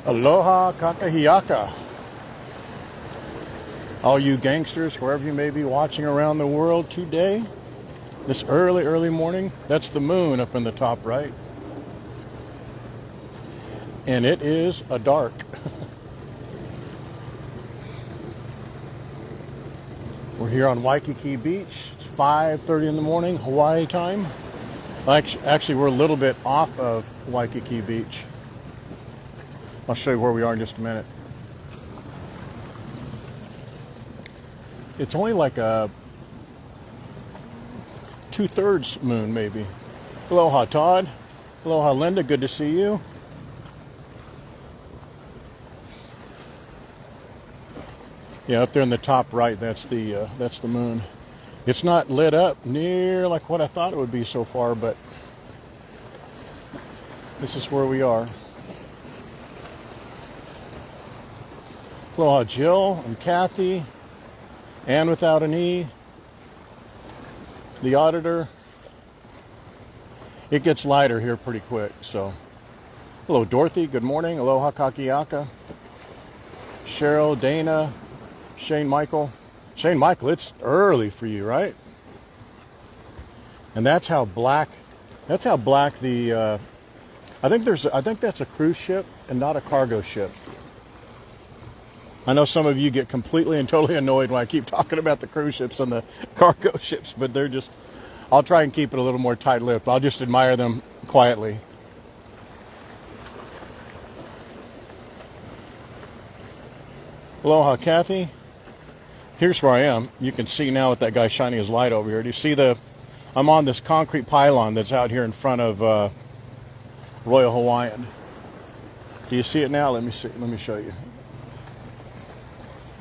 Aloha, Kakahiaka. All you gangsters, wherever you may be watching around the world today, this early morning, that's the moon up in the top right. And it is a dark. We're here on Waikiki Beach. It's 5:30 in the morning, Hawaii time. Actually, we're a little bit off of Waikiki Beach. I'll show you where we are in just a minute. It's only like a 2/3 moon, maybe. Aloha, Todd. Aloha, Linda. Good to see you. Yeah, up there in the top right, that's the moon. It's not lit up near like what I thought it would be so far, but this is where we are. Aloha, Jill and Kathy, Ann without an E, the auditor. It gets lighter here pretty quick, so. Hello, Dorothy. Good morning. Aloha, Kakahiaka. Cheryl, Dana, Shane Michael. Shane Michael, it's early for you, right? And that's how black the, I think that's a cruise ship and not a cargo ship. I know some of you get completely and totally annoyed when I keep talking about the cruise ships and the cargo ships, but they're just, I'll try and keep it a little more tight-lipped. I'll just admire them quietly. Aloha, Kathy. Here's where I am. You can see now with that guy shining his light over here. Do you see I'm on this concrete pylon that's out here in front of Royal Hawaiian. Do you see it now? Let me show you.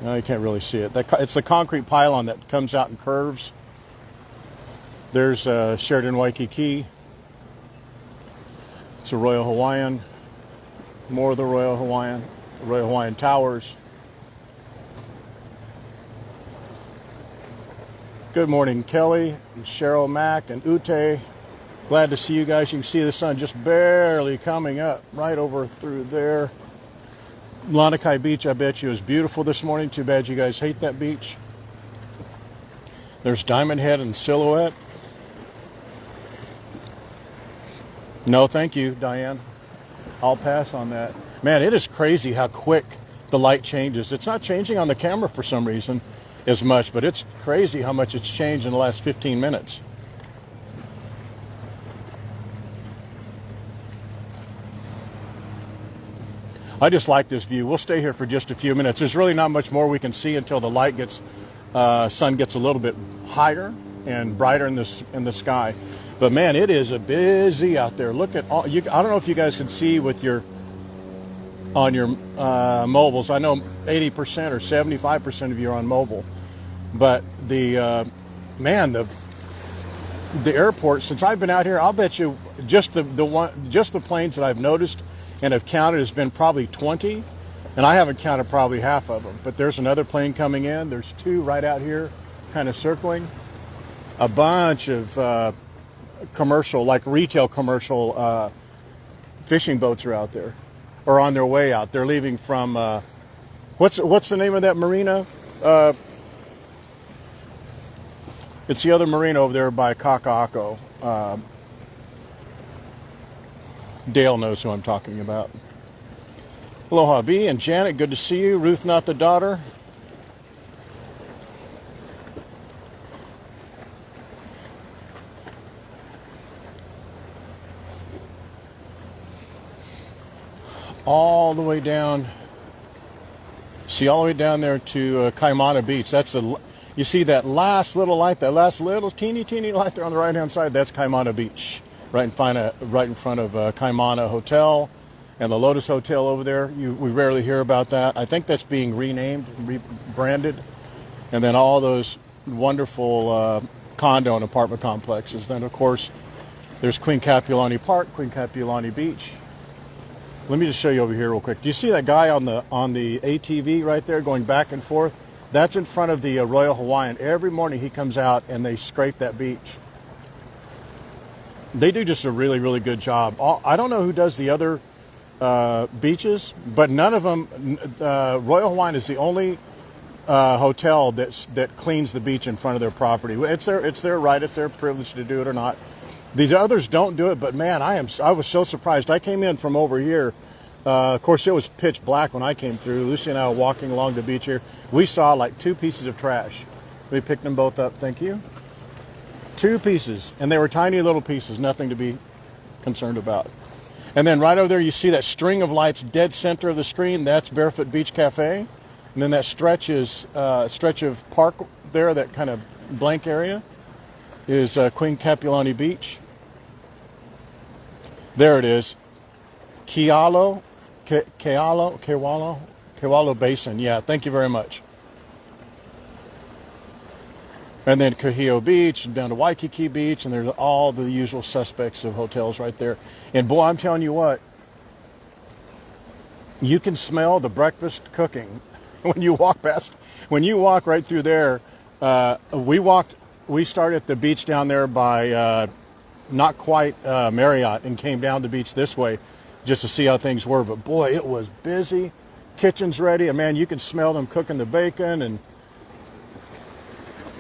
No, you can't really see it. It's the concrete pylon that comes out and curves. There's Sheraton Waikiki. It's a Royal Hawaiian. More of the Royal Hawaiian Towers. Good morning, Kelly, and Cheryl, Mack, and Ute. Glad to see you guys. You can see the sun just barely coming up right over through there. Lanikai Beach, I bet you, is beautiful this morning. Too bad you guys hate that beach. There's Diamond Head and Silhouette. No, thank you, Diane. I'll pass on that. Man, it is crazy how quick the light changes. It's not changing on the camera for some reason as much, but it's crazy how much it's changed in the last 15 minutes. I just like this view. We'll stay here for just a few minutes. There's really not much more we can see until the sun gets a little bit higher and brighter in the sky. But man, it is busy out there. Look at all. I don't know if you guys can see with on your mobiles. I know 80% or 75% of you are on mobile, but the airport. Since I've been out here, I'll bet you just the planes that I've noticed and have counted has been probably 20, and I haven't counted probably half of them. But there's another plane coming in. There's two right out here, kind of circling. A bunch of commercial, like retail commercial fishing boats are out there, or on their way out. They're leaving from what's the name of that marina? It's the other marina over there by Kakahiaka. Dale knows who I'm talking about. Aloha, B and Janet, good to see you. Ruth, not the daughter. All the way down. See, all the way down there to Kaimana Beach. That's you see that last little light, that last little teeny light there on the right-hand side. That's Kaimana Beach, right in front of Kaimana Hotel and the Lotus Hotel over there. We rarely hear about that. I think that's being renamed, rebranded, and then all those wonderful condo and apartment complexes. Then, of course, there's Queen Kapiolani Park, Queen Kapiolani Beach. Let me just show you over here real quick. Do you see that guy on the ATV right there going back and forth? That's in front of the Royal Hawaiian. Every morning he comes out and they scrape that beach. They do just a really good job. I don't know who does the other beaches, but none of them. Royal Hawaiian is the only hotel that cleans the beach in front of their property. It's their right, it's their privilege to do it or not. These others don't do it, but man, I was so surprised. I came in from over here. Of course, it was pitch black when I came through. Lucy and I were walking along the beach here. We saw like 2 pieces of trash. We picked them both up. Thank you. 2 pieces, and they were tiny little pieces, nothing to be concerned about. And then right over there, you see that string of lights dead center of the screen. That's Barefoot Beach Cafe. And then that stretch of park there, that kind of blank area, is Queen Kapulani Beach. There it is. Kewalo Basin. Yeah, thank you very much. And then Kahio Beach, and down to Waikiki Beach, and there's all the usual suspects of hotels right there. And boy, I'm telling you what, you can smell the breakfast cooking when you walk past. When you walk right through there, we started at the beach down there by not quite Marriott, and came down the beach this way just to see how things were. But boy, it was busy. Kitchen's ready, and man, you can smell them cooking the bacon and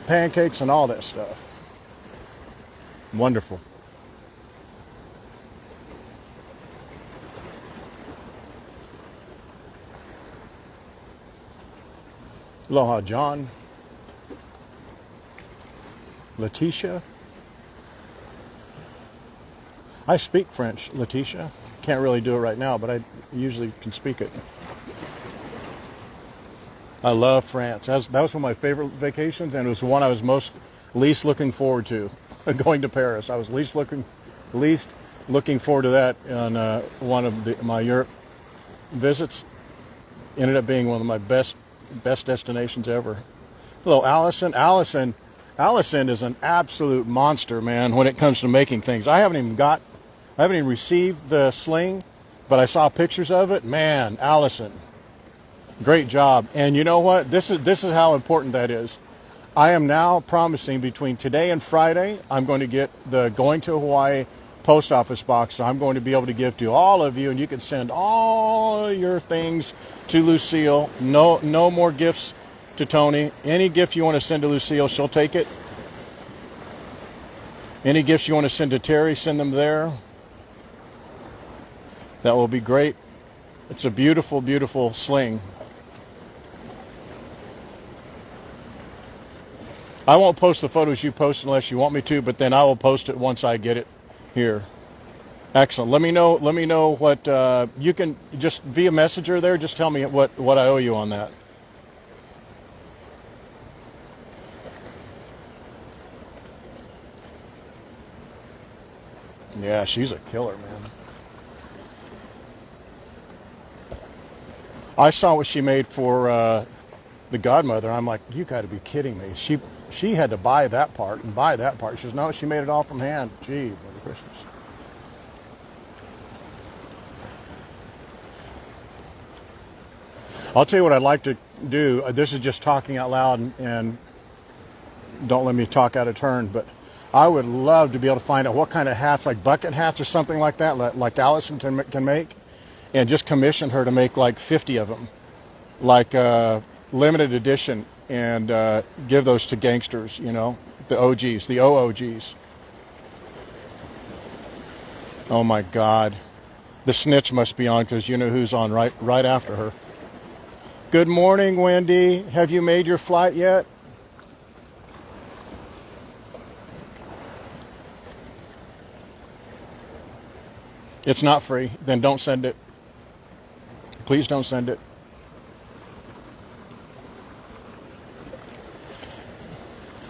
pancakes and all that stuff. Wonderful. Aloha, John. Letitia. I speak French, Letitia. Can't really do it right now, but I usually can speak it. I love France. That was one of my favorite vacations, and it was the one I was least looking forward to. Going to Paris, I was least looking forward to that on one of my Europe visits. Ended up being one of my best destinations ever. Hello, Allison. Allison is an absolute monster, man, when it comes to making things. I haven't even received the sling, but I saw pictures of it. Man, Allison. Great job. And you know what? This is how important that is. I am now promising between today and Friday, I'm going to get the Going to Hawaii post office box. So I'm going to be able to give to all of you, and you can send all your things to Lucille. No more gifts to Tony. Any gift you want to send to Lucille, she'll take it. Any gifts you want to send to Terry, send them there. That will be great. It's a beautiful, beautiful sling. I won't post the photos you post unless you want me to, but then I will post it once I get it here. Excellent. Let me know what you can, just via messenger there. Just tell me what I owe you on that. Yeah, she's a killer, man. I saw what she made for the godmother. I'm like, you got to be kidding me. She had to buy that part and buy that part. She says, no, she made it all from hand. Gee, Merry Christmas. I'll tell you what I'd like to do. This is just talking out loud, and don't let me talk out of turn, but I would love to be able to find out what kind of hats, like bucket hats or something like that, like Allison can make, and just commission her to make like 50 of them, like limited edition, and give those to Gangsters, the OGs, the OOGs. Oh my God. The snitch must be on, because you know who's on right after her. Good morning, Wendy. Have you made your flight yet? It's not free. Then don't send it. Please don't send it.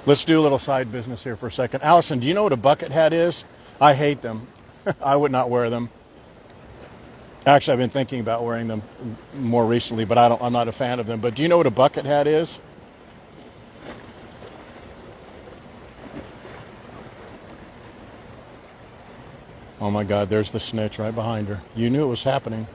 Let's do a little side business here for a second. Allison, do you know what a bucket hat is? I hate them. I would not wear them. Actually, I've been thinking about wearing them more recently, but I'm not a fan of them. But do you know what a bucket hat is? Oh my God, there's the snitch right behind her. You knew it was happening.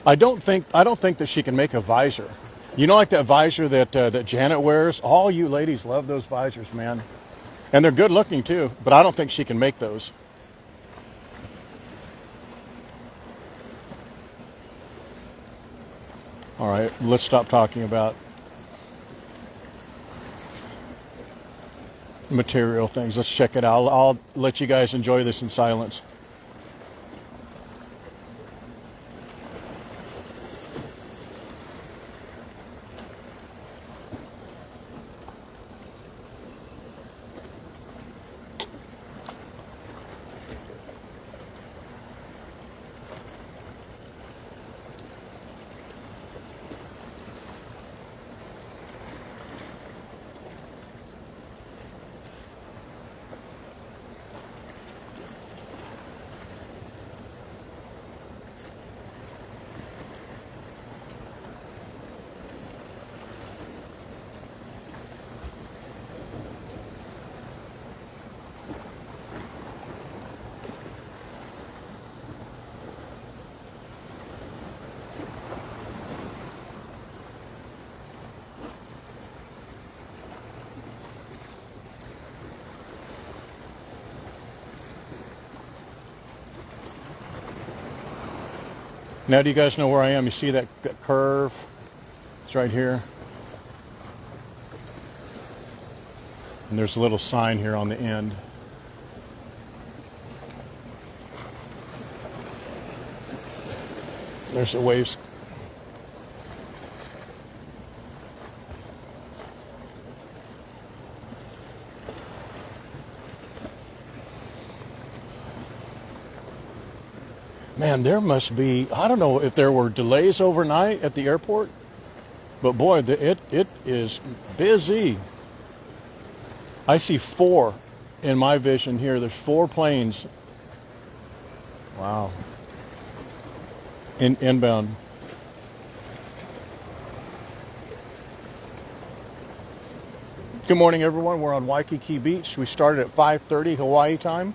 I don't think that she can make a visor. Like that visor that Janet wears? All you ladies love those visors, man. And they're good looking too, but I don't think she can make those. All right, let's stop talking about material things. Let's check it out. I'll let you guys enjoy this in silence. Now, do you guys know where I am? You see that curve? It's right here. And there's a little sign here on the end. There's the waves. Man, there must be, I don't know if there were delays overnight at the airport, but boy, it is busy. I see 4 in my vision here. There's 4 planes. Wow. Inbound. Good morning, everyone. We're on Waikiki Beach. We started at 5:30 Hawaii time.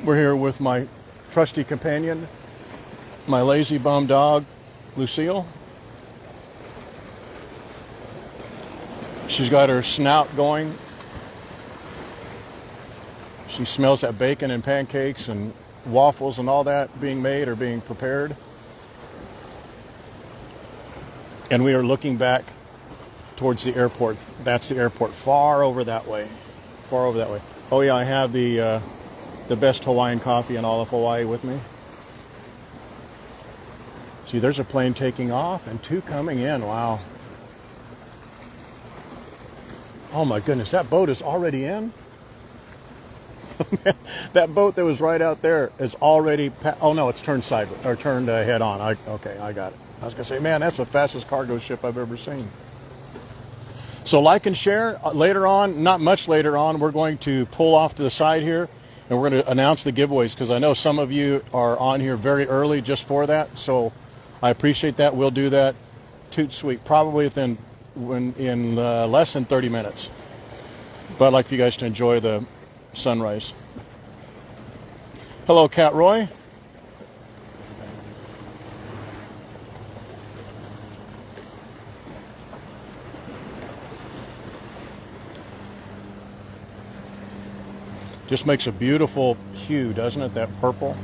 We're here with my trusty companion, my lazy bum dog, Lucille. She's got her snout going. She smells that bacon and pancakes and waffles and all that being made or being prepared. And we are looking back towards the airport. That's the airport, far over that way. Far over that way. Oh yeah, I have the best Hawaiian coffee in all of Hawaii with me. See, there's a plane taking off and 2 coming in. Wow. Oh my goodness, that boat is already in? That boat that was right out there is already, oh no, it's turned sideways, or turned head on. Okay, I got it. I was going to say, man, that's the fastest cargo ship I've ever seen. So like and share. Later on, not much later on, we're going to pull off to the side here and we're going to announce the giveaways because I know some of you are on here very early just for that. So I appreciate that. We'll do that toot sweet, probably in less than 30 minutes. But I'd like for you guys to enjoy the sunrise. Hello, Cat Roy. Just makes a beautiful hue, doesn't it? That purple.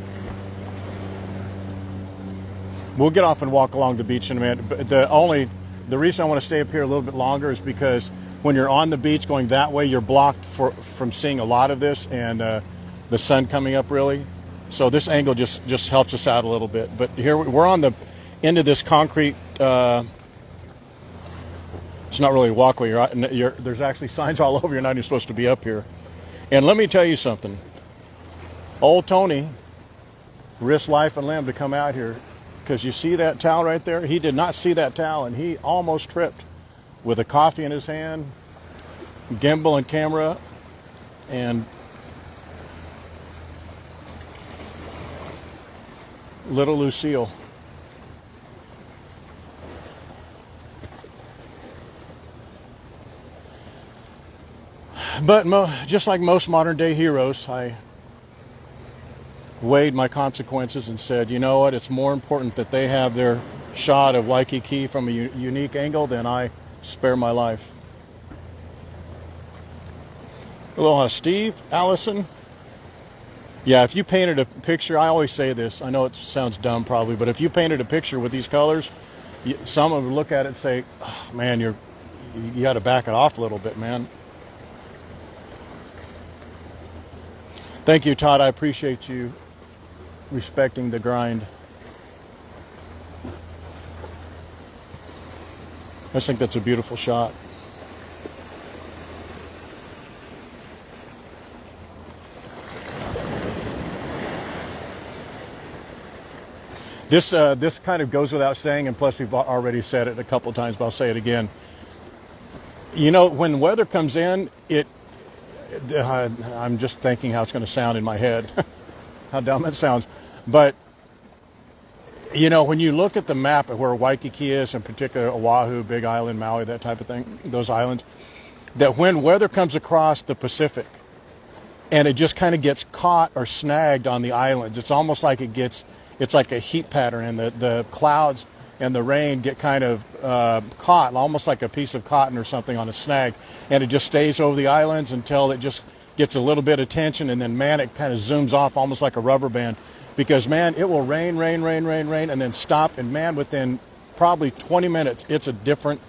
We'll get off and walk along the beach in a minute. But the reason I want to stay up here a little bit longer is because when you're on the beach going that way, you're blocked from seeing a lot of this and the sun coming up really. So this angle just helps us out a little bit. But here we're on the end of this concrete. It's not really a walkway. There's actually signs all over. You're not even supposed to be up here. And let me tell you something. Old Tony risked life and limb to come out here because you see that towel right there? He did not see that towel and he almost tripped with a coffee in his hand, gimbal and camera, and little Lucille. But just like most modern day heroes, I weighed my consequences and said, you know what, it's more important that they have their shot of Waikiki from a unique angle than I spare my life. Aloha, Steve, Allison. Yeah, if you painted a picture, I always say this. I know it sounds dumb probably, but if you painted a picture with these colors, someone would look at it and say, oh, man, you got to back it off a little bit, man. Thank you, Todd. I appreciate you respecting the grind. I just think that's a beautiful shot. This kind of goes without saying, and plus we've already said it a couple times, but I'll say it again. You know, when weather comes in, I'm just thinking how it's going to sound in my head, how dumb it sounds. But, you know, when you look at the map of where Waikiki is, in particular Oahu, Big Island, Maui, that type of thing, those islands, that when weather comes across the Pacific and it just kind of gets caught or snagged on the islands, it's almost like it's like a heat pattern, and the clouds and the rain get kind of caught, almost like a piece of cotton or something on a snag, and it just stays over the islands until it just gets a little bit of tension, and then, man, it kind of zooms off almost like a rubber band, because, man, it will rain, and then stop, and, man, within probably 20 minutes, it's a different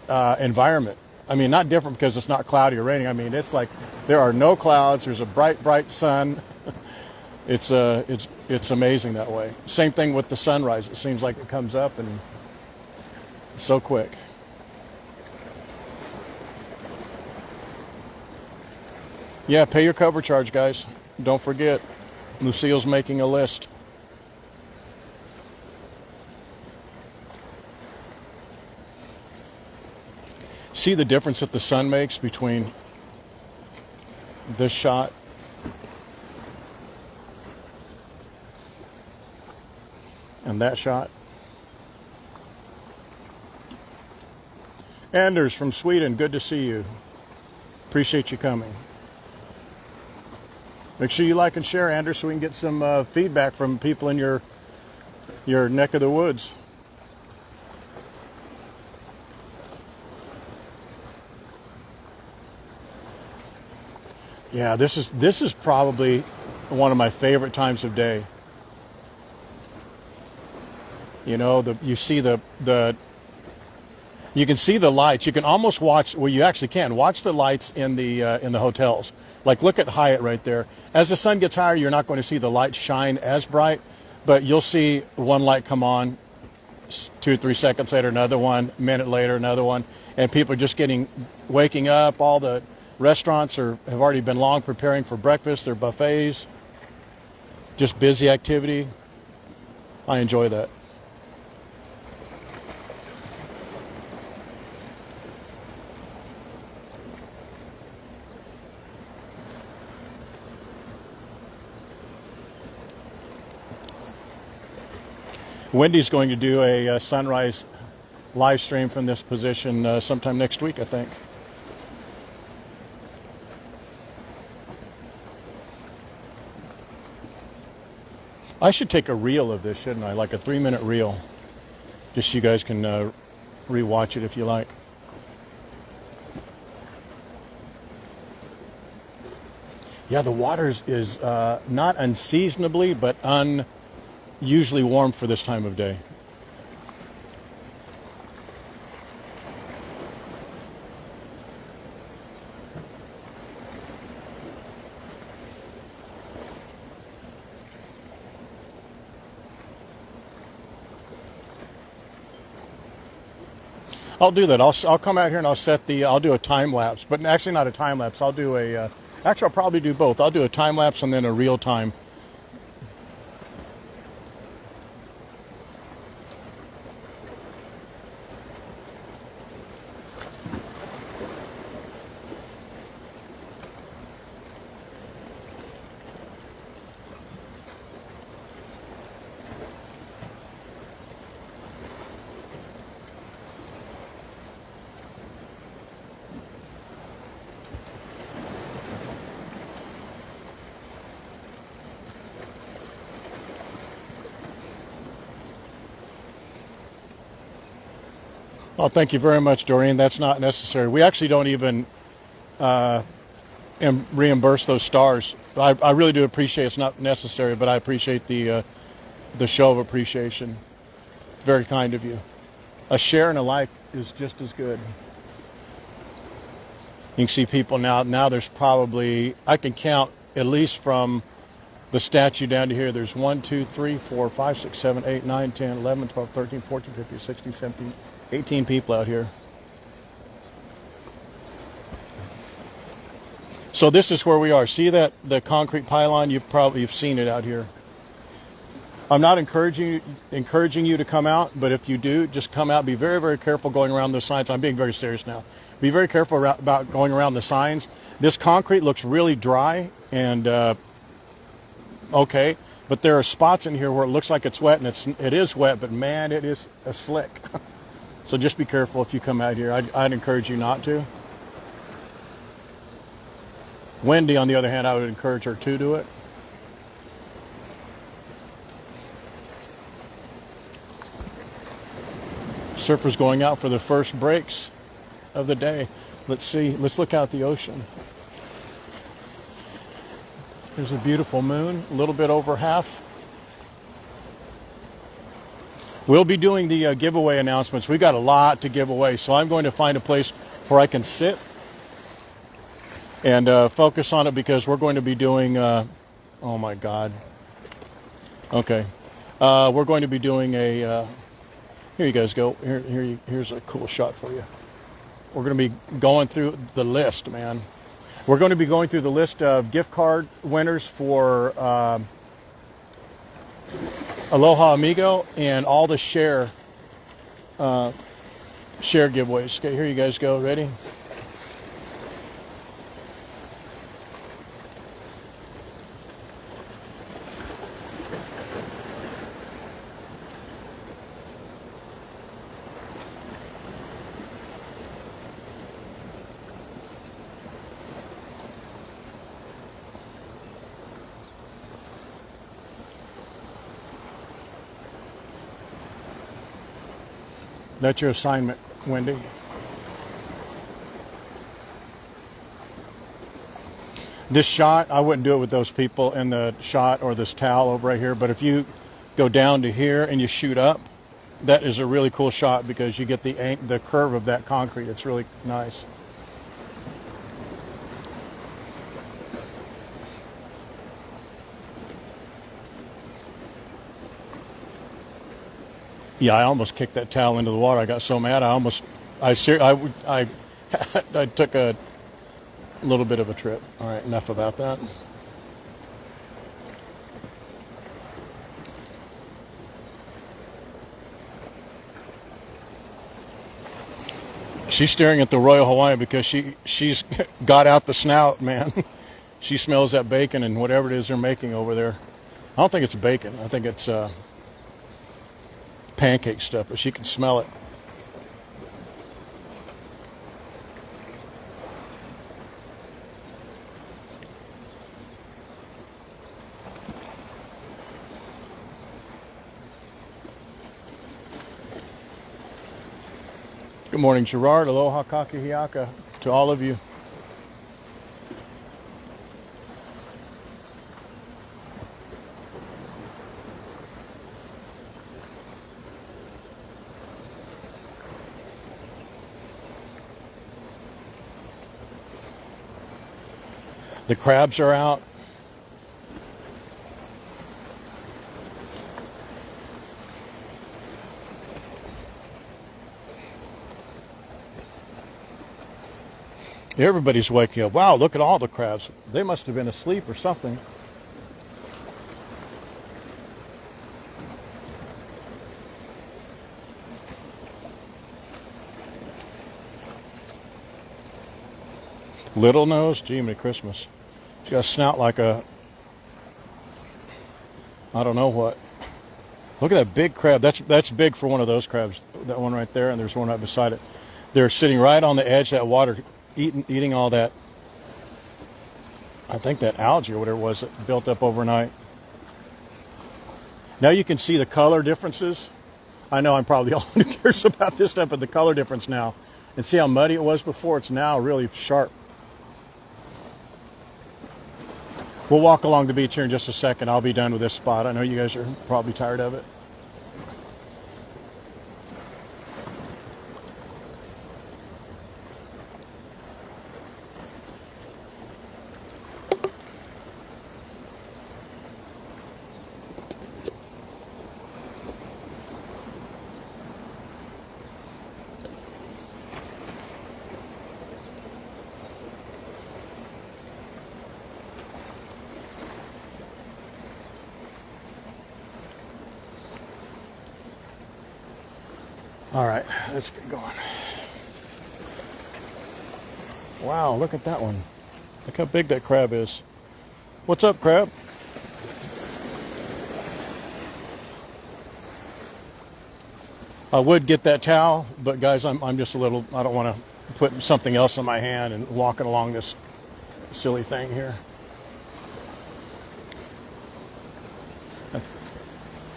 environment. I mean, not different because it's not cloudy or raining. I mean, it's like there are no clouds. There's a bright sun. It's amazing that way. Same thing with the sunrise. It seems like it comes up and so quick. Yeah, pay your cover charge, guys. Don't forget, Lucille's making a list. See the difference that the sun makes between this shot and that shot. Anders from Sweden, good to see you. Appreciate you coming. Make sure you like and share, Anders, so we can get some feedback from people in your neck of the woods. Yeah, this is probably one of my favorite times of day. You know, you can see the lights. You can almost watch. Well, you actually can watch the lights in the hotels. Like, look at Hyatt right there. As the sun gets higher, you're not going to see the lights shine as bright, but you'll see one light come on, 2 or 3 seconds later, another one, a minute later, another one, and people are just waking up. All the restaurants have already been long preparing for breakfast, their buffets. Just busy activity. I enjoy that. Wendy's going to do a sunrise live stream from this position sometime next week, I think. I should take a reel of this, shouldn't I? Like a 3-minute reel. Just so you guys can rewatch it if you like. Yeah, the water is not unseasonably, but unusually warm for this time of day. I'll do that. I'll come out here and I'll do a time lapse, but actually not a time lapse. I'll do actually I'll probably do both. I'll do a time lapse and then a real time. Oh, thank you very much, Doreen. That's not necessary. We actually don't even and reimburse those stars. I really do appreciate. It's not necessary, but I appreciate the show of appreciation. It's very kind of you. A share and a like is just as good. You can see people now. Now there's probably, I can count at least from the statue down to here. There's 1, 2, 3, 4, 5, 6, 7, 8, 9, 10, 11, 12, 13, 14, 15, 16, 17, 18 people out here. So this is where we are. See that the concrete pylon? You've seen it out here. I'm not encouraging you to come out, but if you do, just come out. Be very, very careful going around the signs. I'm being very serious now. Be very careful about going around the signs. This concrete looks really dry and okay, but there are spots in here where it looks like it's wet, and it is wet, but man, it is a slick. So just be careful if you come out here. I'd encourage you not to. Wendy, on the other hand, I would encourage her to do it. Surfers going out for the first breaks of the day. Let's see. Let's look out the ocean. There's a beautiful moon, a little bit over half. We'll be doing the giveaway announcements. We got a lot to give away, so I'm going to find a place where I can sit and focus on it, because we're going to be doing, oh my God. Okay. We're going to be doing a, here you guys go. Here's a cool shot for you. We're going to be going through the list, man. We're going to be going through the list of gift card winners for Aloha Amigo and all the share giveaways. Okay, here you guys go. Ready? That's your assignment, Wendy. This shot, I wouldn't do it with those people in the shot or this towel over right here, but if you go down to here and you shoot up, that is a really cool shot because you get the curve of that concrete. It's really nice. Yeah, I almost kicked that towel into the water. I got so mad. I took a little bit of a trip. All right, enough about that. She's staring at the Royal Hawaiian because she's got out the snout, man. She smells that bacon and whatever it is they're making over there. I don't think it's bacon. I think it's pancake stuff, but she can smell it. Good morning, Gerard. Aloha, Kakahiaka to all of you. The crabs are out. Everybody's waking up. Wow, look at all the crabs. They must have been asleep or something. Little nose? Gee, Merry Christmas. She's got a snout like a, I don't know what. Look at that big crab. That's big for one of those crabs. That one right there, and there's one right beside it. They're sitting right on the edge of that water, eating all that, I think that algae or whatever it was that built up overnight. Now you can see the color differences. I know I'm probably the only one who cares about this stuff, but the color difference now. And see how muddy it was before? It's now really sharp. We'll walk along the beach here in just a second. I'll be done with this spot. I know you guys are probably tired of it. All right, let's get going. Wow, look at that one. Look how big that crab is. What's up, crab? I would get that towel, but guys, I'm just a little, I don't want to put something else in my hand and walking along this silly thing here.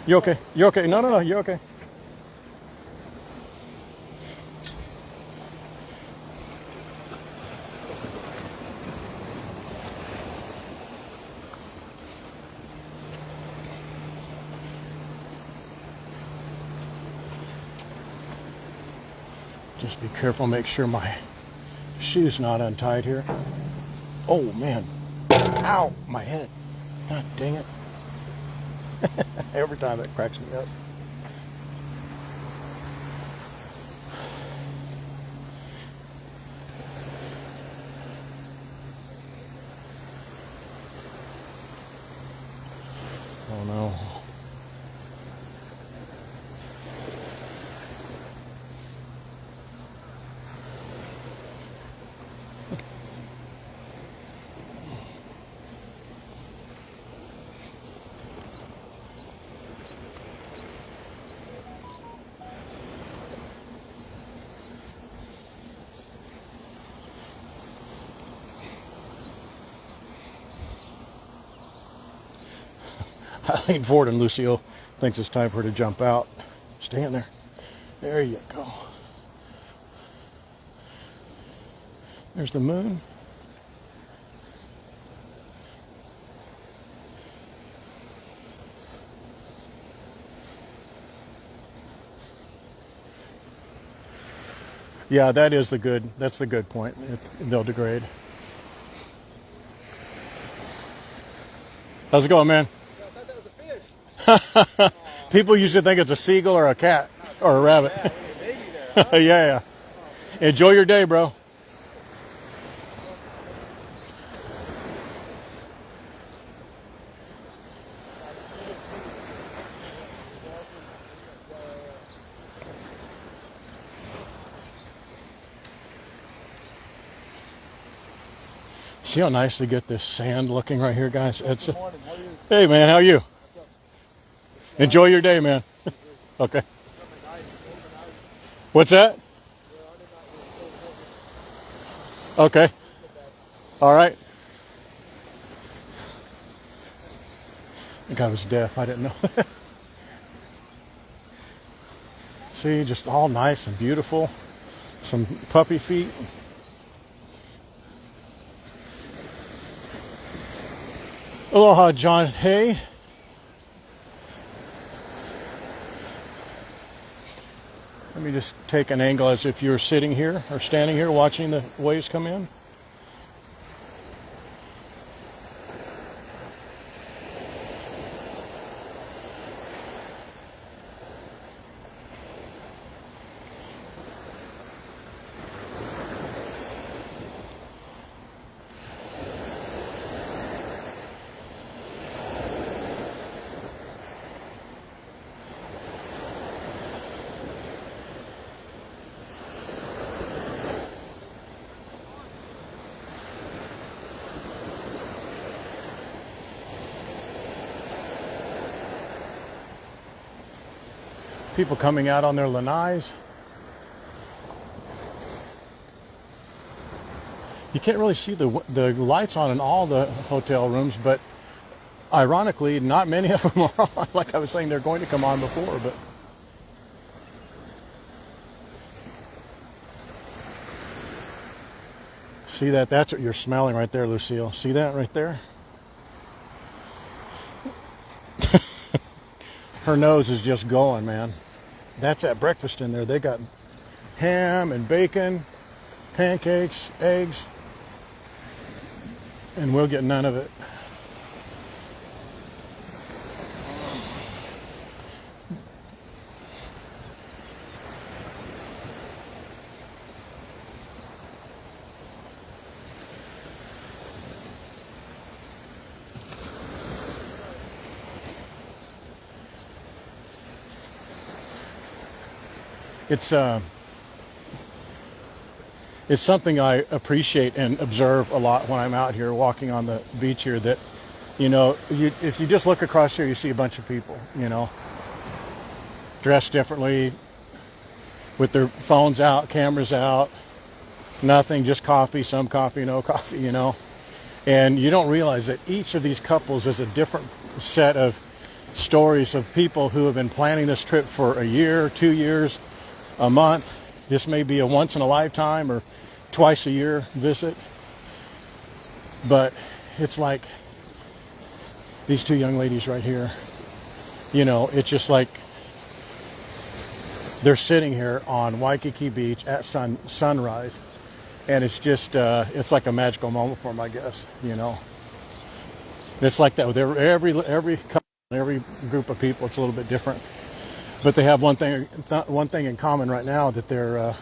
You okay? You okay? No, you're okay. Just be careful, make sure my shoe's not untied here. Oh man, ow, my head. God dang it. Every time it cracks me up. Oh no. I lean forward and Lucille thinks it's time for her to jump out. Stay in there. There you go. There's the moon. Yeah, that's the good point. They'll degrade. How's it going, man? People usually think it's a seagull or a cat or a rabbit. Yeah. Enjoy your day, bro. See how nice to get this sand looking right here, guys? Hey, man, how are you? Enjoy your day, man. Okay. What's that? Okay. All right. I think I was deaf. I didn't know. See, just all nice and beautiful. Some puppy feet. Aloha, John. Hey. Let me just take an angle as if you're sitting here or standing here watching the waves come in. People coming out on their lanais. You can't really see the lights on in all the hotel rooms, but ironically, not many of them are on. Like I was saying, they're going to come on before, but see that? That's what you're smelling right there, Lucille. See that right there? Her nose is just going, man. That's at breakfast in there. They got ham and bacon, pancakes, eggs, and we'll get none of it. It's something I appreciate and observe a lot when I'm out here walking on the beach here, that, you know, if you just look across here, you see a bunch of people, you know, dressed differently, with their phones out, cameras out, nothing, just coffee, some coffee, no coffee, you know. And you don't realize that each of these couples is a different set of stories of people who have been planning this trip for a year, 2 years, a month. This may be a once in a lifetime or twice a year visit. But it's like these two young ladies right here. You know, it's just like they're sitting here on Waikiki Beach at sunrise. And it's just, it's like a magical moment for them, I guess, you know. It's like that with every couple, every group of people. It's a little bit different. But they have one thing in common right now, that they're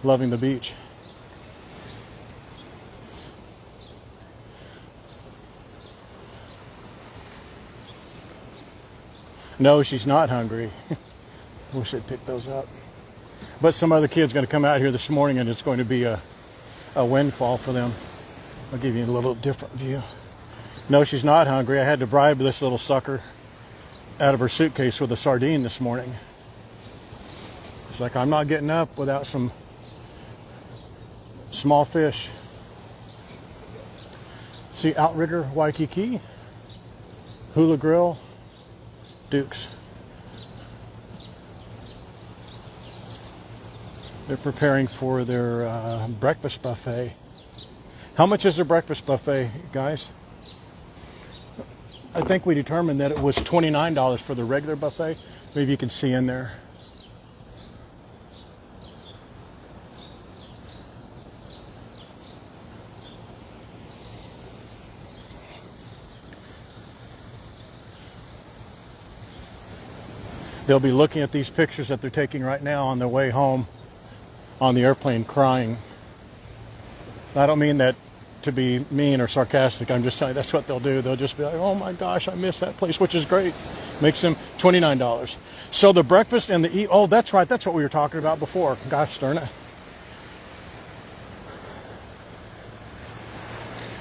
loving the beach. No, she's not hungry. Wish I'd pick those up. But some other kid's going to come out here this morning, and it's going to be a windfall for them. I'll give you a little different view. No, she's not hungry. I had to bribe this little sucker out of her suitcase with a sardine this morning. She's like, I'm not getting up without some small fish. See, Outrigger, Waikiki, Hula Grill, Duke's. They're preparing for their breakfast buffet. How much is their breakfast buffet, guys? I think we determined that it was $29 for the regular buffet. Maybe you can see in there. They'll be looking at these pictures that they're taking right now on their way home on the airplane, crying. I don't mean that to be mean or sarcastic. I'm just telling you that's what they'll do. They'll just be like, oh my gosh, I missed that place, which is great. Makes them $29. So the breakfast and the oh, that's right. That's what we were talking about before. Gosh darn it.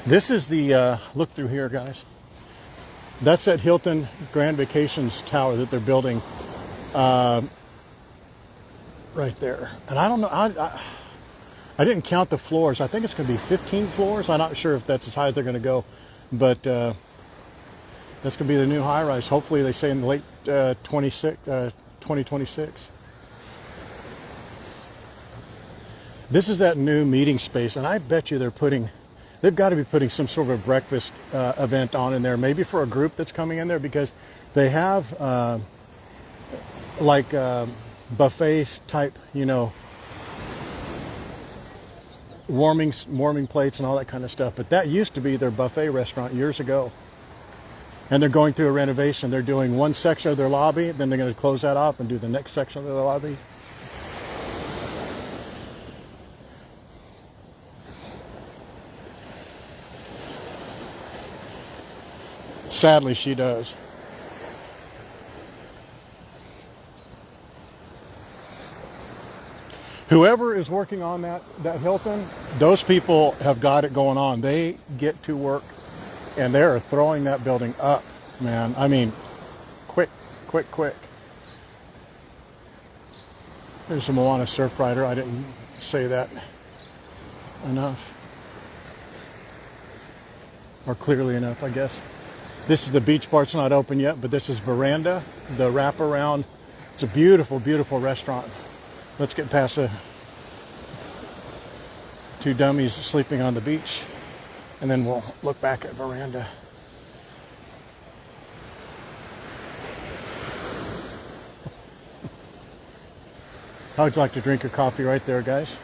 This is the look through here, guys. That's at Hilton Grand Vacations Tower that they're building right there. And I don't know, I didn't count the floors. I think it's going to be 15 floors. I'm not sure if that's as high as they're going to go, but that's going to be the new high rise. Hopefully, they say in the late 2026. This is that new meeting space, and I bet you they've got to be putting some sort of a breakfast event on in there, maybe for a group that's coming in there, because they have buffets type, you know, warming plates and all that kind of stuff. But that used to be their buffet restaurant years ago. And they're going through a renovation. They're doing one section of their lobby, then they're going to close that off and do the next section of their lobby. Sadly, she does. Whoever is working on that Hilton, those people have got it going on. They get to work, and they're throwing that building up, man. I mean, quick. There's a Moana surf rider. I didn't say that enough. Or clearly enough, I guess. This is the beach bar. It's not open yet, but this is Veranda, the wraparound. It's a beautiful, beautiful restaurant. Let's get past the two dummies sleeping on the beach, and then we'll look back at Veranda. How would you like to drink your coffee right there, guys?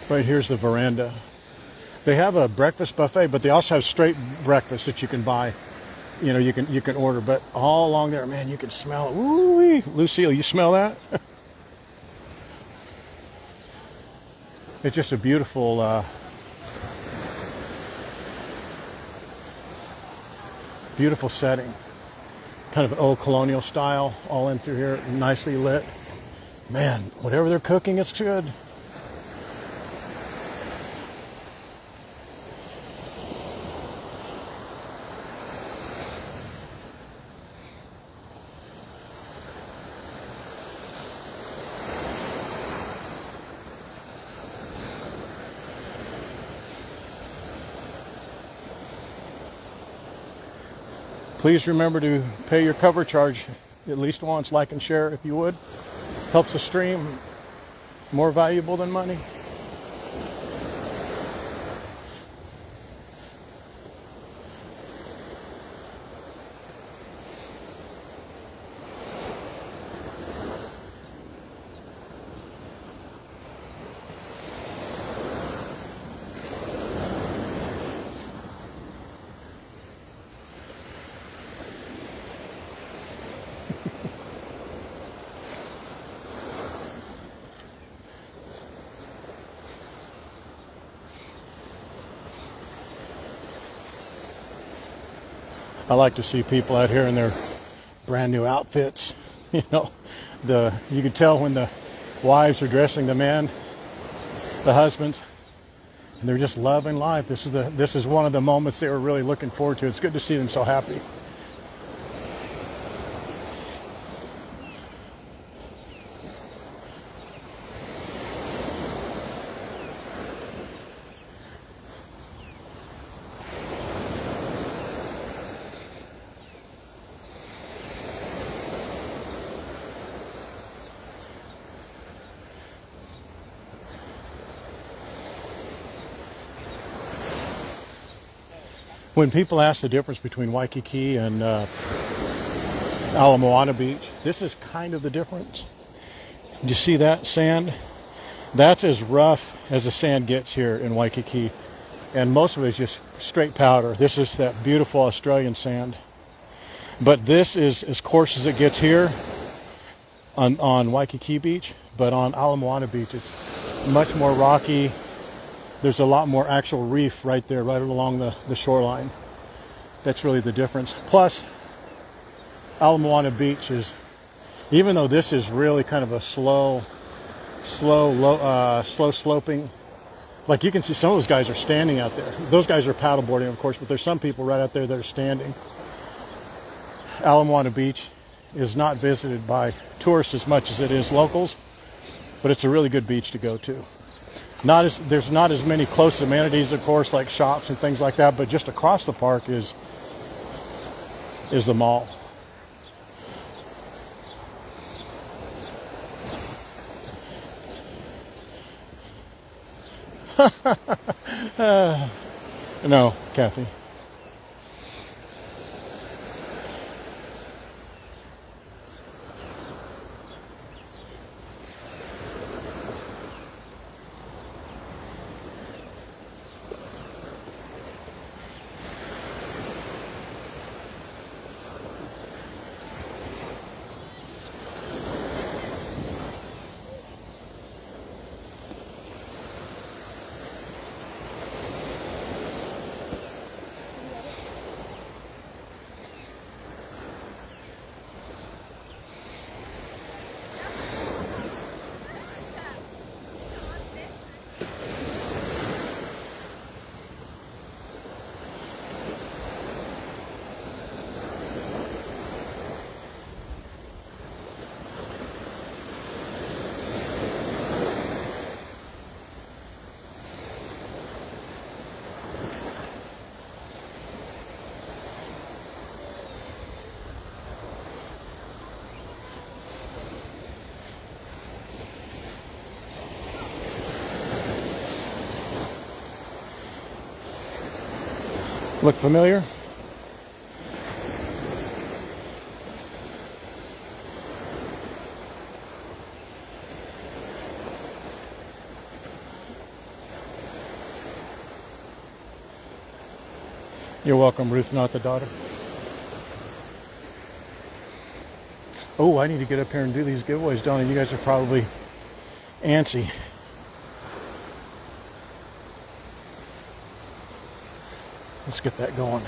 Right here's the veranda. They have a breakfast buffet, but they also have straight breakfast that you can buy. You know, you can order, but all along there, man, you can smell it. Woo-wee. Lucille, you smell that? It's just a beautiful, beautiful setting. Kind of an old colonial style, all in through here, nicely lit. Man, whatever they're cooking, it's good. Please remember to pay your cover charge at least once. Like and share if you would. Helps the stream. More valuable than money. I like to see people out here in their brand new outfits. You know, you can tell when the wives are dressing the men, the husbands, and they're just loving life. This is one of the moments they were really looking forward to. It's good to see them so happy. When people ask the difference between Waikiki and Ala Beach, this is kind of the difference. Do you see that sand? That's as rough as the sand gets here in Waikiki. And most of it is just straight powder. This is that beautiful Australian sand. But this is as coarse as it gets here on Waikiki Beach. But on Ala Beach, it's much more rocky. There's a lot more actual reef right there, right along the shoreline. That's really the difference. Plus, Ala Beach is, even though this is really kind of a slow sloping, like you can see some of those guys are standing out there. Those guys are paddleboarding, of course, but there's some people right out there that are standing. Ala Beach is not visited by tourists as much as it is locals, but it's a really good beach to go to. There's not as many close amenities, of course, like shops and things like that, but just across the park is the mall. No, Kathy. Look familiar? You're welcome, Ruth, not the daughter. Oh, I need to get up here and do these giveaways, don't I? You guys are probably antsy. Let's get that going.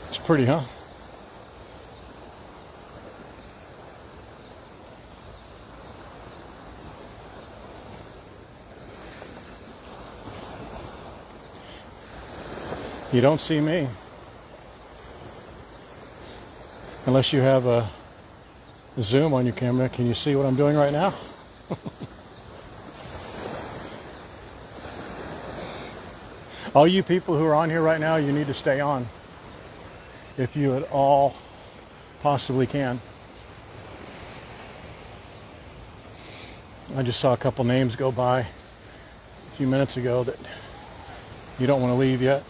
It's pretty, huh? You don't see me. Unless you have a zoom on your camera. Can you see what I'm doing right now? All you people who are on here right now, you need to stay on. If you at all possibly can. I just saw a couple names go by a few minutes ago that you don't want to leave yet.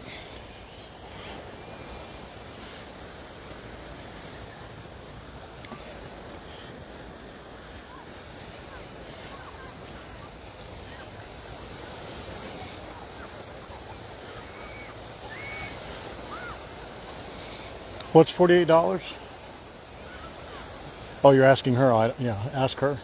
What's $48? Oh, you're asking her. Yeah, ask her.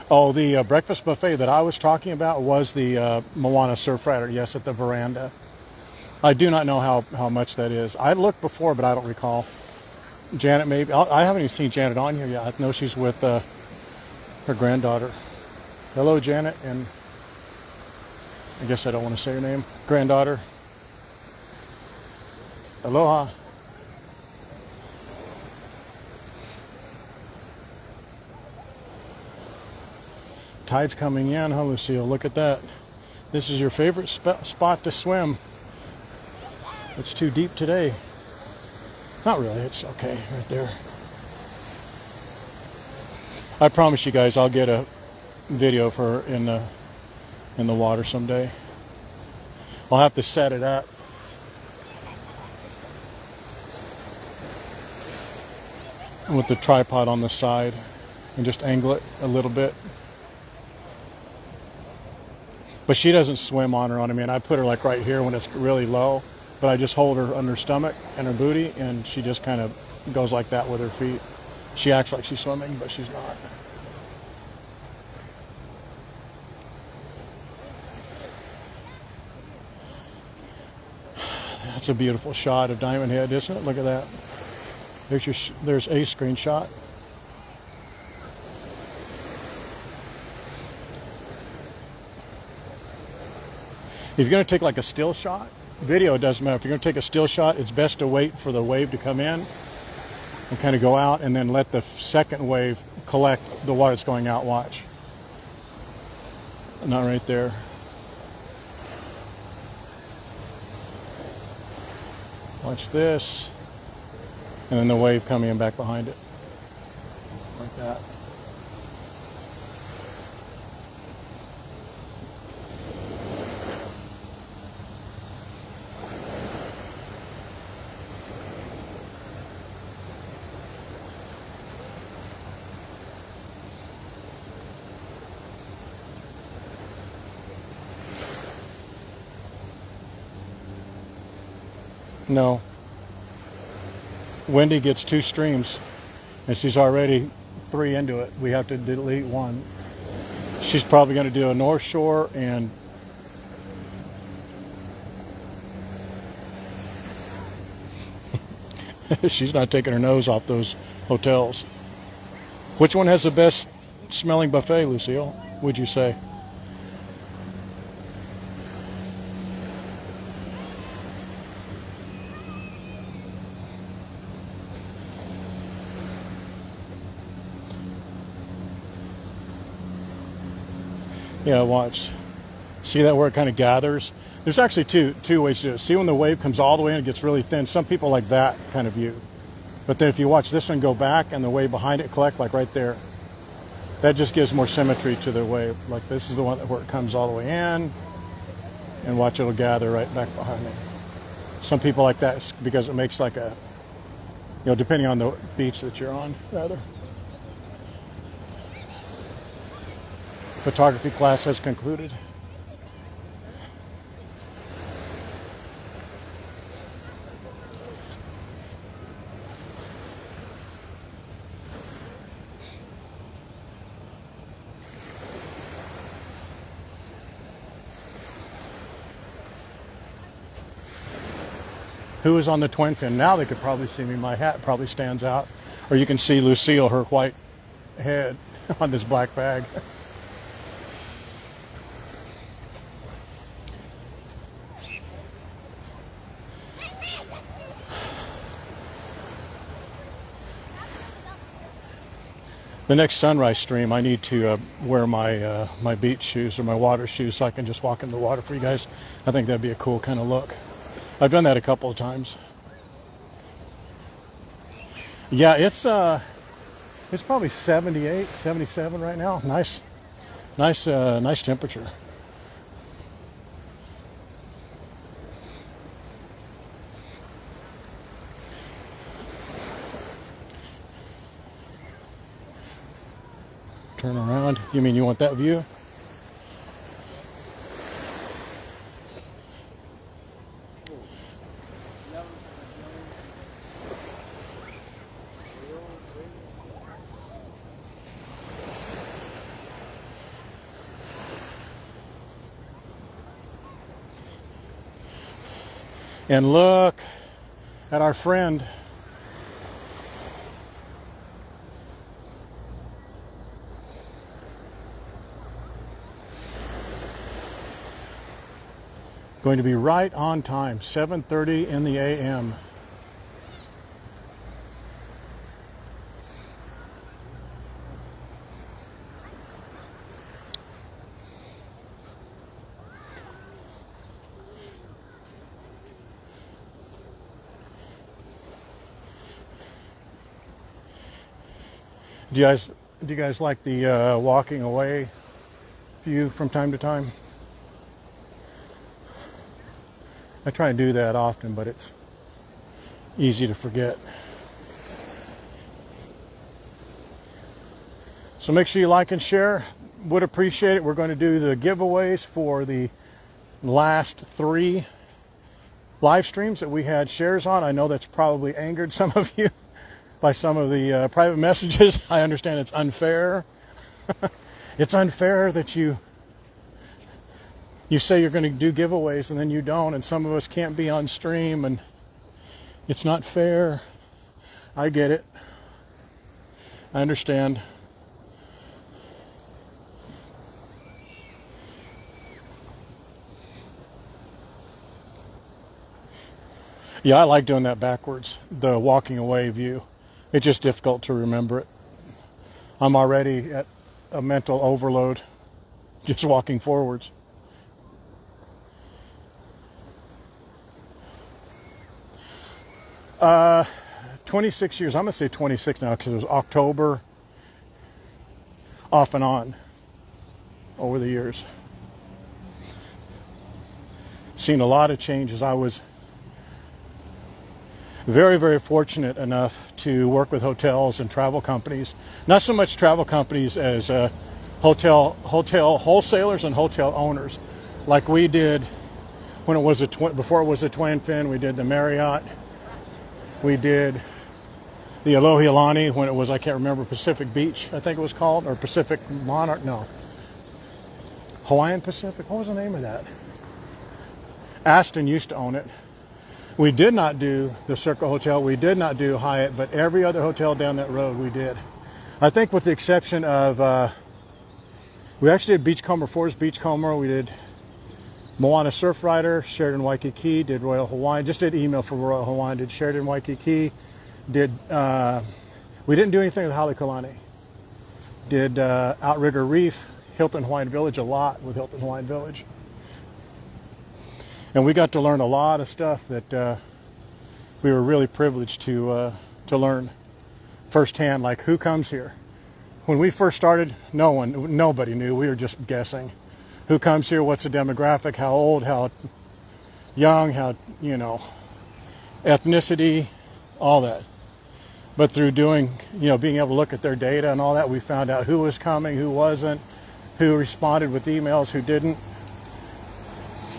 Oh, the breakfast buffet that I was talking about was the Moana Surf Rider, yes, at the veranda. I do not know how much that is. I looked before, but I don't recall. Janet, maybe. I haven't even seen Janet on here yet. I know she's with her granddaughter. Hello, Janet, and I guess I don't want to say her name. Granddaughter. Aloha. Tide's coming in, huh, Lucille? Look at that. This is your favorite spot to swim. It's too deep today. Not really, it's okay right there. I promise you guys I'll get a video of her in the water someday. I'll have to set it up. With the tripod on the side and just angle it a little bit. But she doesn't swim on her own. I mean, I put her like right here when it's really low. But I just hold her on her stomach and her booty, and she just kind of goes like that with her feet. She acts like she's swimming, but she's not. That's a beautiful shot of Diamond Head, isn't it? Look at that. There's a screenshot. If you're going to take like a still shot, video, it doesn't matter. If you're going to take a still shot, it's best to wait for the wave to come in and kind of go out, and then let the second wave collect the water that's going out. Watch. Not right there. Watch this. And then the wave coming in back behind it. Like that. No. Wendy gets 2 streams, and she's already 3 into it. We have to delete 1. She's probably going to do a North Shore and she's not taking her nose off those hotels. Which one has the best smelling buffet, Lucille, would you say? Yeah, watch. See that where it kind of gathers? There's actually two ways to do it. See when the wave comes all the way and it gets really thin? Some people like that kind of view. But then if you watch this one go back and the wave behind it collect, like right there, that just gives more symmetry to the wave. Like this is the one where it comes all the way in, and watch it'll gather right back behind it. Some people like that because it makes like a, you know, depending on the beach that you're on, rather. Photography class has concluded. Who is on the twin fin? Now they could probably see me. My hat probably stands out. Or you can see Lucille, her white head on this black bag. The next sunrise stream, I need to wear my my beach shoes or my water shoes so I can just walk in the water for you guys. I think that'd be a cool kind of look. I've done that a couple of times. Yeah, it's probably 78, 77 right now. Nice temperature. Turn around. You mean you want that view? And look at our friend. Going to be right on time, 7:30 in the a.m. Do you guys like the walking away view from time to time? I try and do that often, but it's easy to forget. So make sure you like and share. Would appreciate it. We're going to do the giveaways for the last 3 live streams that we had shares on. I know that's probably angered some of you by some of the private messages. I understand it's unfair. It's unfair that you say you're going to do giveaways and then you don't, and some of us can't be on stream, and it's not fair. I get it. I understand. Yeah, I like doing that backwards, the walking away view. It's just difficult to remember it. I'm already at a mental overload just walking forwards. Uh, 26 years. I'm going to say 26 now because it was October off and on over the years. Seen a lot of changes. I was very, very fortunate enough to work with hotels and travel companies. Not so much travel companies as hotel wholesalers and hotel owners. Like we did when it was before it was a twin fin, we did the Marriott. We did the Aloha when it was, I can't remember, Pacific Beach, I think it was called, or Pacific Monarch, no. Hawaiian Pacific, what was the name of that? Aston used to own it. We did not do the Circle Hotel, we did not do Hyatt, but every other hotel down that road we did. I think with the exception of, we actually did Beachcomber, Forest Beachcomber, we did Moana Surf Rider, Sheraton Waikiki, did Royal Hawaiian, just did email for Royal Hawaiian, did Sheraton Waikiki, did, we didn't do anything with Halekulani. Did Outrigger Reef, Hilton Hawaiian Village a lot with Hilton Hawaiian Village. And we got to learn a lot of stuff that we were really privileged to learn firsthand, like who comes here. When we first started, nobody knew. We were just guessing. Who comes here? What's the demographic? How old? How young? How, ethnicity, all that. But through doing, being able to look at their data and all that, we found out who was coming, who wasn't, who responded with emails, who didn't.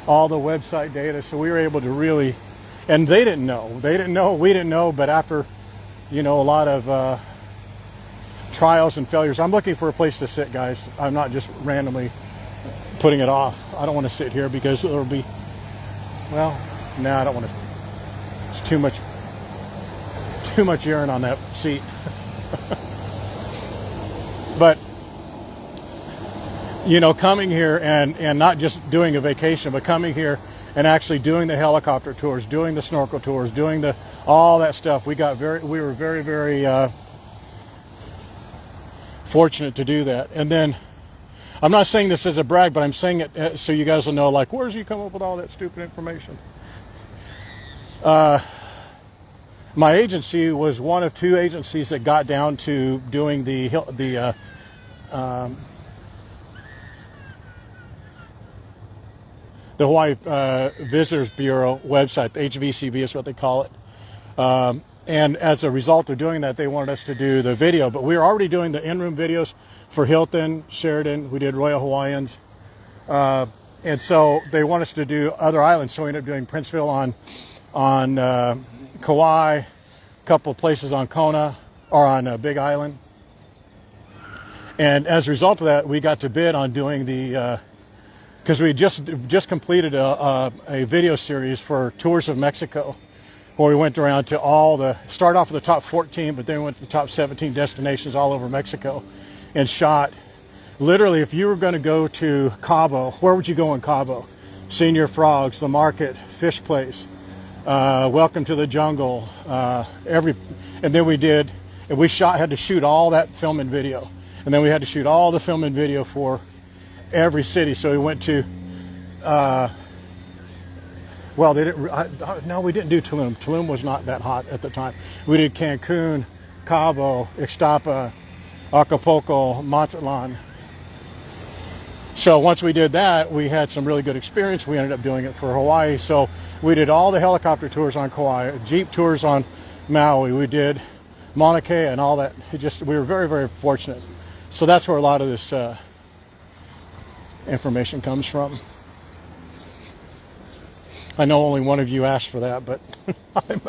All the website data. So we were able to really, and they didn't know, we didn't know, but after, a lot of trials and failures. I'm looking for a place to sit, guys. I'm not just randomly putting it off. I don't want to sit here because it'll be, I don't want to. It's too much urine on that seat. But, coming here and not just doing a vacation, but coming here and actually doing the helicopter tours, doing the snorkel tours, doing all that stuff. We were very, very fortunate to do that. And then, I'm not saying this as a brag, but I'm saying it so you guys will know, like, where's you come up with all that stupid information? My agency was one of 2 agencies that got down to doing the Hawaii Visitors Bureau website. The HVCB is what they call it. And as a result of doing that, they wanted us to do the video. But we were already doing the in-room videos for Hilton, Sheraton. We did Royal Hawaiians. And so they want us to do other islands. So we ended up doing Princeville on Kauai, a couple of places on Kona, or on Big Island. And as a result of that, we got to bid on doing because we just completed a video series for Tours of Mexico, where we went around to start off with the top 14, but then went to the top 17 destinations all over Mexico and shot. Literally, if you were going to go to Cabo, where would you go in Cabo? Senior Frogs, the market, fish place, Welcome to the Jungle, and then we had to shoot all that film and video. And then we had to shoot all the film and video for every city. So we went to, we didn't do Tulum. Tulum was not that hot at the time. We did Cancun, Cabo, Ixtapa, Acapulco, Mazatlan. So once we did that, we had some really good experience. We ended up doing it for Hawaii. So we did all the helicopter tours on Kauai, Jeep tours on Maui. We did Mauna Kea and all that. We were very, very fortunate. So that's where a lot of this information comes from. I know only one of you asked for that, but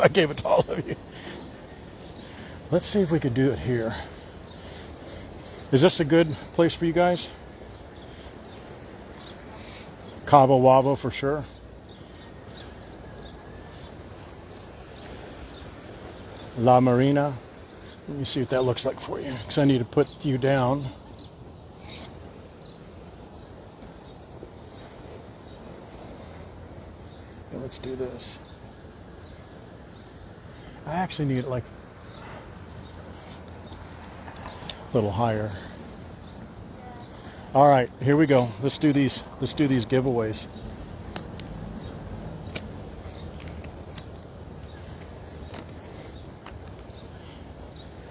I gave it to all of you. Let's see if we could do it here. Is this a good place for you guys? Cabo Wabo for sure. La Marina. Let me see what that looks like for you, because I need to put you down. Okay, let's do this. I actually need it like a little higher. All right, here we go. Let's do these giveaways.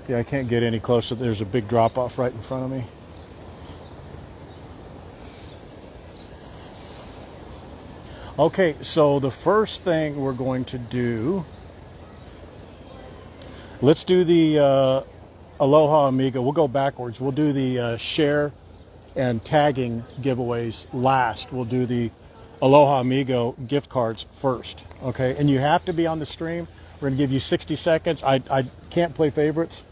Yeah, I can't get any closer. There's a big drop off right in front of me. Okay, so the first thing we're going to do, let's do the Aloha Amigo. We'll go backwards. We'll do the share and tagging giveaways last. We'll do the Aloha Amigo gift cards first, okay? And you have to be on the stream. We're gonna give you 60 seconds. I can't play favorites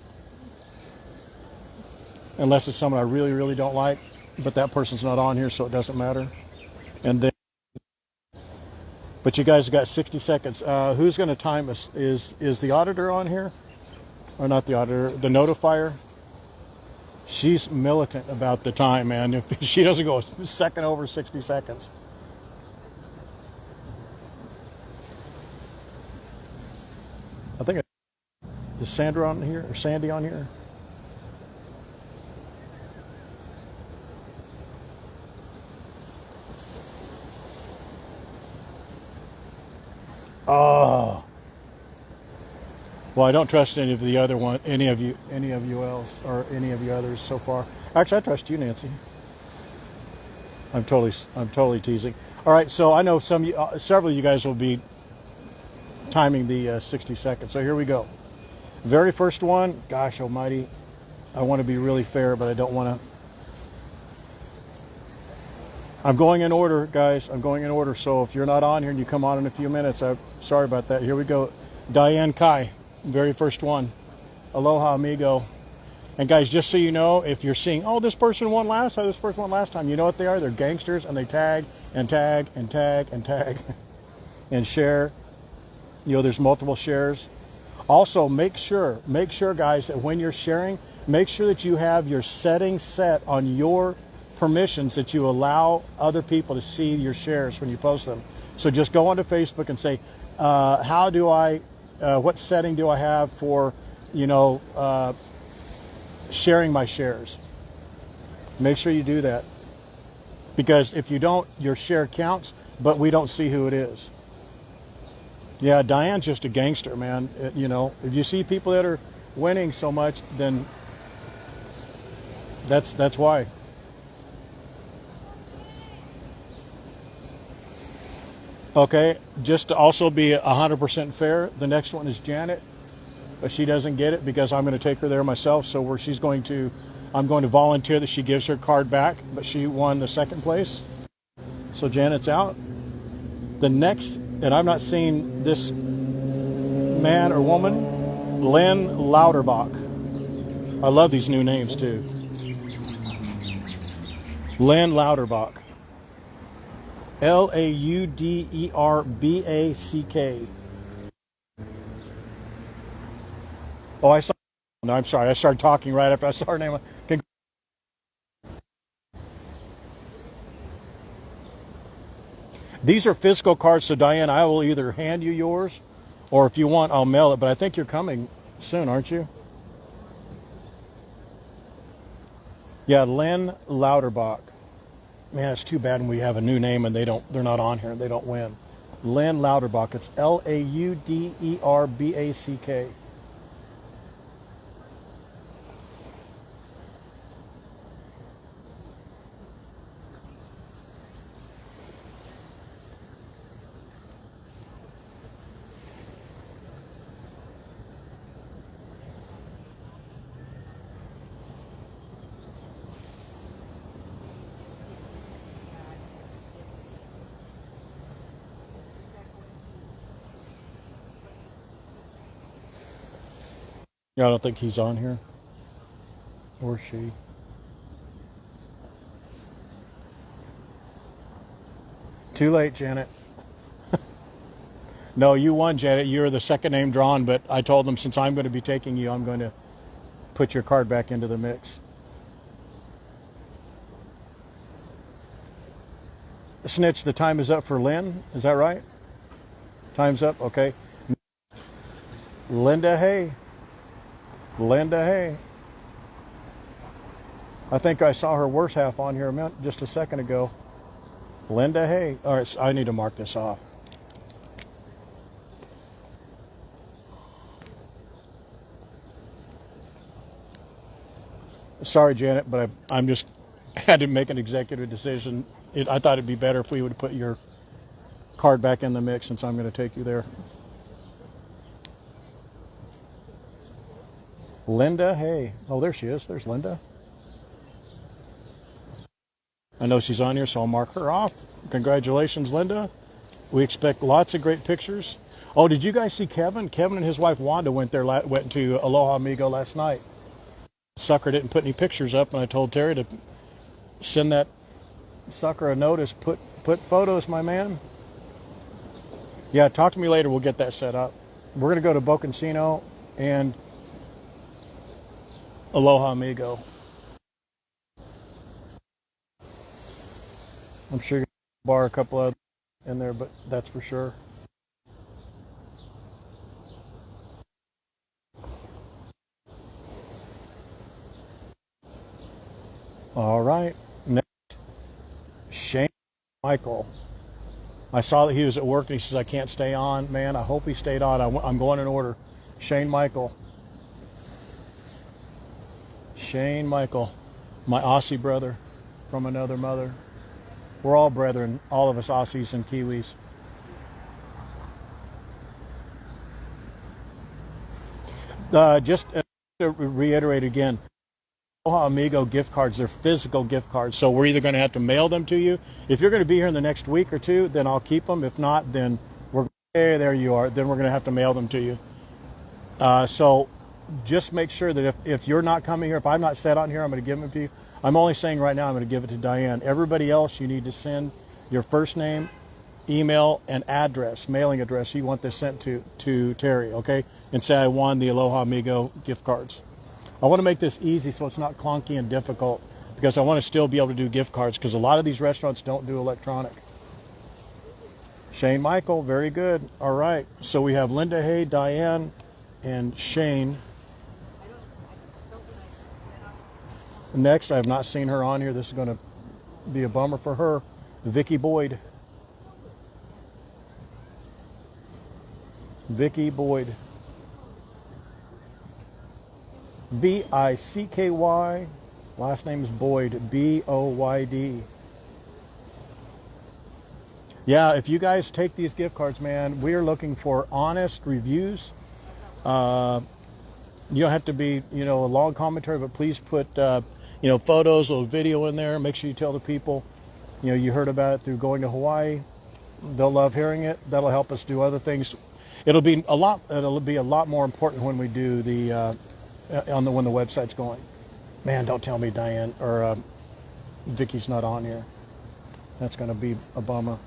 unless it's someone I really, really don't like, but that person's not on here, so it doesn't matter. And then, but you guys got 60 seconds. Who's gonna time us? Is the auditor on here? Or not the auditor, the notifier? She's militant about the time, man. If she doesn't go a second over 60 seconds. I think, is Sandra on here, or Sandy on here? Oh, well, I don't trust any of the other one, any of you else, or any of you others so far. Actually, I trust you, Nancy. I'm totally teasing. All right, so I know several of you guys will be timing the 60 seconds. So here we go. Very first one. Gosh Almighty, I want to be really fair, but I don't want to. I'm going in order, guys. I'm going in order. So if you're not on here and you come on in a few minutes, I'm sorry about that. Here we go. Diane Kai, very first one. Aloha, amigo. And guys, just so you know, if you're seeing, oh, this person won last time, this person won last time, you know what they are? They're gangsters, and they tag and tag and tag and tag and share. You know, there's multiple shares. Also, make sure, guys, that when you're sharing, make sure that you have your settings set on your permissions that you allow other people to see your shares when you post them. So just go onto Facebook and say, what setting do I have for, sharing my shares? Make sure you do that. Because if you don't, your share counts, but we don't see who it is. Yeah, Diane's just a gangster, man. If you see people that are winning so much, then that's why. Okay, just to also be 100% fair, the next one is Janet, but she doesn't get it because I'm going to take her there myself. So I'm going to volunteer that she gives her card back, but she won the second place. So Janet's out. The next, and I'm not seeing this man or woman, Lynn Lauterbach. I love these new names too. Lynn Lauterbach. Lauderback. Oh, I saw. No, I'm sorry. I started talking right after I saw her name. These are physical cards, so Diane, I will either hand you yours, or if you want, I'll mail it. But I think you're coming soon, aren't you? Yeah, Lynn Lauterbach. Man, it's too bad when we have a new name and they're not on here and they don't win. Lynn Lauterbach. It's Lauderback. Yeah, I don't think he's on here. Or she. Too late, Janet. No, you won, Janet. You're the second name drawn, but I told them since I'm going to be taking you, I'm going to put your card back into the mix. Snitch, the time is up for Lynn. Is that right? Time's up? Okay. Linda Hay. I think I saw her worse half on here just a second ago. Linda Hay. All right, so I need to mark this off. Sorry, Janet, but I'm just had to make an executive decision. I thought it'd be better if we would put your card back in the mix since I'm going to take you there. Linda Hay. Oh, there she is. There's Linda. I know she's on here, so I'll mark her off. Congratulations, Linda. We expect lots of great pictures. Oh, did you guys see Kevin? Kevin and his wife Wanda went to Aloha Amigo last night. Sucker didn't put any pictures up, and I told Terry to send that sucker a notice. Put photos, my man. Yeah, talk to me later. We'll get that set up. We're going to go to Bocancino and Aloha Amigo. I'm sure you're going to bar a couple of in there, but that's for sure. All right. Next, Shane Michael. I saw that he was at work and he says, I can't stay on. Man, I hope he stayed on. I'm going in order. Shane Michael. Shane Michael, my Aussie brother from another mother. We're all brethren, all of us Aussies and Kiwis. Just to reiterate again, Aloha Amigo gift cards, they're physical gift cards. So we're either going to have to mail them to you. If you're going to be here in the next week or two, then I'll keep them. If not, then hey, there you are. Then we're going to have to mail them to you. So just make sure that if you're not coming here, if I'm not set on here, I'm going to give them to you. I'm only saying right now I'm going to give it to Diane. Everybody else, you need to send your first name, email, and address, mailing address you want this sent to Terry, okay? And say I won the Aloha Amigo gift cards. I want to make this easy so it's not clunky and difficult because I want to still be able to do gift cards because a lot of these restaurants don't do electronic. Shane Michael, very good. All right, so we have Linda Hay, Diane, and Shane. Next, I have not seen her on here. This is going to be a bummer for her. Vicky Boyd. Vicky Boyd. V-I-C-K-Y. Last name is Boyd. B-O-Y-D. Yeah, if you guys take these gift cards, man, we are looking for honest reviews. You don't have to be, a long commentary, but please put, photos or video in there. Make sure you tell the people, you heard about it through going to Hawaii. They'll love hearing it. That'll help us do other things. It'll be a lot more important when we do when the website's going. Man, don't tell me Diane or Vicky's not on here. That's going to be a bummer.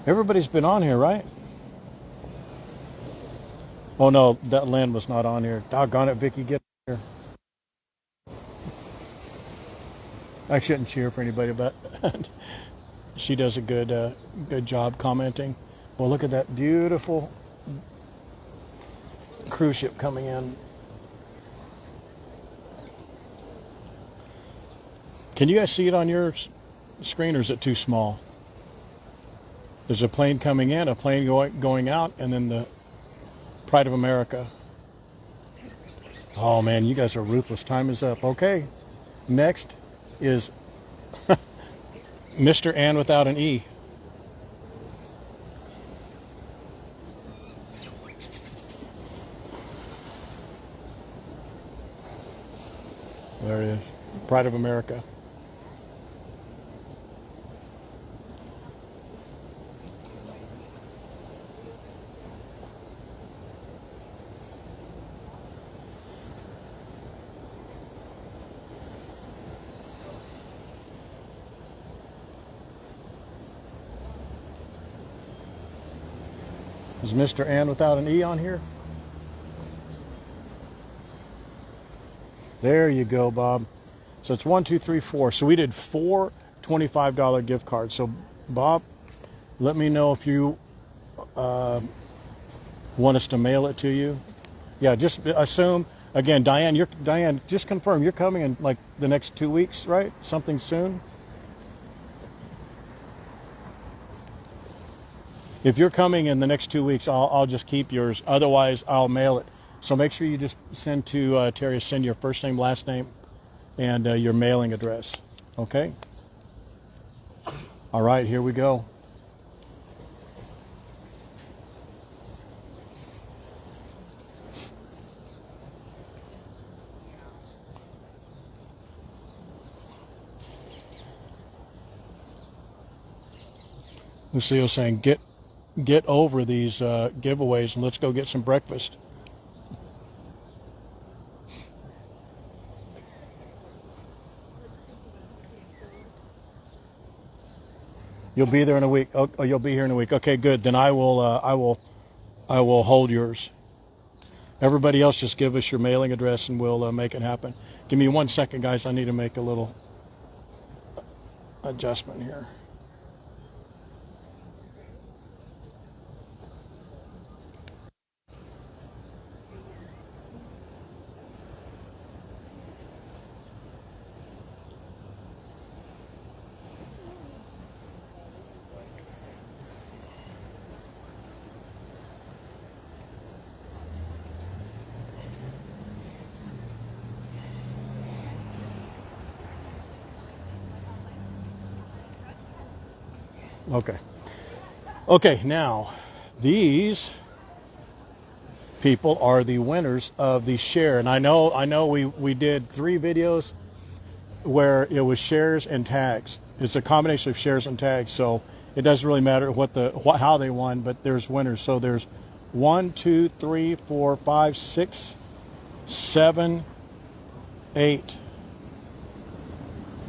Everybody's been on here, right? Oh no, that Lynn was not on here. Doggone it, Vicky, get here. I shouldn't cheer for anybody, but she does a good job commenting. Well, look at that beautiful cruise ship coming in. Can you guys see it on your screen, or is it too small? There's a plane coming in, a plane going out, and then the Pride of America. Oh man, you guys are ruthless. Time is up. Okay, next is Mr. Ann without an E. There it is. Pride of America. Is Mr. Ann without an E on here? There you go, Bob. So it's 1, 2, 3, 4. So we did 4 $25 gift cards. So Bob, let me know if you want us to mail it to you. Yeah, just assume again, Diane, just confirm you're coming in like the next 2 weeks, right? Something soon. If you're coming in the next 2 weeks, I'll just keep yours. Otherwise, I'll mail it. So make sure you just send to Terry, send your first name, last name, and your mailing address. Okay? All right, here we go. Lucille saying, get over these giveaways and let's go get some breakfast. You'll be there in a week. Oh, you'll be here in a week. Okay, good. Then I will hold yours. Everybody else, just give us your mailing address and we'll make it happen. Give me 1 second, guys. I need to make a little adjustment here. Okay. Okay, now these people are the winners of the share. And I know we did 3 videos where it was shares and tags. It's a combination of shares and tags, so it doesn't really matter how they won, but there's winners. So there's 1, 2, 3, 4, 5, 6, 7, 8,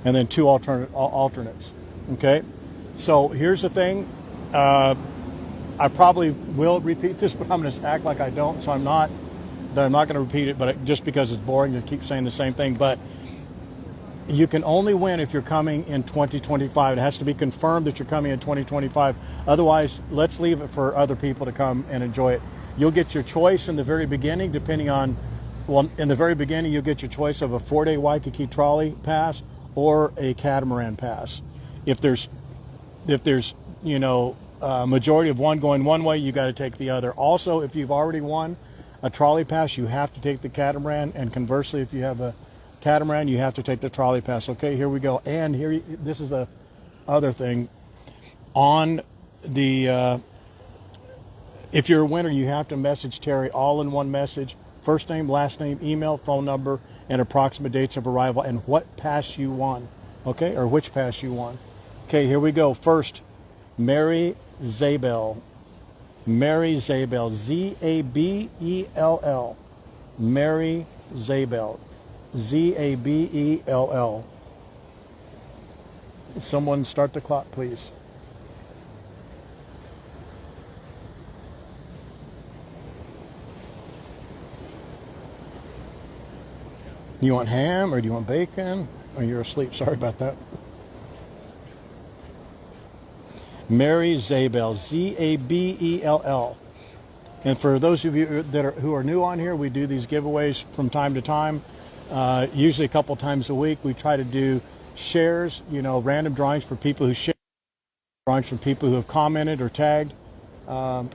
and then 2 alternates. Okay. So here's the thing. I probably will repeat this, but I'm going to act like I don't. So I'm not going to repeat it, but just because it's boring to keep saying the same thing. But you can only win if you're coming in 2025. It has to be confirmed that you're coming in 2025. Otherwise, let's leave it for other people to come and enjoy it. You'll get your choice in the very beginning, depending on, well, in the very beginning, you'll get your choice of a 4-day Waikiki Trolley pass or a Catamaran pass. If there's majority of one going one way, you got to take the other. Also, if you've already won a trolley pass, you have to take the Catamaran, and conversely, if you have a Catamaran, you have to take the trolley pass. Okay, here we go. And this is the other thing. On the if you're a winner, you have to message Terry all in one message: first name, last name, email, phone number, and approximate dates of arrival, and what pass you won. Okay, or which pass you won. Okay, here we go. First, Mary Zabel. Mary Zabel. Zabell. Mary Zabel. Zabell. Someone start the clock, please. You want ham or do you want bacon? Oh, you're asleep. Sorry about that. Mary Zabel, Zabell. And for those of you who are new on here, we do these giveaways from time to time, usually a couple times a week. We try to do shares, random drawings for people who share, drawings from people who have commented or tagged. And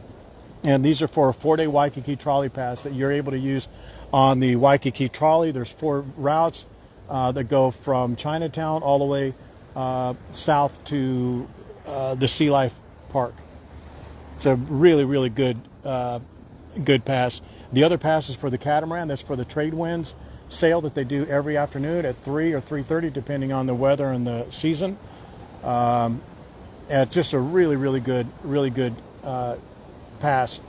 these are for a 4-day Waikiki Trolley pass that you're able to use on the Waikiki Trolley. There's 4 routes that go from Chinatown all the way south to the Sea Life Park. It's a really, really good pass. The other pass is for the Catamaran. That's for the trade winds sale that they do every afternoon at 3 or 3:30, depending on the weather and the season. It's just a really, really good pass.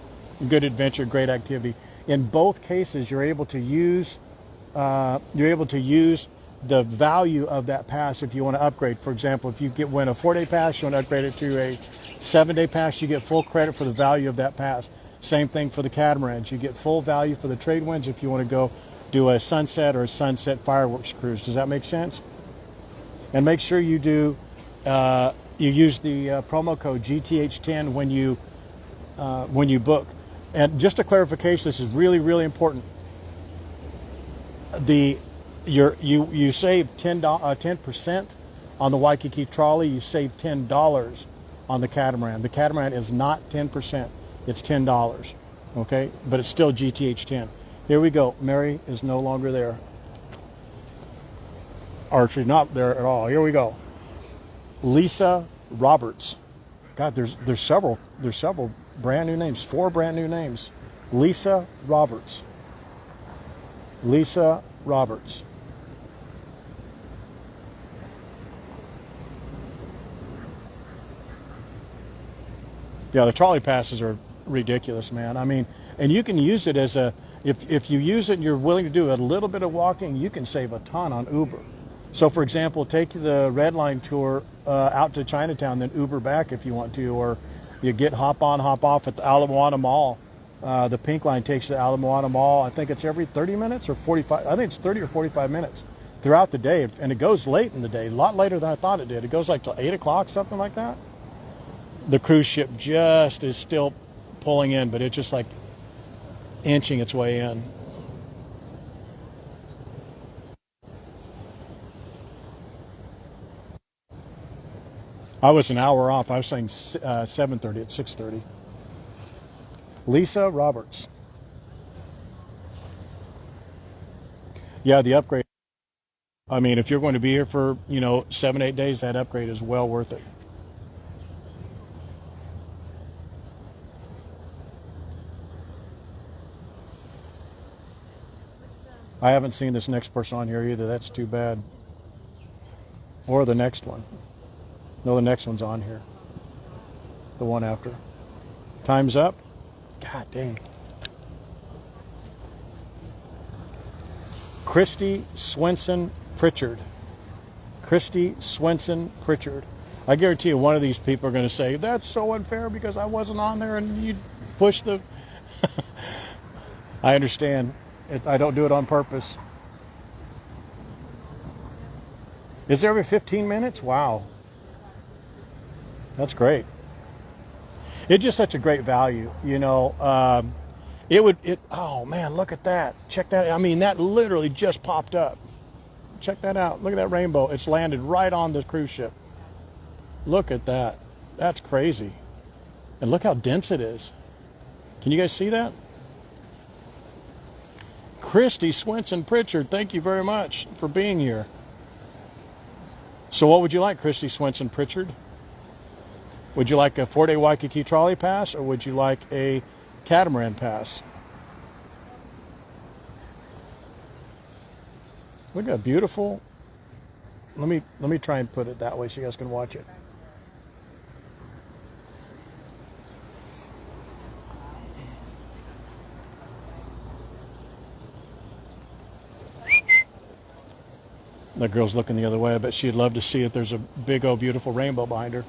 Good adventure, great activity. In both cases, you're able to use the value of that pass if you want to upgrade. For example, if you win a 4-day pass, you want to upgrade it to a 7-day pass, you get full credit for the value of that pass. Same thing for the Catamarans. You get full value for the trade winds if you want to go do a sunset or a sunset fireworks cruise. Does that make sense? And make sure you do you use the promo code GTH10 when you book. And just a clarification, this is really, really important. You save 10% on the Waikiki Trolley. You save $10 on the Catamaran. The Catamaran is not 10%. It's $10. Okay, but it's still GTH 10. Here we go. Mary is no longer there. Or she's not there at all. Here we go. Lisa Roberts. God, there's several brand new names. 4 brand new names. Lisa Roberts. Lisa Roberts. Yeah, the trolley passes are ridiculous, man. I mean, and you can use it as if you use it and you're willing to do a little bit of walking, you can save a ton on Uber. So, for example, take the Red Line tour out to Chinatown, then Uber back if you want to, or you hop on, hop off at the Ala Moana Mall The pink line takes you to Ala Moana Mall. I think it's every 30 minutes or 45. I think it's 30 or 45 minutes throughout the day. And it goes late in the day, a lot later than I thought it did. It goes like till 8 o'clock, something like that. The cruise ship just is still pulling in, but it's just like inching its way in. I was an hour off. I was saying 7:30 at 6:30. Lisa Roberts. Yeah, the upgrade. I mean, if you're going to be here for, 7, 8 days, that upgrade is well worth it. I haven't seen this next person on here either. That's too bad. Or the next one. No, the next one's on here. The one after. Time's up. God dang. Christy Swenson Pritchard. Christy Swenson Pritchard. I guarantee you one of these people are going to say, that's so unfair because I wasn't on there and you pushed the... I understand. I don't do it on purpose. Is there every 15 minutes? Wow. That's great. It's just such a great value, oh man, look at that. Check that. I mean, that literally just popped up. Check that out. Look at that rainbow. It's landed right on the cruise ship. Look at that. That's crazy. And look how dense it is. Can you guys see that? Christy Swenson Pritchard, thank you very much for being here. So what would you like, Christy Swenson Pritchard? Would you like a 4-day Waikiki trolley pass, or would you like a Catamaran pass? Look at that beautiful. Let me try and put it that way so you guys can watch it. That girl's looking the other way. I bet she'd love to see it. There's a big old beautiful rainbow behind her.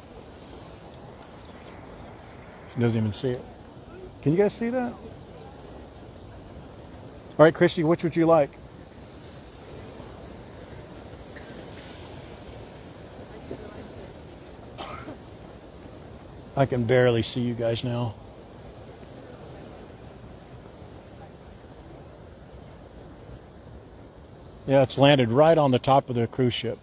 She doesn't even see it. Can you guys see that? All right, Christy, which would you like? I can barely see you guys now. Yeah, it's landed right on the top of the cruise ship.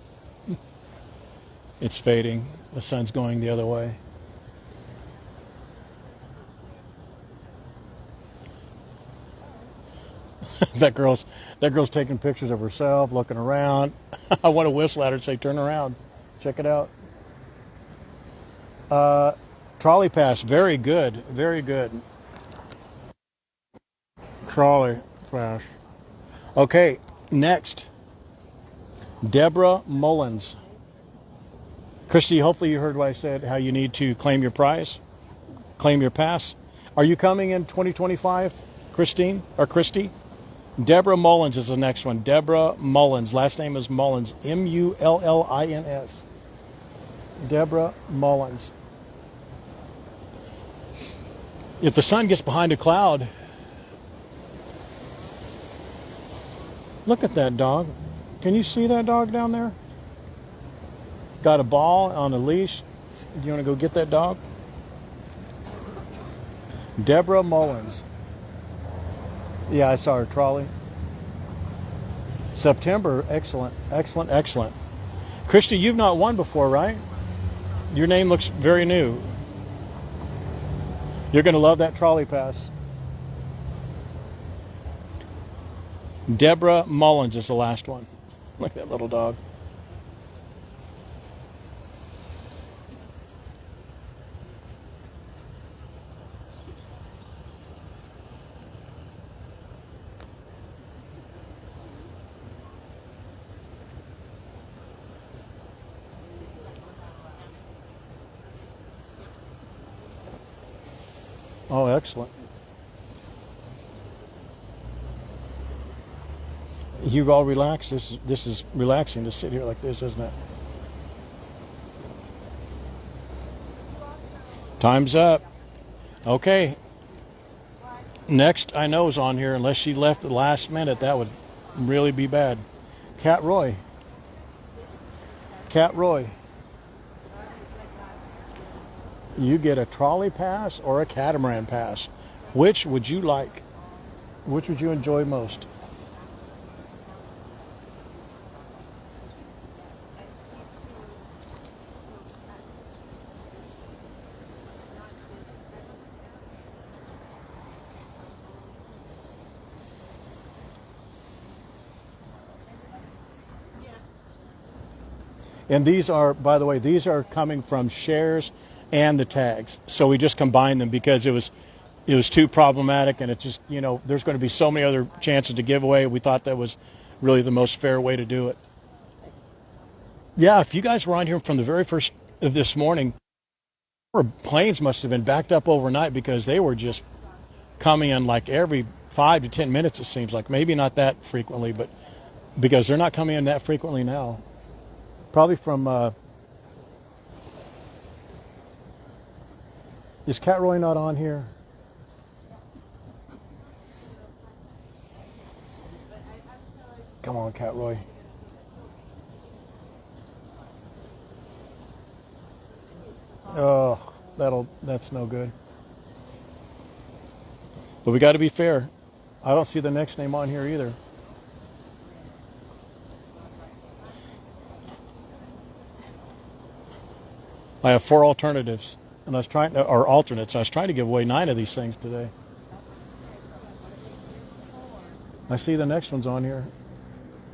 It's fading. The sun's going the other way. that girl's taking pictures of herself, looking around. I want to whistle at her and say, turn around. Check it out. Trolley pass, very good, very good. Trolley pass. Okay, next. Deborah Mullins. Christy, hopefully you heard what I said, how you need to claim your prize, claim your pass. Are you coming in 2025, Christine or Christy? Deborah Mullins is the next one. Deborah Mullins. Last name is Mullins. Mullins. Deborah Mullins. If the sun gets behind a cloud, look at that dog. Can you see that dog down there? Got a ball on a leash. Do you want to go get that dog? Deborah Mullins. Yeah, I saw her trolley. September, excellent, excellent, excellent. Christy, you've not won before, right? Your name looks very new. You're going to love that trolley pass. Deborah Mullins is the last one. Look at that little dog. Oh, excellent. You all relaxed. This is relaxing to sit here like this, isn't it? Time's up. Okay. Next, I know is on here. Unless she left the last minute, that would really be bad. Cat Roy. Cat Roy. You get a trolley pass or a catamaran pass. Which would you like? Which would you enjoy most? And these are, by the way, these are coming from shares and the tags. So we just combined them because it was too problematic, and it just, there's going to be so many other chances to give away. We thought that was really the most fair way to do it. Yeah, if you guys were on here from the very first of this morning, our planes must have been backed up overnight because they were just coming in like every 5 to 10 minutes, it seems like. Maybe not that frequently, but because they're not coming in that frequently now. Probably from, is Cat Roy not on here? Come on, Cat Roy. Oh, that's no good. But we got to be fair. I don't see the next name on here either. I have 4 alternatives, and or alternates. I was trying to give away 9 of these things today. I see the next one's on here.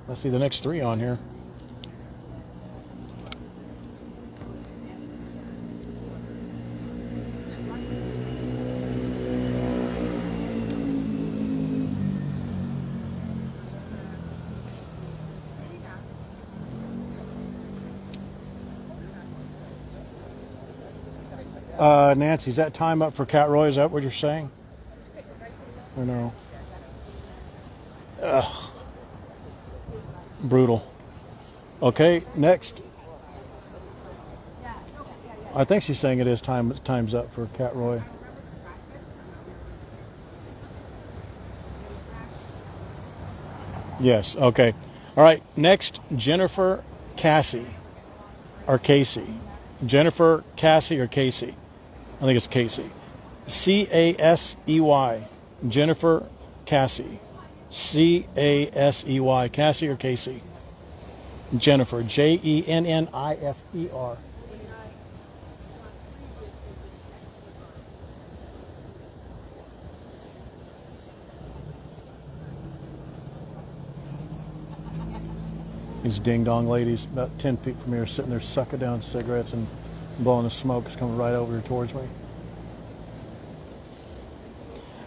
I see the next 3 on here. Nancy, is that time up for Cat Roy? Is that what you're saying? Or no? Ugh. Brutal. Okay, next. I think she's saying it is time's up for Cat Roy. Yes, okay. All right, next, Jennifer Cassie or Casey. Jennifer Cassie or Casey. I think it's Casey. Casey. Jennifer Cassie. Casey. Cassie or Casey? Jennifer. Jennifer. These ding-dong ladies about 10 feet from here sitting there sucking down cigarettes and blowing the smoke is coming right over here towards me.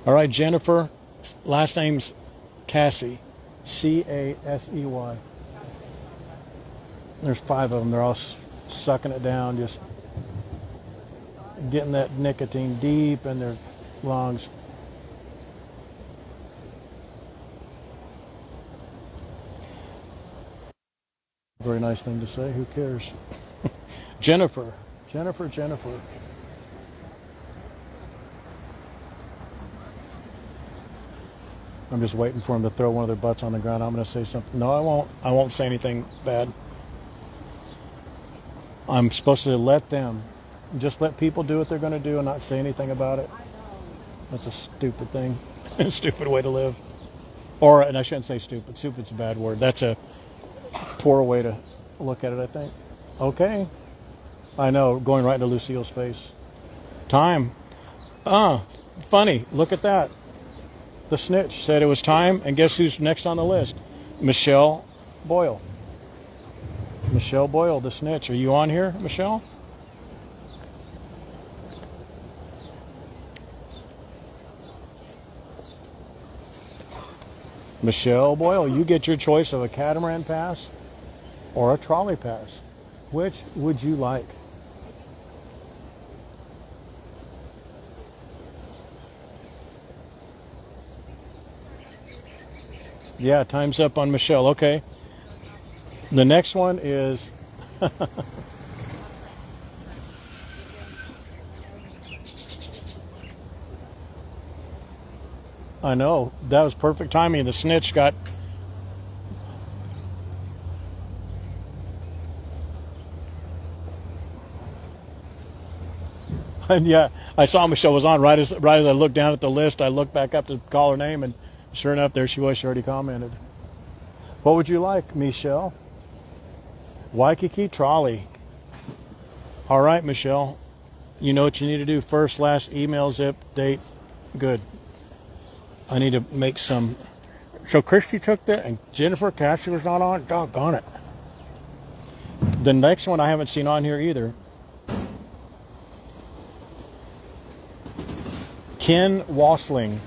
All right, Jennifer. Last name's Cassie. Casey. There's 5 of them. They're all sucking it down, just getting that nicotine deep in their lungs. Very nice thing to say. Who cares? Jennifer. I'm just waiting for them to throw one of their butts on the ground. I'm going to say something. No, I won't. I won't say anything bad. I'm supposed to let people do what they're going to do and not say anything about it. That's a stupid thing. Stupid way to live. And I shouldn't say stupid. Stupid's a bad word. That's a poor way to look at it, I think. Okay. I know, going right into Lucille's face. Time. Funny. Look at that. The snitch said it was time, and guess who's next on the list? Michelle Boyle. Michelle Boyle, the snitch. Are you on here, Michelle? Michelle Boyle, you get your choice of a catamaran pass or a trolley pass. Which would you like? Yeah, time's up on Michelle. Okay. The next one is I know. That was perfect timing. The snitch got... And yeah, I saw Michelle was on. Right as I looked down at the list, I looked back up to call her name, and sure enough, there she was. She already commented. What would you like, Michelle? Waikiki Trolley. All right, Michelle. You know what you need to do. First, last, email, zip, date. Good. I need to make some... So Christy took that, and Jennifer Cassie was not on. Doggone it. The next one I haven't seen on here either. Ken Wasling.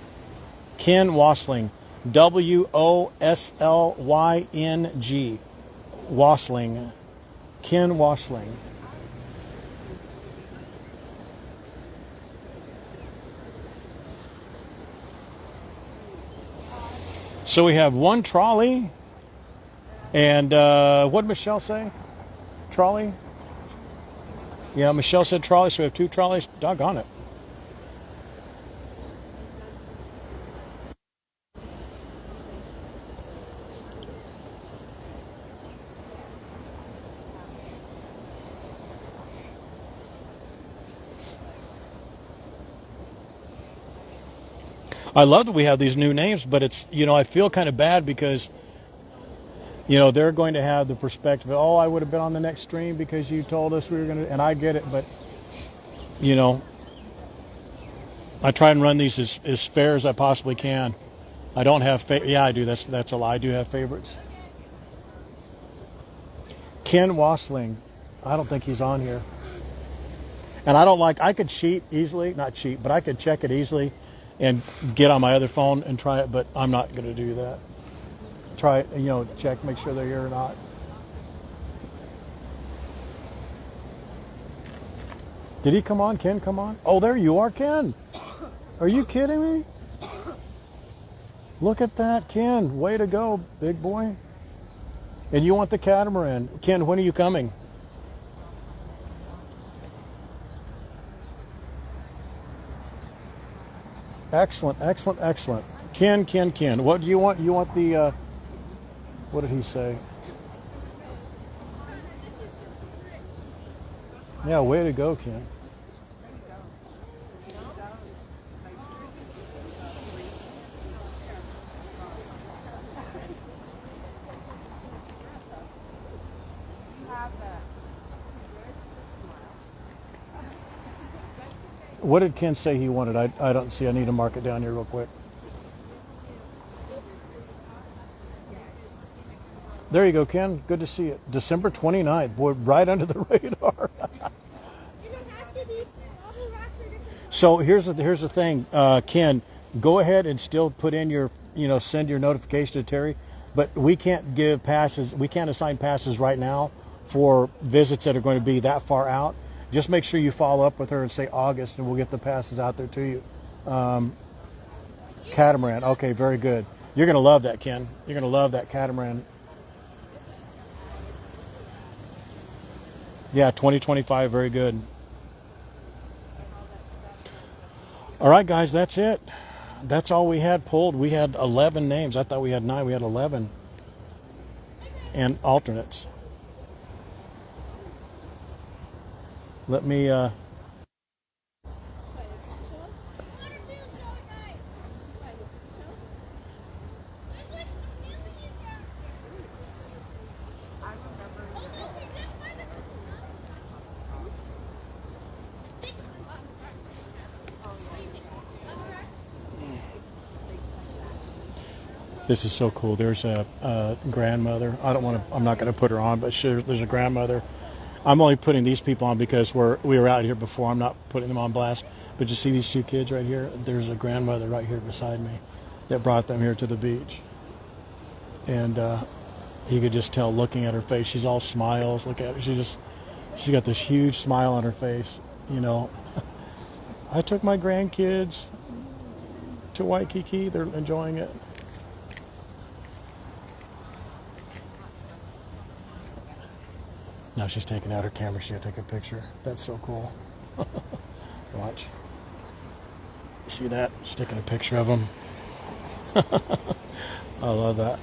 Ken Wasling. Woslyn. Wasling. Ken Wasling. So we have one trolley. And what did Michelle say? Trolley? Yeah, Michelle said trolley, so we have two trolleys. Doggone it. I love that we have these new names, but it's, I feel kind of bad because, they're going to have the perspective of, oh, I would have been on the next stream because you told us we were going to, and I get it, but, I try and run these as fair as I possibly can. I don't have, yeah, I do, that's a lie, I do have favorites. Ken Wasling, I don't think he's on here. And I could cheat easily, not cheat, but I could check it easily and get on my other phone and try it, but I'm not going to do that. Try it, check, make sure they're here or not. Did he come on? Ken, come on? Oh, there you are, Ken. Are you kidding me? Look at that, Ken. Way to go, big boy. And you want the catamaran. Ken, when are you coming? Excellent, excellent, excellent. Ken. What do you want? You want the, what did he say? Yeah, way to go, Ken. What did Ken say he wanted? I don't see. I need to mark it down here real quick. There you go, Ken. Good to see you. December 29th. Boy, right under the radar. So here's the thing, Ken. Go ahead and still put in your, send your notification to Terry. But we can't give passes. We can't assign passes right now for visits that are going to be that far out. Just make sure you follow up with her and say August, and we'll get the passes out there to you. Catamaran. Okay, very good. You're going to love that, Ken. You're going to love that catamaran. Yeah, 2025. Very good. All right, guys, that's it. That's all we had pulled. We had 11 names. I thought we had 9. We had 11. And alternates. Let me, This is so cool. There's a grandmother. I'm not going to put her on, but there's a grandmother. I'm only putting these people on because we were out here before. I'm not putting them on blast. But you see these two kids right here? There's a grandmother right here beside me that brought them here to the beach. And you could just tell looking at her face. She's all smiles. Look at her. She got this huge smile on her face. I took my grandkids to Waikiki. They're enjoying it. Now she's taking out her camera. She's going to take a picture. That's so cool. Watch. See that? She's taking a picture of them. I love that.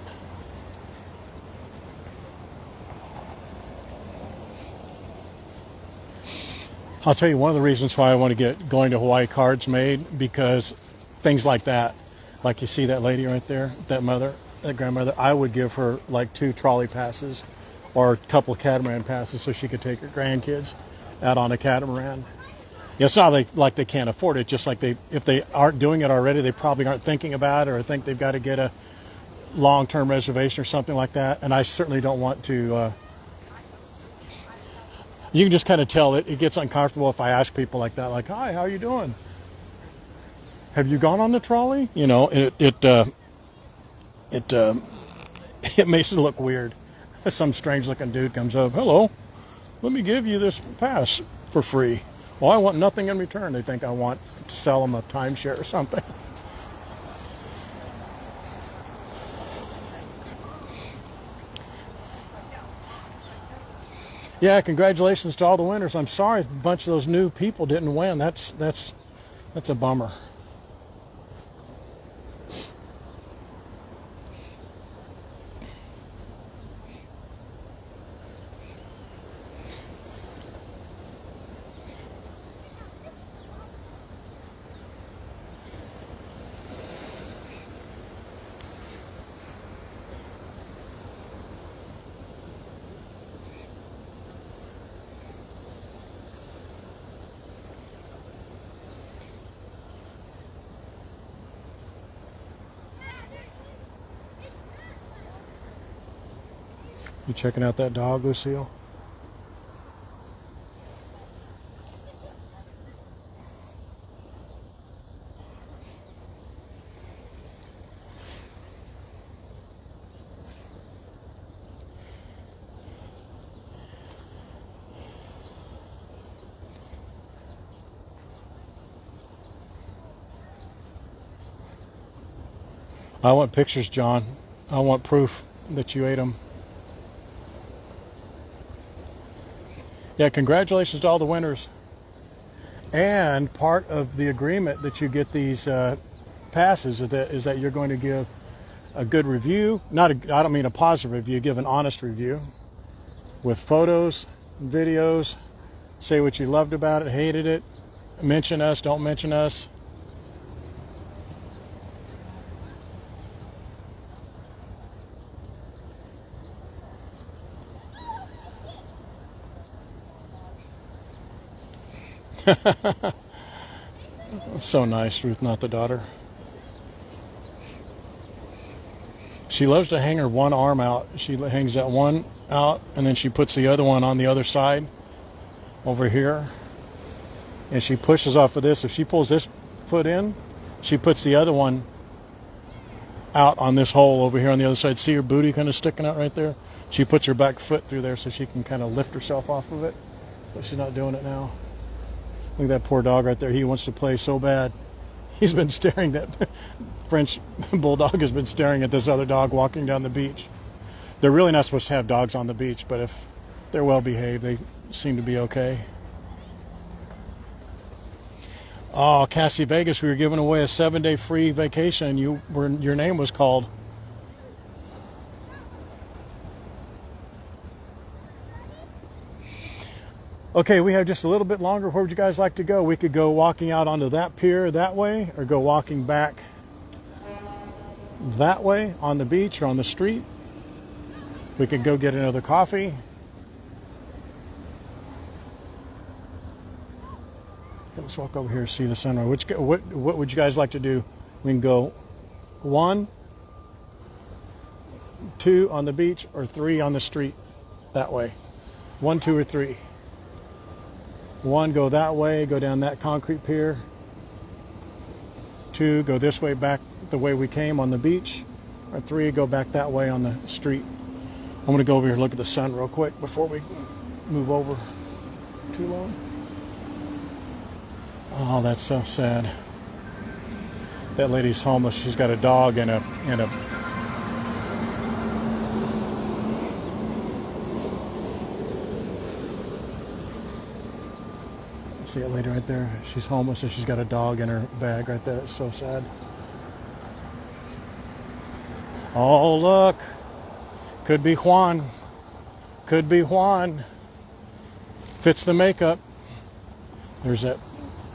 I'll tell you one of the reasons why I want to get going to Hawaii cards made, because things like that, like you see that lady right there, that mother, that grandmother, I would give her like 2 trolley passes or a couple of catamaran passes so she could take her grandkids out on a catamaran. Yeah, it's not like they can't afford it, just like if they aren't doing it already, they probably aren't thinking about it or think they've got to get a long-term reservation or something like that. And I certainly don't want to, you can just kind of tell it gets uncomfortable if I ask people like that, like, hi, how are you doing? Have you gone on the trolley? You know, it makes it look weird. Some strange looking dude comes up, hello, let me give you this pass for free. Well, I want nothing in return. They think I want to sell them a timeshare or something. Yeah, congratulations to all the winners. I'm sorry a bunch of those new people didn't win. That's a bummer. You checking out that dog, Lucille? I want pictures, John. I want proof that you ate them. Yeah, congratulations to all the winners. And part of the agreement that you get these passes is that you're going to give a good review. I don't mean a positive review, give an honest review with photos, videos, say what you loved about it, hated it, mention us, don't mention us. So nice, Ruth, not the daughter. She loves to hang her one arm out. She hangs that one out, and then she puts the other one on the other side over here. And she pushes off of this. If she pulls this foot in, she puts the other one out on this hole over here on the other side. See her booty kind of sticking out right there? She puts her back foot through there so she can kind of lift herself off of it. But she's not doing it now. Look at that poor dog right there. He wants to play so bad. He's been staring, that French bulldog has been staring at this other dog walking down the beach. They're really not supposed to have dogs on the beach, but if they're well behaved, they seem to be okay. Oh, Cassie Vegas, we were giving away a 7-day free vacation, and your name was called. Okay, we have just a little bit longer. Where would you guys like to go? We could go walking out onto that pier that way, or go walking back that way on the beach or on the street. We could go get another coffee. Let's walk over here and see the sunrise. What would you guys like to do? We can go 1, 2 on the beach, or 3 on the street that way. 1, 2, or 3. 1, go that way, go down that concrete pier. 2, go this way back the way we came on the beach. Or 3, go back that way on the street. I'm going to go over here and look at the sun real quick before we move over too long. Oh, that's so sad. That lady's homeless. She's got a dog and a see that lady right there? She's homeless and she's got a dog in her bag right there. That's so sad. Oh, look. Could be Juan. Could be Juan. Fits the makeup. There's that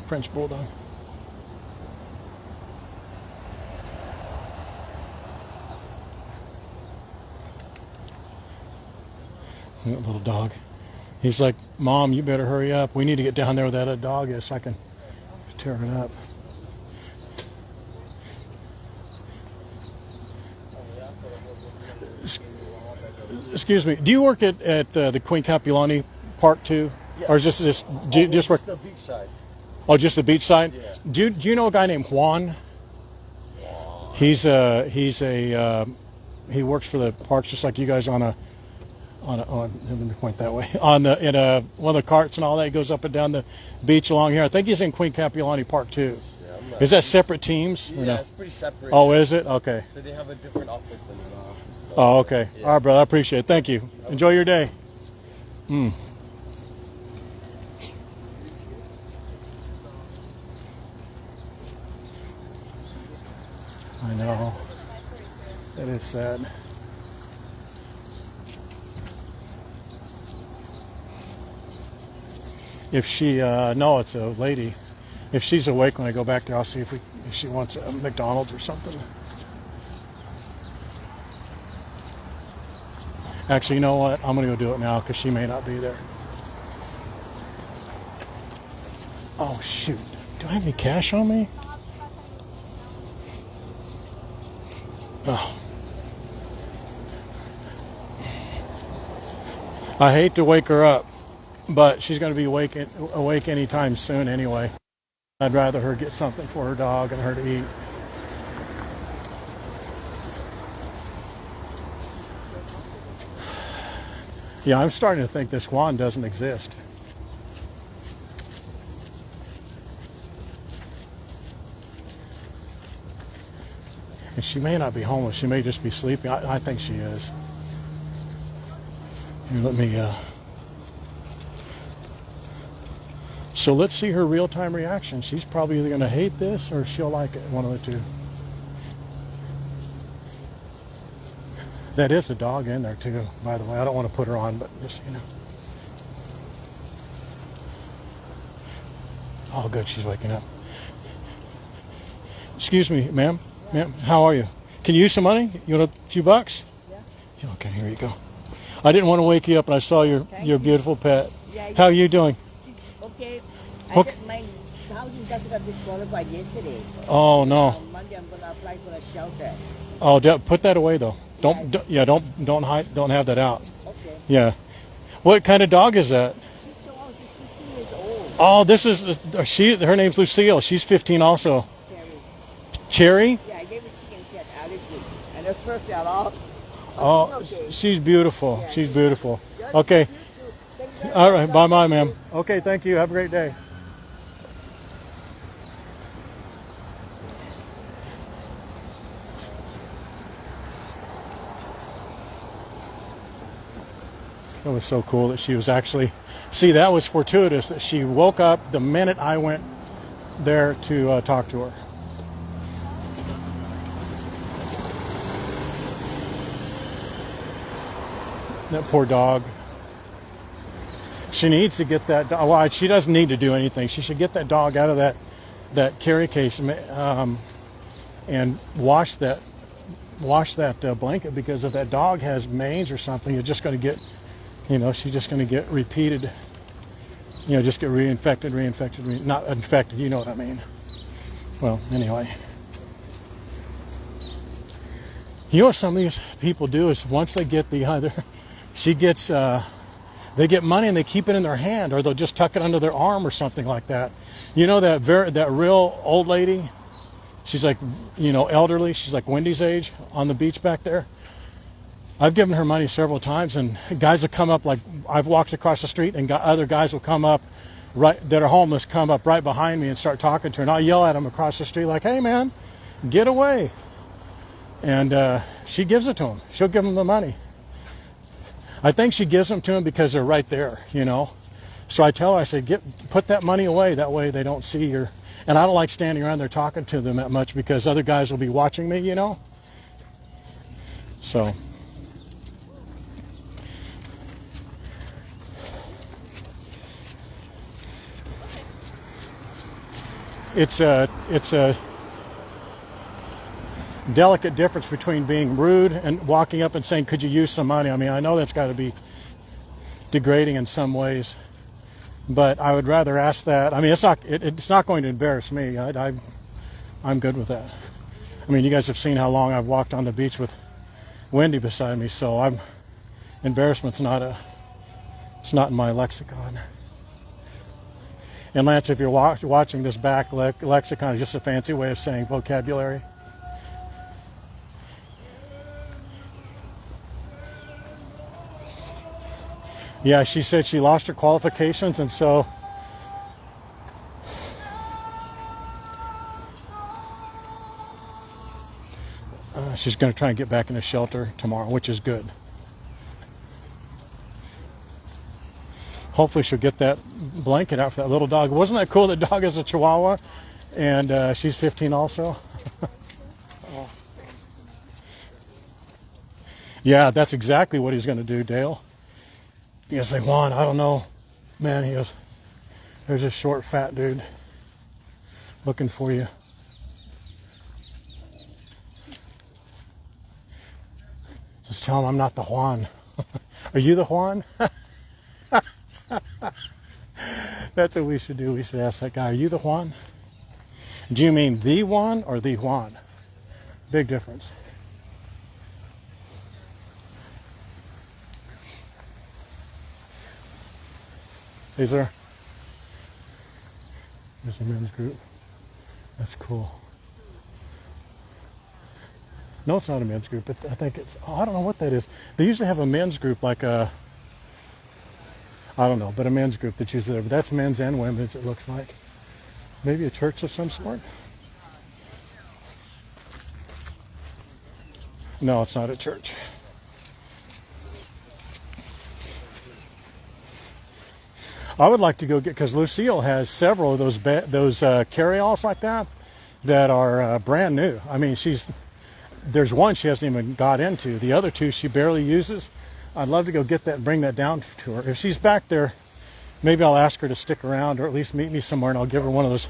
French bulldog. That little dog. He's like, Mom, you better hurry up. We need to get down there where that other dog is so I can tear it up. Excuse me. Do you work at the Queen Capulani Park too? Yeah. Or is this just do you just work the beach side? Oh, just the beach side? Yeah. Do you know a guy named Juan? He's he works for the parks just like you guys on let me point that way on the in one of the carts and all that. He goes up and down the beach along here. I think he's in Queen Capulani Park too. Yeah, is that separate teams? Yeah, it's pretty separate. Oh, is it? Okay. So they have a different office than an office. So oh, okay. Yeah. All right, brother. I appreciate it. Thank you. Okay. Enjoy your day. I know. It is sad. If she, no, it's a lady. If she's awake when I go back there, I'll see if she wants a McDonald's or something. Actually, you know what? I'm going to go do it now because she may not be there. Oh, shoot. Do I have any cash on me? Oh. I hate to wake her up, but she's going to be awake anytime soon anyway. I'd rather her get something for her dog and her to eat. Yeah, I'm starting to think this Juan doesn't exist. And she may not be homeless. She may just be sleeping. I think she is. Here, let me... So let's see her real-time reaction. She's probably either going to hate this or she'll like it. One of the two. That is a dog in there too, by the way. I don't want to put her on, but just, you know. Oh, good. She's waking up. Excuse me, ma'am. Ma'am, how are you? Can you use some money? You want a few bucks? Yeah. Okay, here you go. I didn't want to wake you up, and I saw your beautiful pet. Yeah, how are you doing? Okay. Okay. My house just got disqualified yesterday. Oh no. On Monday I'm gonna apply for a shelter. Oh, put that away though. Don't hide. Don't have that out. Okay. Yeah. What kind of dog is that? She's so old. She's 15 years old. Oh, this is her name's Lucille. She's 15 also. Cherry? Yeah, I gave her chicken cat allergy, and her fur fell off. Oh, okay. She's beautiful. Yeah, she's beautiful. Good. Okay. All right. Bye, Bye, ma'am. Okay. Thank you. Have a great day. It was so cool that she was actually, see, that was fortuitous that she woke up the minute I went there to talk to her. That poor dog. She needs to get that dog. Well, she doesn't need to do anything. She should get that dog out of that carry case and wash that blanket, because if that dog has mange or something, you're just going to get, she's just going to get repeated, just get reinfected, not infected, you know what I mean. Well, anyway. You know what some of these people do is once they get they get money and they keep it in their hand, or they'll just tuck it under their arm or something like that. You know that real old lady? She's like, elderly. She's like Wendy's age on the beach back there. I've given her money several times, and guys will come up, like I've walked across the street, and other guys will come up that are homeless, come up right behind me and start talking to her. And I'll yell at them across the street like, "Hey man, get away." And she gives it to them. She'll give them the money. I think she gives them to them because they're right there, So I tell her, I say, put that money away. That way they don't see your. And I don't like standing around there talking to them that much because other guys will be watching me, So it's a delicate difference between being rude and walking up and saying, could you use some money? I mean, I know that's got to be degrading in some ways, but I would rather ask that. I mean, it's not going to embarrass me. I'm good with that. I mean, you guys have seen how long I've walked on the beach with Wendy beside me, so embarrassment's it's not in my lexicon. And Lance, if you're watching this back, lexicon is just a fancy way of saying vocabulary. Yeah, she said she lost her qualifications, and so she's going to try and get back in the shelter tomorrow, which is good. Hopefully she'll get that blanket out for that little dog. Wasn't that cool? The dog is a Chihuahua, and she's 15 also. Oh. Yeah, that's exactly what he's going to do, Dale. He goes, like, Juan, I don't know. Man, he goes, there's this short, fat dude looking for you. Just tell him I'm not the Juan. Are you the Juan? That's what we should do. We should ask that guy, are you the Juan? Do you mean the Juan or the Juan? Big difference. Is there? There's a men's group. That's cool. No, it's not a men's group, but I think I don't know what that is. They usually have a men's group like I don't know, but a men's group that's usually there. But that's men's and women's, it looks like. Maybe a church of some sort? No, it's not a church. I would like to go get, because Lucille has several of those carry-alls like that are brand new. I mean, there's one she hasn't even got into. The other two she barely uses. I'd love to go get that and bring that down to her. If she's back there, maybe I'll ask her to stick around or at least meet me somewhere, and I'll give her one of those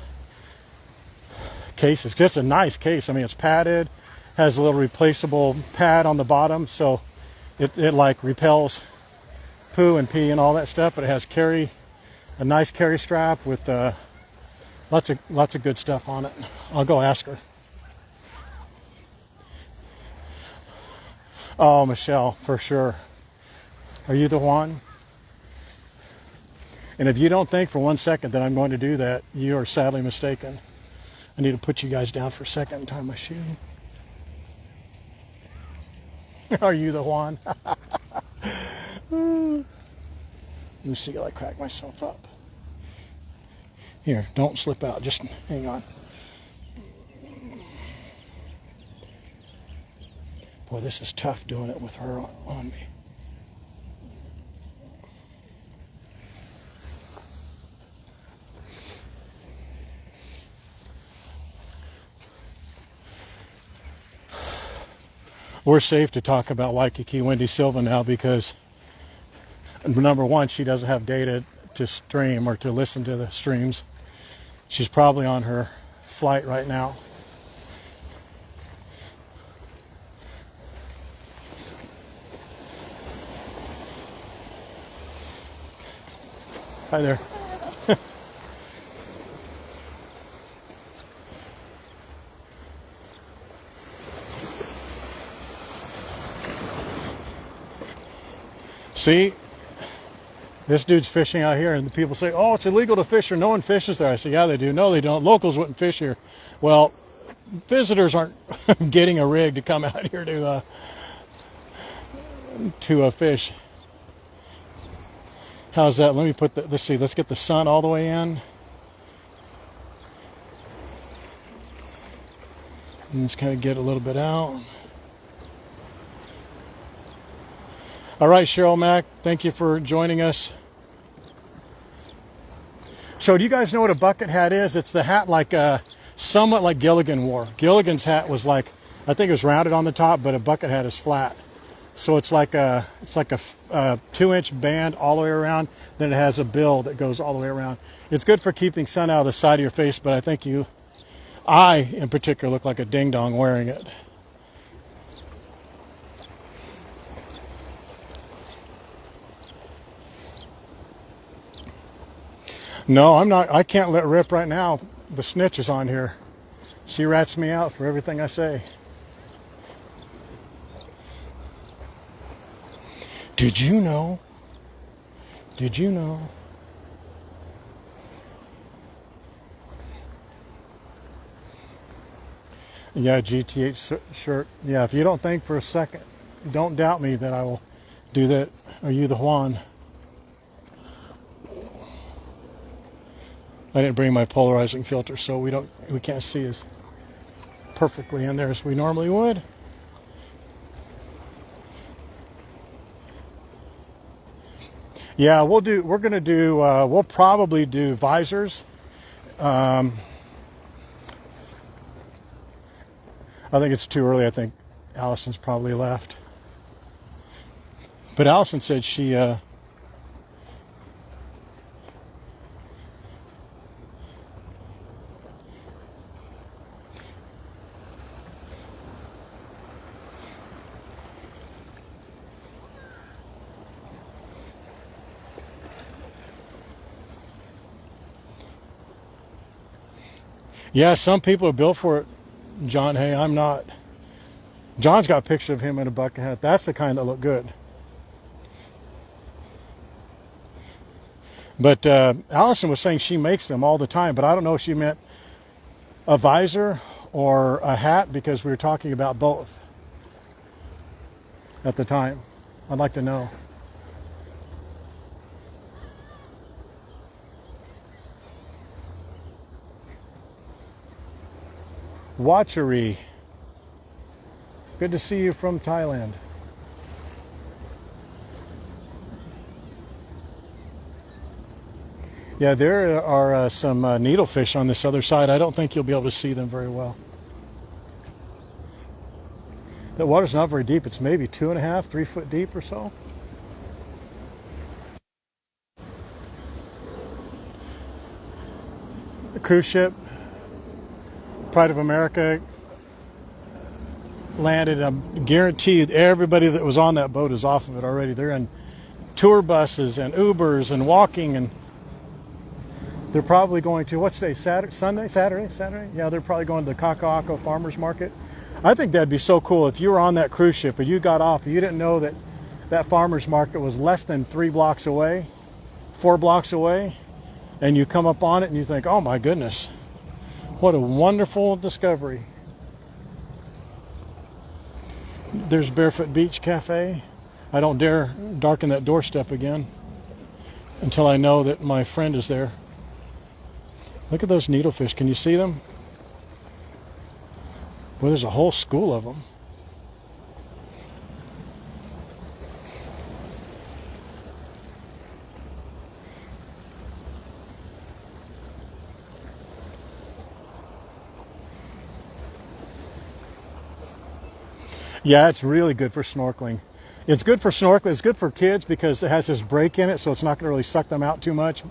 cases. It's a nice case. I mean, it's padded, has a little replaceable pad on the bottom, so it like repels poo and pee and all that stuff, but it has a nice carry strap with lots of good stuff on it. I'll go ask her. Oh, Michelle, for sure. Are you the Juan? And if you don't think for 1 second that I'm going to do that, you are sadly mistaken. I need to put you guys down for a second and tie my shoe. Are you the Juan? Let me see till I crack myself up. Here, don't slip out. Just hang on. Boy, this is tough doing it with her on me. We're safe to talk about Waikiki Wendy Silva now because, number one, she doesn't have data to stream or to listen to the streams. She's probably on her flight right now. Hi there. See, this dude's fishing out here, and the people say, oh, it's illegal to fish here. No one fishes there. I say, yeah, they do. No, they don't. Locals wouldn't fish here. Well, visitors aren't getting a rig to come out here to fish. How's that? Let me put let's see, let's get the sun all the way in. And let's kind of get a little bit out. All right, Cheryl Mack, thank you for joining us. So do you guys know what a bucket hat is? It's the hat like somewhat like Gilligan wore. Gilligan's hat was like I think it was rounded on the top, but a bucket hat is flat. So it's like a 2-inch band all the way around. Then it has a bill that goes all the way around. It's good for keeping sun out of the side of your face, but I think I in particular look like a ding dong wearing it. No, I'm not. I can't let rip right now. The snitch is on here. She rats me out for everything I say. Did you know? Did you know? Yeah, GTH shirt. Yeah, if you don't think for a second, don't doubt me that I will do that. Are you the Juan? I didn't bring my polarizing filter, so we can't see as perfectly in there as we normally would. Yeah, we'll probably do visors. I think it's too early. I think Allison's probably left. But Allison said she yeah, some people are built for it, John. Hey, I'm not. John's got a picture of him in a bucket hat. That's the kind that look good. But Allison was saying she makes them all the time, but I don't know if she meant a visor or a hat, because we were talking about both at the time. I'd like to know. Watchery. Good to see you from Thailand. Yeah, there are some needlefish on this other side. I don't think you'll be able to see them very well. The water's not very deep. It's maybe 2.5, 3 foot deep or so. The cruise ship, Pride of America, landed. I'm guaranteed everybody that was on that boat is off of it already. They're in tour buses and Ubers and walking, and they're probably going to, what's today, Saturday? Yeah, they're probably going to the Kakahiaka Farmers Market. I think that'd be so cool if you were on that cruise ship and you got off and you didn't know that that farmers market was less than 3 blocks away, 4 blocks away, and you come up on it and you think, oh my goodness, what a wonderful discovery. There's Barefoot Beach Cafe. I don't dare darken that doorstep again until I know that my friend is there. Look at those needlefish. Can you see them? Well, there's a whole school of them. Yeah, it's really good for snorkeling. It's good for snorkeling. It's good for kids because it has this break in it, so it's not going to really suck them out too much.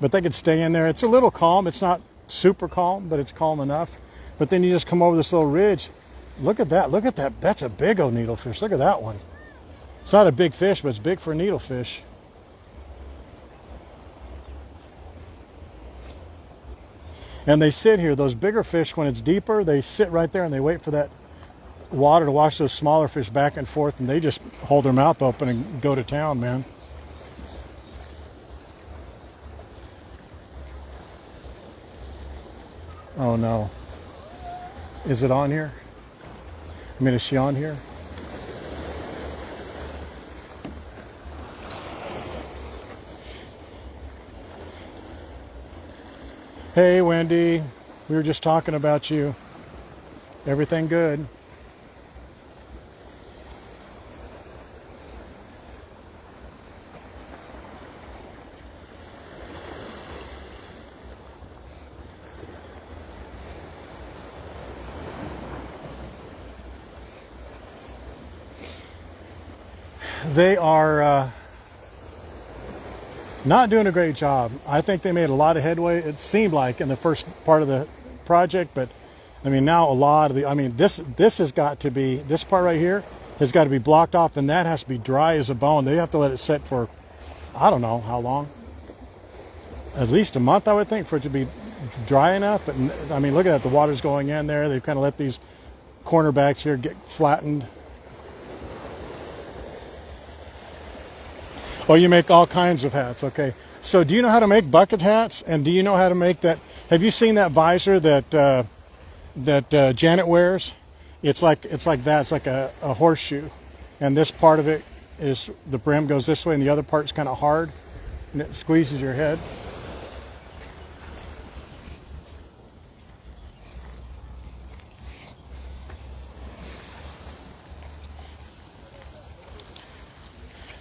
But they could stay in there. It's a little calm. It's not super calm, but it's calm enough. But then you just come over this little ridge. Look at that. Look at that. That's a big old needlefish. Look at that one. It's not a big fish, but it's big for a needlefish. And they sit here. Those bigger fish, when it's deeper, they sit right there and they wait for that water to wash those smaller fish back and forth, and they just hold their mouth open and go to town, man. Oh no. Is it on here? I mean, is she on here? Hey, Wendy. We were just talking about you. Everything good? they are not doing a great job. I think they made a lot of headway, it seemed like, in the first part of the project, but I mean, now a lot of the, I mean, this has got to be, this part right here has got to be blocked off, and that has to be dry as a bone. They have to let it sit for, I don't know how long, at least a month, I would think, for it to be dry enough. But I mean, look at that, the water's going in there. They've kind of let these cornerbacks here get flattened. Oh, you make all kinds of hats. Okay. So do you know how to make bucket hats? And do you know how to make that? Have you seen that visor that Janet wears? It's like that. It's like a horseshoe. And this part of it is, the brim goes this way and the other part's kind of hard and it squeezes your head.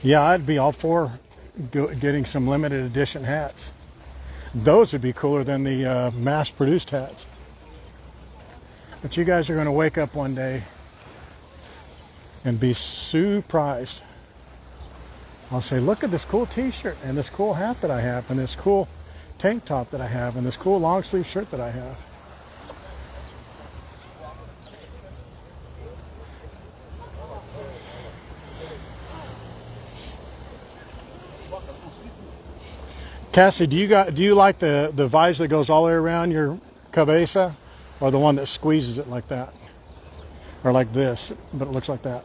Yeah, I'd be all for getting some limited edition hats. Those would be cooler than the mass-produced hats. But you guys are going to wake up one day and be surprised. I'll say, look at this cool t-shirt and this cool hat that I have and this cool tank top that I have and this cool long sleeve shirt that I have. Cassie, do you like the visor that goes all the way around your cabeza, or the one that squeezes it like that, or like this, but it looks like that?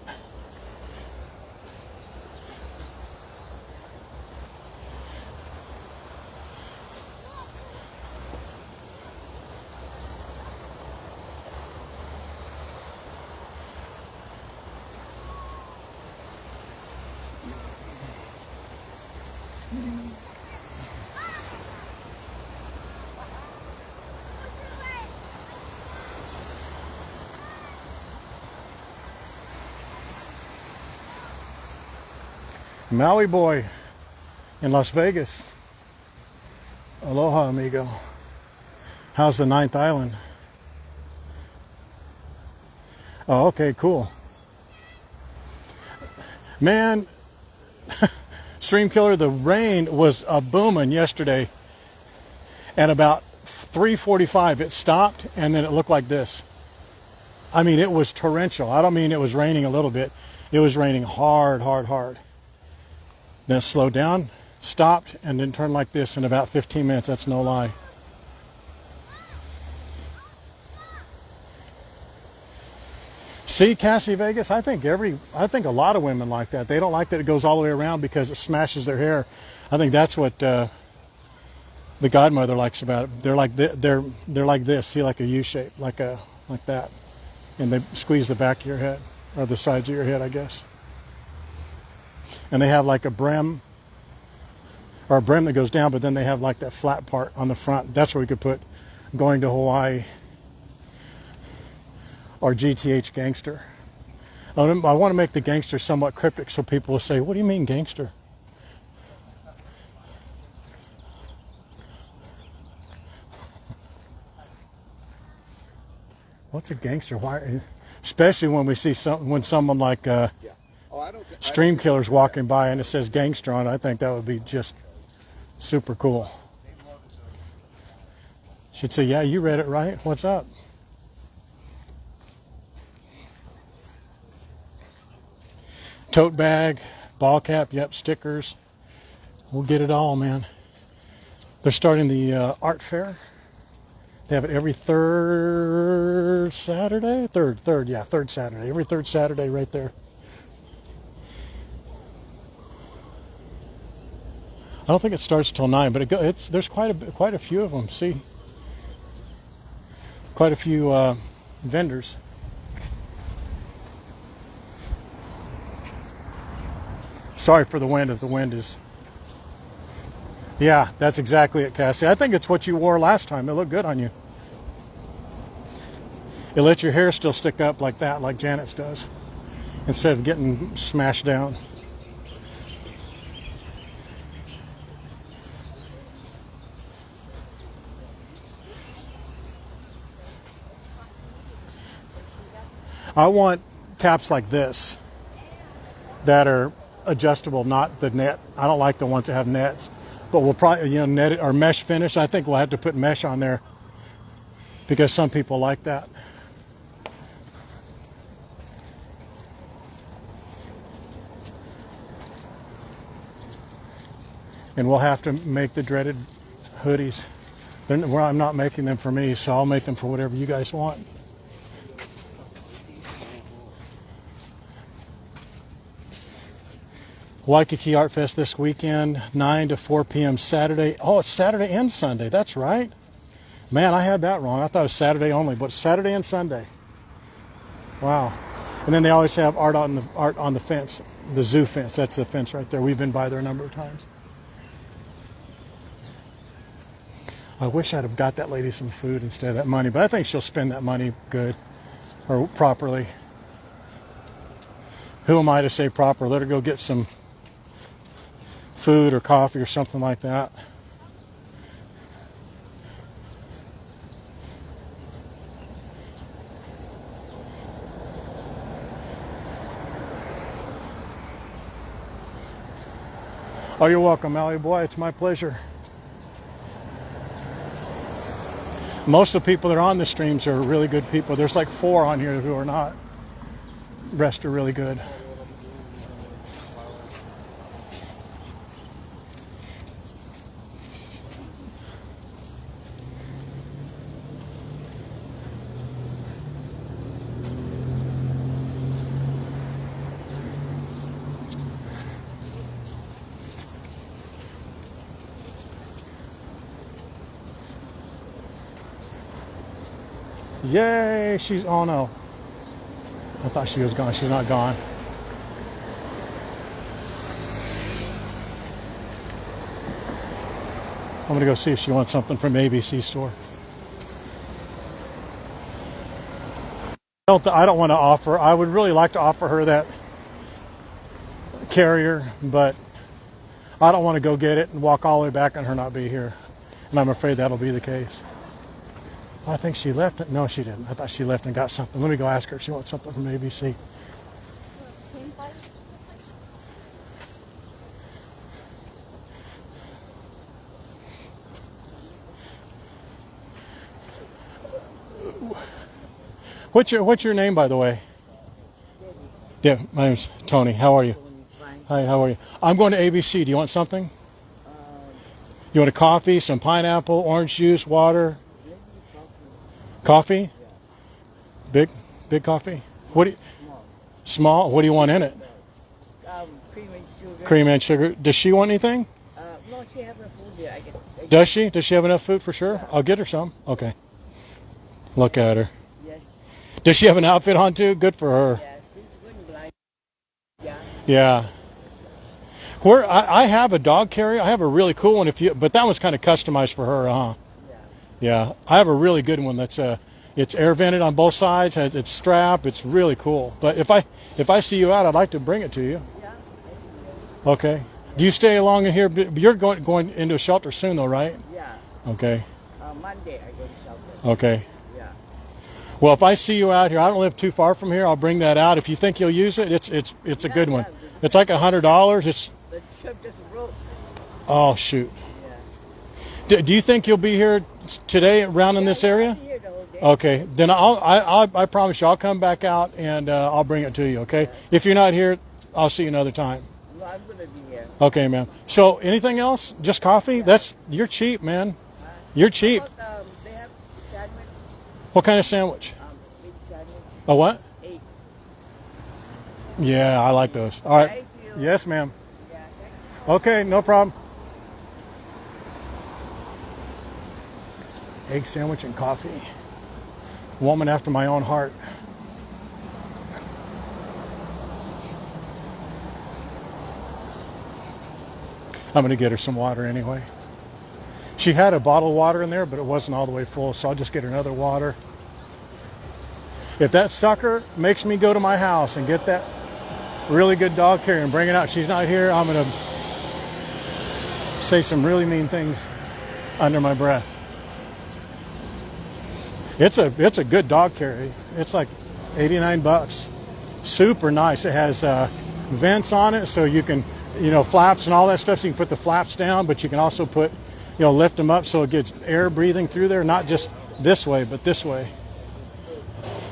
Maui boy in Las Vegas. Aloha, amigo. How's the ninth island? Oh, okay, cool. Man, Stream Killer, the rain was a booming yesterday. At about 3:45 it stopped, and then it looked like this. I mean, it was torrential. I don't mean it was raining a little bit. It was raining hard, hard, hard. Then it slowed down, stopped, and then turned like this in about 15 minutes. That's no lie. See, Cassie, Vegas, I think a lot of women like that. They don't like that it goes all the way around because it smashes their hair. I think that's what the godmother likes about it. They're like this, see, like a U shape, like that, and they squeeze the back of your head, or the sides of your head, I guess. And they have like a brim, or a brim that goes down, but then they have like that flat part on the front. That's where we could put going to Hawaii or GTH gangster. I want to make the gangster somewhat cryptic so people will say, what do you mean gangster? What's a gangster? Why? Especially when we see someone like Stream Killer's walking by and it says gangster on it. I think that would be just super cool. Should say, yeah, you read it right. What's up? Tote bag, ball cap, yep, stickers. We'll get it all, man. They're starting the art fair. They have it every third Saturday? Third Saturday. Every third Saturday right there. I don't think it starts till 9, but there's quite a few of them. See, quite a few vendors. Sorry for the wind. If the wind is, yeah, that's exactly it, Cassie. I think it's what you wore last time. It looked good on you. It let your hair still stick up like that, like Janet's does, instead of getting smashed down. I want caps like this that are adjustable, not the net. I don't like the ones that have nets, but we'll probably, net it or mesh finish. I think we'll have to put mesh on there because some people like that. And we'll have to make the dreaded hoodies. I'm not making them for me, so I'll make them for whatever you guys want. Waikiki Art Fest this weekend, 9 to 4 p.m. Saturday. Oh, it's Saturday and Sunday. That's right. Man, I had that wrong. I thought it was Saturday only, but it's Saturday and Sunday. Wow. And then they always have art on the fence, the zoo fence. That's the fence right there. We've been by there a number of times. I wish I'd have got that lady some food instead of that money, but I think she'll spend that money good or properly. Who am I to say proper? Let her go get some food or coffee or something like that. Oh, you're welcome, Allie boy. It's my pleasure. Most of the people that are on the streams are really good people. There's like 4 on here who are not. The rest are really good. Yay, oh no. I thought she was gone. She's not gone. I'm gonna go see if she wants something from ABC store. I don't want to offer. I would really like to offer her that carrier, but I don't want to go get it and walk all the way back and her not be here. And I'm afraid that'll be the case. I think she left it. No, she didn't. I thought she left and got something. Let me go ask her if she wants something from ABC. What's your name, by the way? Yeah, my name's Tony. How are you? Hi, how are you? I'm going to ABC. Do you want something? You want a coffee, some pineapple, orange juice, water? Coffee? Big coffee? What do you, small? What do you want in it? Cream and sugar. Cream and sugar. Does she want anything? No, she has her food there. Does she? Does she have enough food for sure? Yeah. I'll get her some. Okay. Look at her. Yes. Does she have an outfit on too? Good for her. Yeah, she's good and blind. Yeah. Yeah. Where I have a dog carrier. I have a really cool one. But that one's kind of customized for her, huh? Yeah, I have a really good one that's it's air vented on both sides, has its strap. It's really cool. But if I see you out, I'd like to bring it to you. Yeah. Okay. Do you stay along in here? You're going into a shelter soon, though, right? Yeah. Okay. Monday I go to shelter. Okay. Yeah. Well, if I see you out here, I don't live too far from here. I'll bring that out. If you think you'll use it, it's a good one. It's like $100. It's. The trip just broke. Oh shoot. Yeah. Do you think you'll be here today around in this area? I'll be here the whole day. Okay, then I promise you I'll come back out and I'll bring it to you. Okay, if you're not here, I'll see you another time. No, I'm gonna be here. Okay, ma'am. So anything else? Just coffee? You're cheap, man. You're cheap. How about, they have sandwich. What kind of sandwich? 8 sandwich. A what? 8. Yeah, I like those. All right. Thank you. Yes, ma'am. Yeah. Thank you. Okay, no problem. Egg sandwich and coffee. Woman after my own heart. I'm going to get her some water anyway. She had a bottle of water in there, but it wasn't all the way full, so I'll just get her another water. If that sucker makes me go to my house and get that really good dog carrier and bring it out, she's not here, I'm going to say some really mean things under my breath. It's a good dog carrier. It's like $89. Super nice. It has vents on it, so you can, flaps and all that stuff. So you can put the flaps down, but you can also put, lift them up so it gets air breathing through there, not just this way, but this way.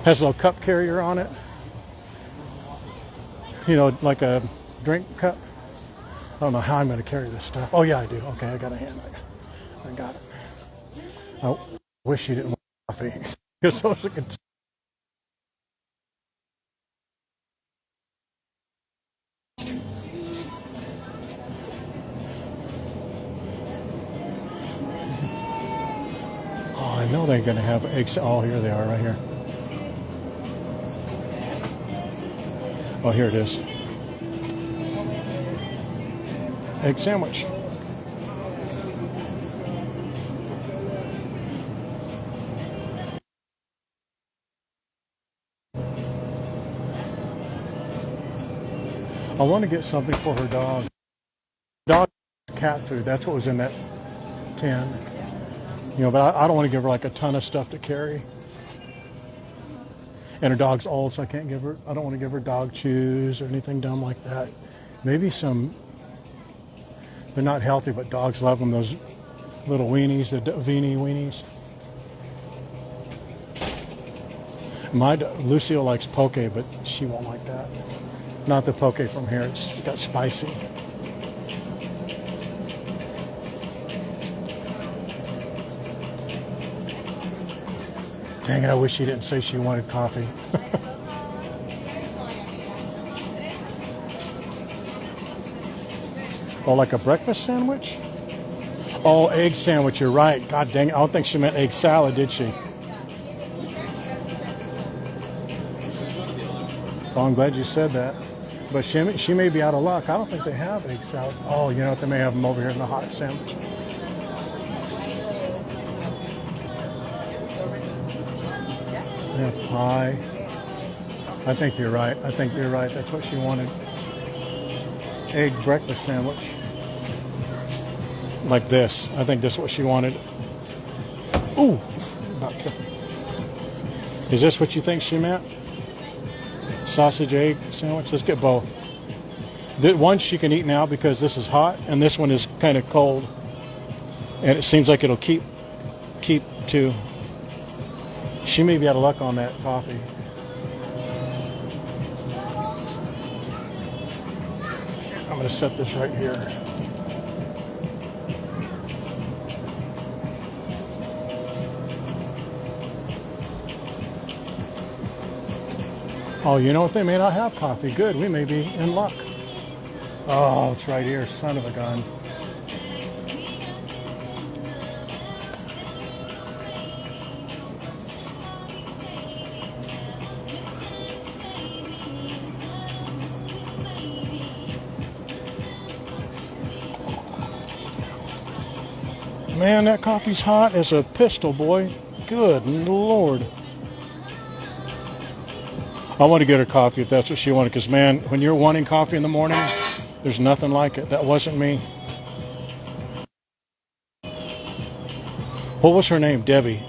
Has a little cup carrier on it, like a drink cup. I don't know how I'm going to carry this stuff. Oh yeah, I do. Okay, I got a hand. I got it. I wish you didn't want coffee because those are good. Oh, I know they're going to have eggs. Oh, here they are, right here. Oh, here it is. Egg sandwich. I want to get something for her dog. Dog cat food. That's what was in that tin. But I don't want to give her like a ton of stuff to carry. And her dog's old, so I don't want to give her dog chews or anything dumb like that. Maybe they're not healthy, but dogs love them, those little weenies, the Davini weenies. Lucille likes poke, but she won't like that. Not the poke from here, it's got spicy. Dang it, I wish she didn't say she wanted coffee. Oh, like a breakfast sandwich? Oh, egg sandwich, you're right. God dang it, I don't think she meant egg salad, did she? Oh, I'm glad you said that. But she may be out of luck. I don't think they have egg salads. Oh, you know what? They may have them over here in the hot sandwich. Yeah, pie. I think you're right. That's what she wanted. Egg breakfast sandwich. Like this. I think this is what she wanted. Ooh! Is this what you think she meant? Sausage egg sandwich? Let's get both. One she can eat now because this is hot, and this one is kind of cold. And it seems like it'll keep too. She may be out of luck on that coffee. I'm going to set this right here. Oh, you know what? They may not have coffee. Good. We may be in luck. Oh, it's right here. Son of a gun. Man, that coffee's hot as a pistol, boy. Good Lord. I want to get her coffee if that's what she wanted, because, man, when you're wanting coffee in the morning, there's nothing like it. That wasn't me. What was her name? Debbie.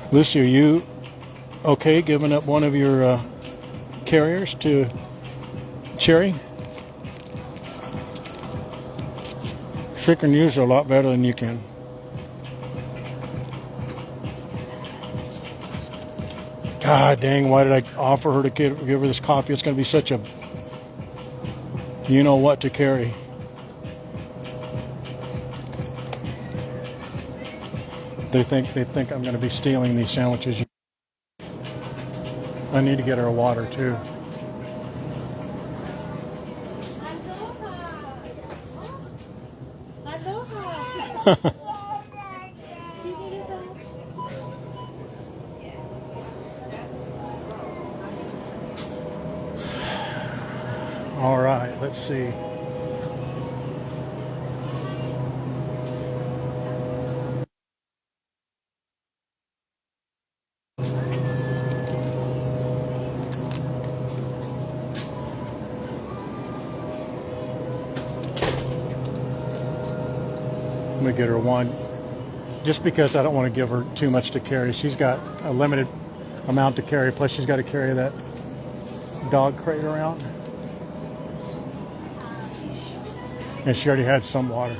Lucy, are you okay giving up one of your carriers to Cherry? She can use it a lot better than you can. God dang, why did I offer her to give her this coffee? It's going to be such a you-know-what to carry. They think I'm going to be stealing these sandwiches. I need to get her a water, too. Aloha. All right, let's see. me get her one, just because I don't want to give her too much to carry. She's got a limited amount to carry, plus she's got to carry that dog crate around. And she already had some water.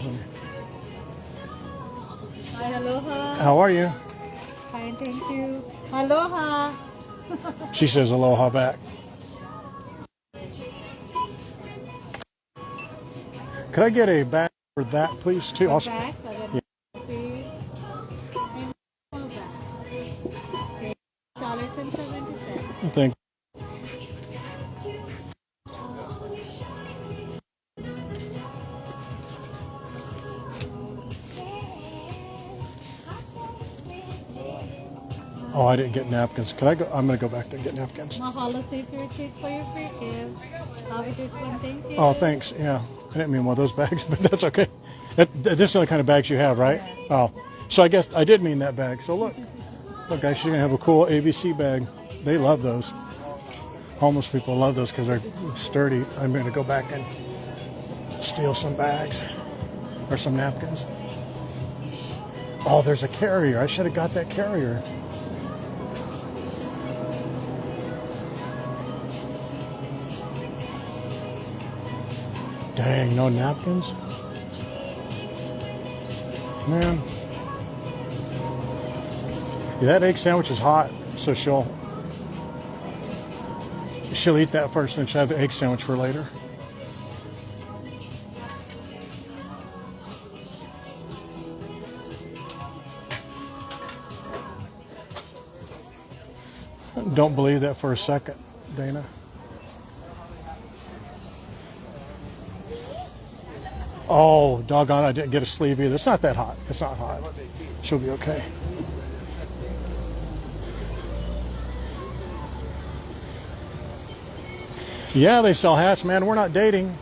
Hi, aloha. How are you? Fine, thank you. Aloha. She says aloha back. Could I get a bag for that, please, too? Also, Back. yeah. $70. Thank. Oh, I didn't get napkins. Can I go? I'm going to go back there and get napkins. Mahalo, save your receipt for your free gift. Have a good one, thank you. Oh, thanks. Yeah, I didn't mean one of those bags, but that's okay. This is the only kind of bags you have, right? Oh, so I guess I did mean that bag. So look, guys, she's gonna have a cool ABC bag. They love those. Homeless people love those because they're sturdy. I'm gonna go back and steal some bags or some napkins. Oh, there's a carrier. I should have got that carrier. Dang, no napkins? Man. Yeah, that egg sandwich is hot, so she'll eat that first, then she'll have the egg sandwich for later. Don't believe that for a second, Dana. Oh, doggone, I didn't get a sleeve either. It's not that hot. It's not hot. She'll be okay. Yeah, they sell hats, man. We're not dating.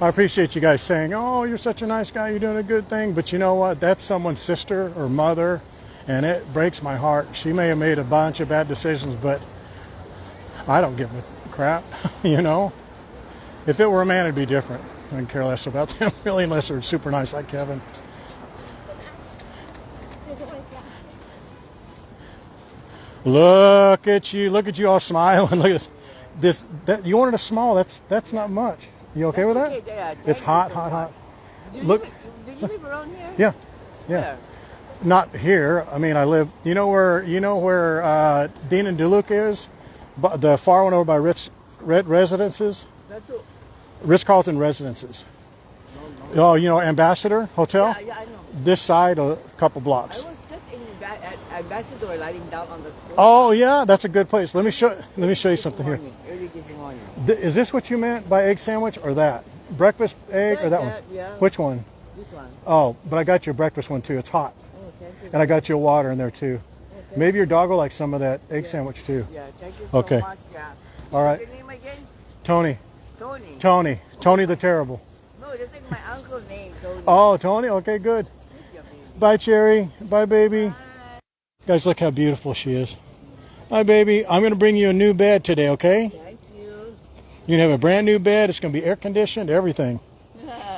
I appreciate you guys saying, oh, you're such a nice guy, you're doing a good thing. But you know what? That's someone's sister or mother, and it breaks my heart. She may have made a bunch of bad decisions, but I don't give a crap, you know? If it were a man, it'd be different. I couldn't care less about them, really, unless they're super nice like Kevin. Look at you all smiling. Look at this. You wanted a small, that's not much. You okay with that? Okay, yeah, It's hot, hot, hot. Look. Did you live around here? Yeah. Where? Not here. I mean, I live. You know where Dean and Duluth is, the far one over by Red Residences, Ritz-Carlton Residences. No. Oh, you know Ambassador Hotel. Yeah, I know. This side, a couple I blocks. was just in at Ambassador, lying down on the floor. Oh yeah, that's a good place. Let me show you something here. Early this morning. Is this what you meant by egg sandwich or that? Breakfast egg or that one? Yeah. Which one? This one. Oh, but I got you a breakfast one too. It's hot. Oh, thank you. And I got you a water in there too. Okay. Maybe your dog will like some of that egg sandwich too. Yeah, thank you so Okay. much. Yeah. All right. What's your name again? Tony. Tony. The Terrible. No, that's like my uncle's name, Tony. Oh, Tony. Okay, good. Thank you, baby. Bye, Cherry. Bye, baby. Bye. Guys, look how beautiful she is. Hi, baby. I'm going to bring you a new bed today, okay? Thank you. You're going to have a brand new bed. It's going to be air conditioned, everything.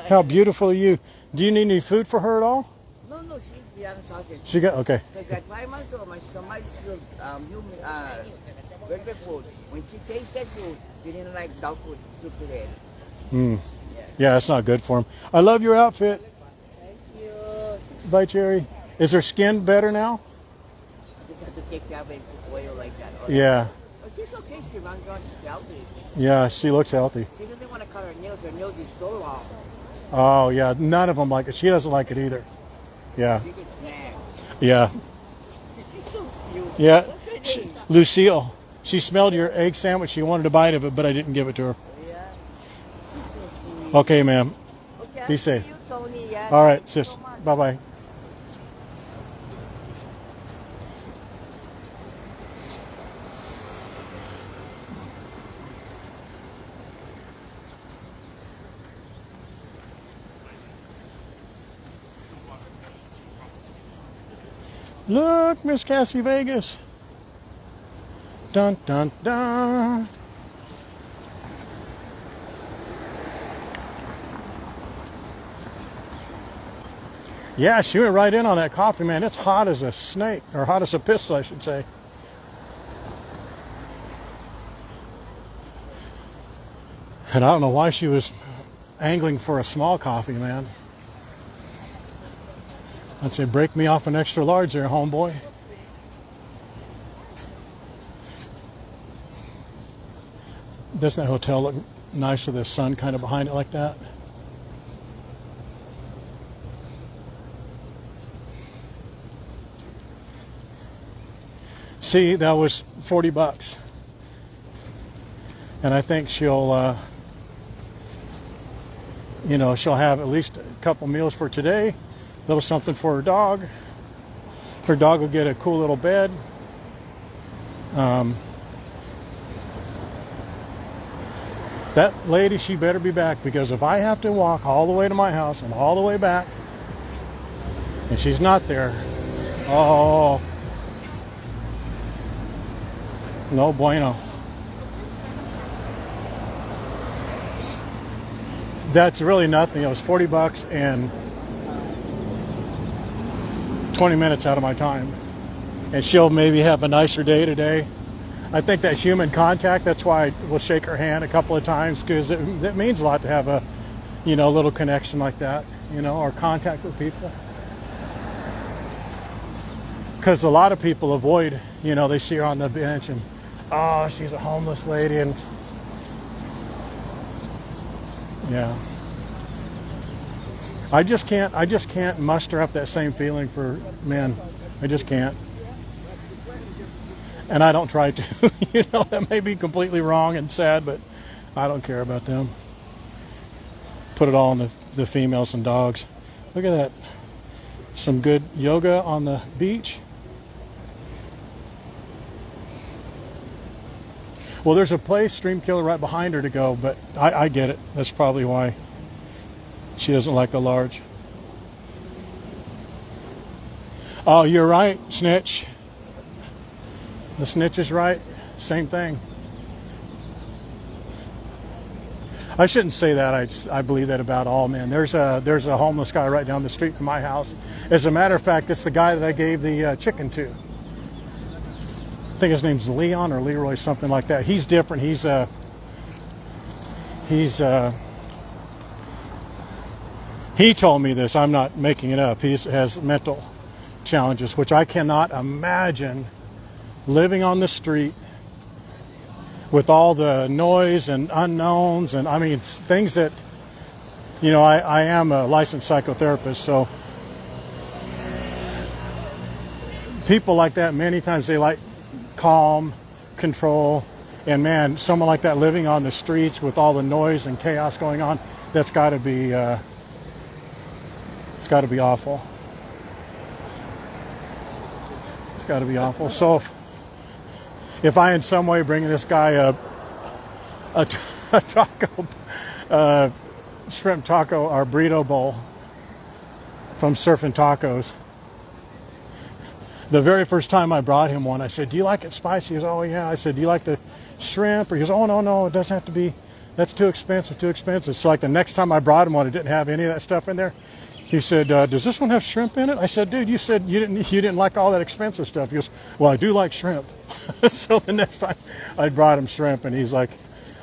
How beautiful are you? Do you need any food for her at all? No, she's beyond sausage. She got, okay. Because at 5 months old, somebody should breakfast food. When she tasted food, she didn't like dog food today. Yeah, that's not good for him. I love your outfit. Thank you. Bye, Cherry. Is her skin better now? I just have to take care of it oil like that. Yeah. But she's okay. She runs around. She's healthy. Yeah, she looks healthy. She doesn't want to cut her nails. Her nails is so long. Oh, yeah. None of them like it. She doesn't like it either. Yeah. She gets mad. Yeah. She's so cute. Yeah. What's her name? Lucille. She smelled your egg sandwich. She wanted a bite of it, but I didn't give it to her. Yeah. She's so sweet. Okay, ma'am. Okay, I'll Be see safe. you, Tony. Yeah. All right, Thank you sis. so much. Bye-bye. Look, Miss Cassie Vegas. Dun, dun, dun. Yeah, she went right in on that coffee, man. It's hot as a snake, or hot as a pistol, I should say. And I don't know why she was angling for a small coffee, man. I'd say, break me off an extra large there, homeboy. Doesn't that hotel look nice with the sun kind of behind it like that? See, that was $40. And I think she'll, she'll have at least a couple meals for today. A little something for her dog. Her dog will get a cool little bed. That lady, she better be back, because if I have to walk all the way to my house and all the way back, and she's not there, oh, no bueno. That's really nothing. It was $40 and 20 minutes out of my time. And she'll maybe have a nicer day today. I think that human contact, that's why we'll shake her hand a couple of times, because it means a lot to have a, little connection like that, or contact with people. Because a lot of people avoid, they see her on the bench and, oh, she's a homeless lady, and yeah. I just can't muster up that same feeling for men. I just can't. And I don't try to. That may be completely wrong and sad, but I don't care about them. Put it all on the females and dogs. Look at that. Some good yoga on the beach. Well, there's a place, Stream Killer, right behind her to go, but I get it. That's probably why she doesn't like a large. Oh, you're right, Snitch. The Snitch is right. Same thing. I shouldn't say that. I believe that about all men. There's a homeless guy right down the street from my house. As a matter of fact, it's the guy that I gave the chicken to. I think his name's Leon or Leroy, something like that. He's different. He told me this. I'm not making it up. He has mental challenges, which I cannot imagine living on the street with all the noise and unknowns, and I mean things that, I am a licensed psychotherapist, so people like that, many times they like calm, control, and man, someone like that living on the streets with all the noise and chaos going on, that's got to be it's got to be awful. It's got to be awful. So if I in some way bring this guy a taco, shrimp taco or burrito bowl from Surfing Tacos, the very first time I brought him one, I said, do you like it spicy? He goes, oh yeah. I said, do you like the shrimp? Or he goes, oh no, it doesn't have to be, that's too expensive. So like the next time I brought him one, it didn't have any of that stuff in there. He said, does this one have shrimp in it? I said, dude, you said you didn't like all that expensive stuff. He goes, well, I do like shrimp. So the next time I brought him shrimp, and he's like,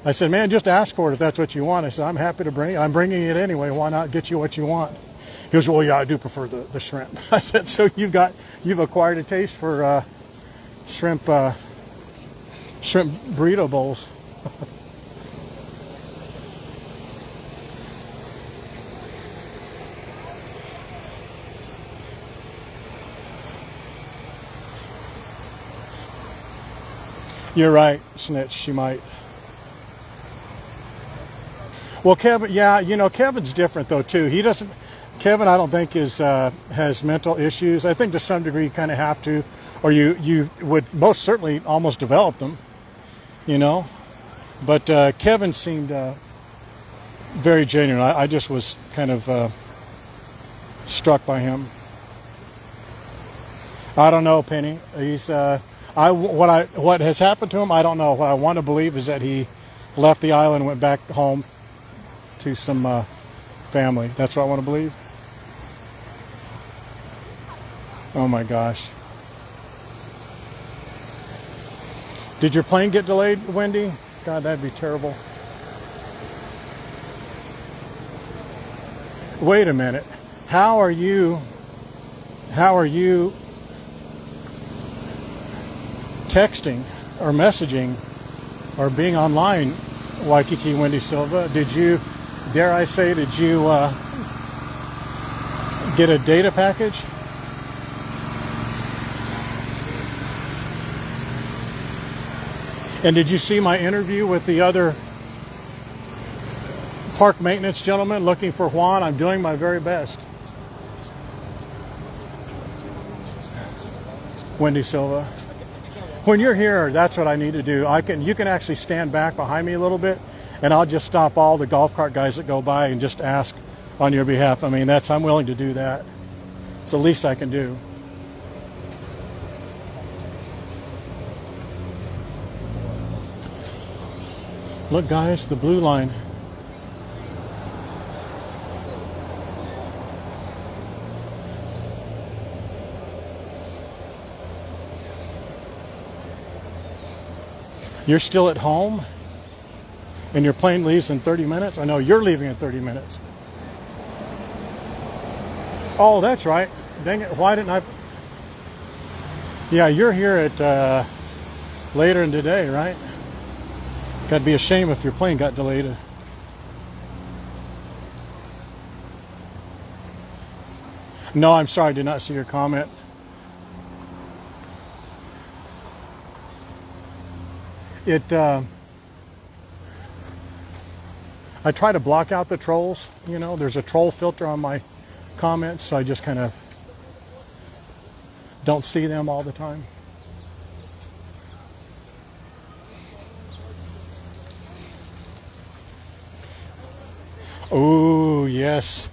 I said, man, just ask for it if that's what you want. I said, I'm happy to bring it. I'm bringing it anyway. Why not get you what you want? He goes, well, yeah, I do prefer the shrimp. I said, so you've acquired a taste for shrimp burrito bowls. You're right, Snitch, she might. Well, Kevin, yeah, Kevin's different though too. Kevin, I don't think has mental issues. I think to some degree you kind of have to, or you would most certainly almost develop them, But Kevin seemed very genuine. I just was kind of struck by him. I don't know, Penny. He's what has happened to him, I don't know. What I want to believe is that he left the island and went back home to some family. That's what I want to believe. Oh my gosh. Did your plane get delayed, Wendy? God, that'd be terrible. Wait a minute. How are you texting or messaging or being online, Waikiki Wendy Silva? Did you, dare I say, did you get a data package? And did you see my interview with the other park maintenance gentleman looking for Juan? I'm doing my very best. Wendy Silva. When you're here, that's what I need to do. You can actually stand back behind me a little bit, and I'll just stop all the golf cart guys that go by and just ask on your behalf. I mean, I'm willing to do that. It's the least I can do. Look, guys, the blue line. You're still at home? And your plane leaves in 30 minutes? I know you're leaving in 30 minutes. Oh, that's right. Dang it, why didn't I? Yeah, you're here at later in today, right? Got to be a shame if your plane got delayed. No, I'm sorry, I did not see your comment. I try to block out the trolls. You know, there's a troll filter on my comments, so I just kind of don't see them all the time. Oh, yes.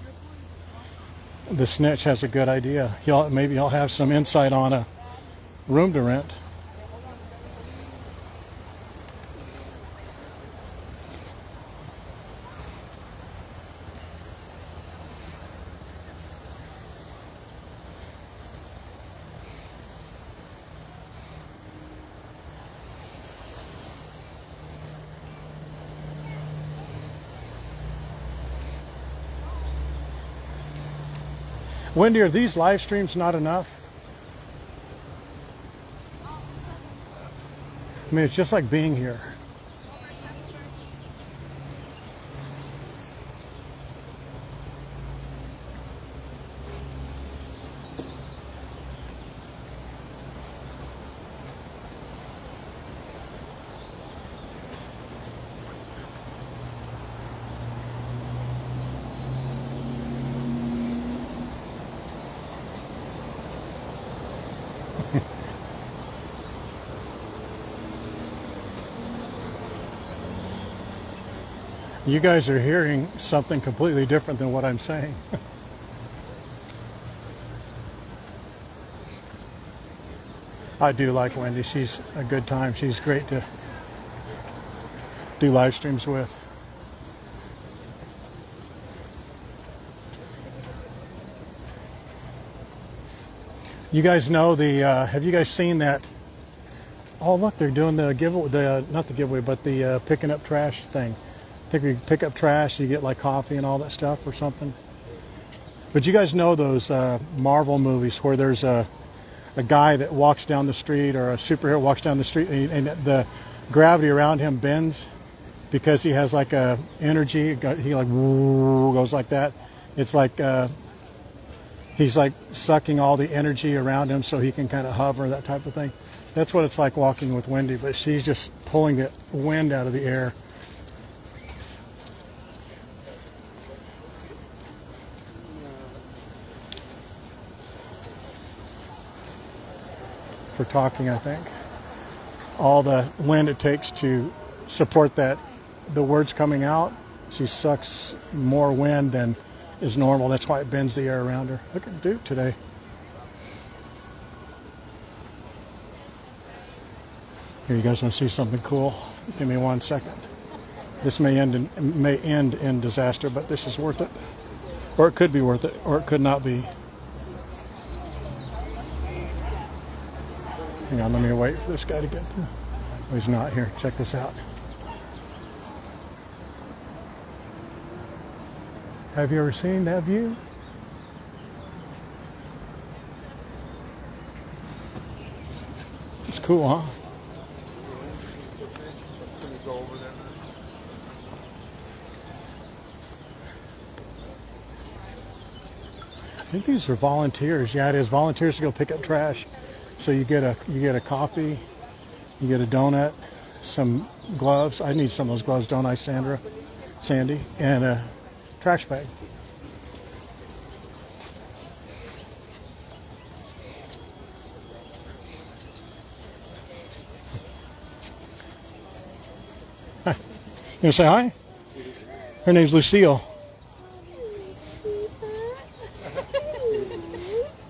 The snitch has a good idea. Maybe he'll have some insight on a room to rent. Wendy, are these live streams not enough? I mean, it's just like being here. You guys are hearing something completely different than what I'm saying. I do like Wendy. She's a good time. She's great to do live streams with. You guys know have you guys seen that? Oh, look, they're doing the giveaway, not the giveaway, but the picking up trash thing. I think we pick up trash, you get like coffee and all that stuff or something. But you guys know those Marvel movies where there's a guy that walks down the street, or a superhero walks down the street, and the gravity around him bends because he has like a energy. He like goes like that. It's like he's like sucking all the energy around him so he can kind of hover, that type of thing. That's what it's like walking with Wendy, but she's just pulling the wind out of the air. For talking, I think. All the wind it takes to support that, the words coming out, she sucks more wind than is normal. That's why it bends the air around her. Look at Duke today. Here, you guys want to see something cool? Give me 1 second. This may end in disaster, but this is worth it. Or it could be worth it, or it could not be. Hang on, let me wait for this guy to get through. Oh, he's not here. Check this out. Have you ever seen that view? It's cool, huh? I think these are volunteers. Yeah, it is volunteers to go pick up trash. So you get a coffee, you get a donut, some gloves. I need some of those gloves, don't I, Sandy, and a trash bag. Hi. You want to say hi? Her name's Lucille.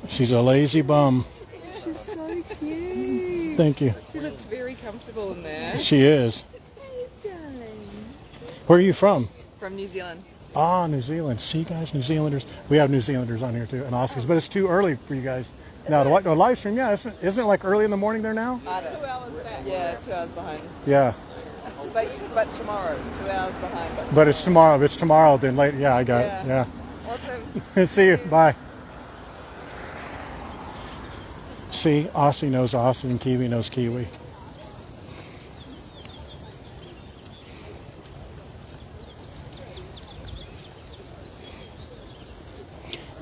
She's a lazy bum. She's so cute. Thank you. She looks very comfortable in there. She is. Where are you from? From New Zealand. Ah, New Zealand. See, guys, New Zealanders. We have New Zealanders on here too, and Aussies, but it's too early for you guys. Now, the live stream, yeah, isn't it like early in the morning there now? 2 hours back. Yeah, 2 hours behind. Yeah. But tomorrow, 2 hours behind. But it's tomorrow. If it's tomorrow, then late. Yeah, I got it. Yeah. Awesome. See you. Bye. See, Aussie knows Aussie and Kiwi knows Kiwi.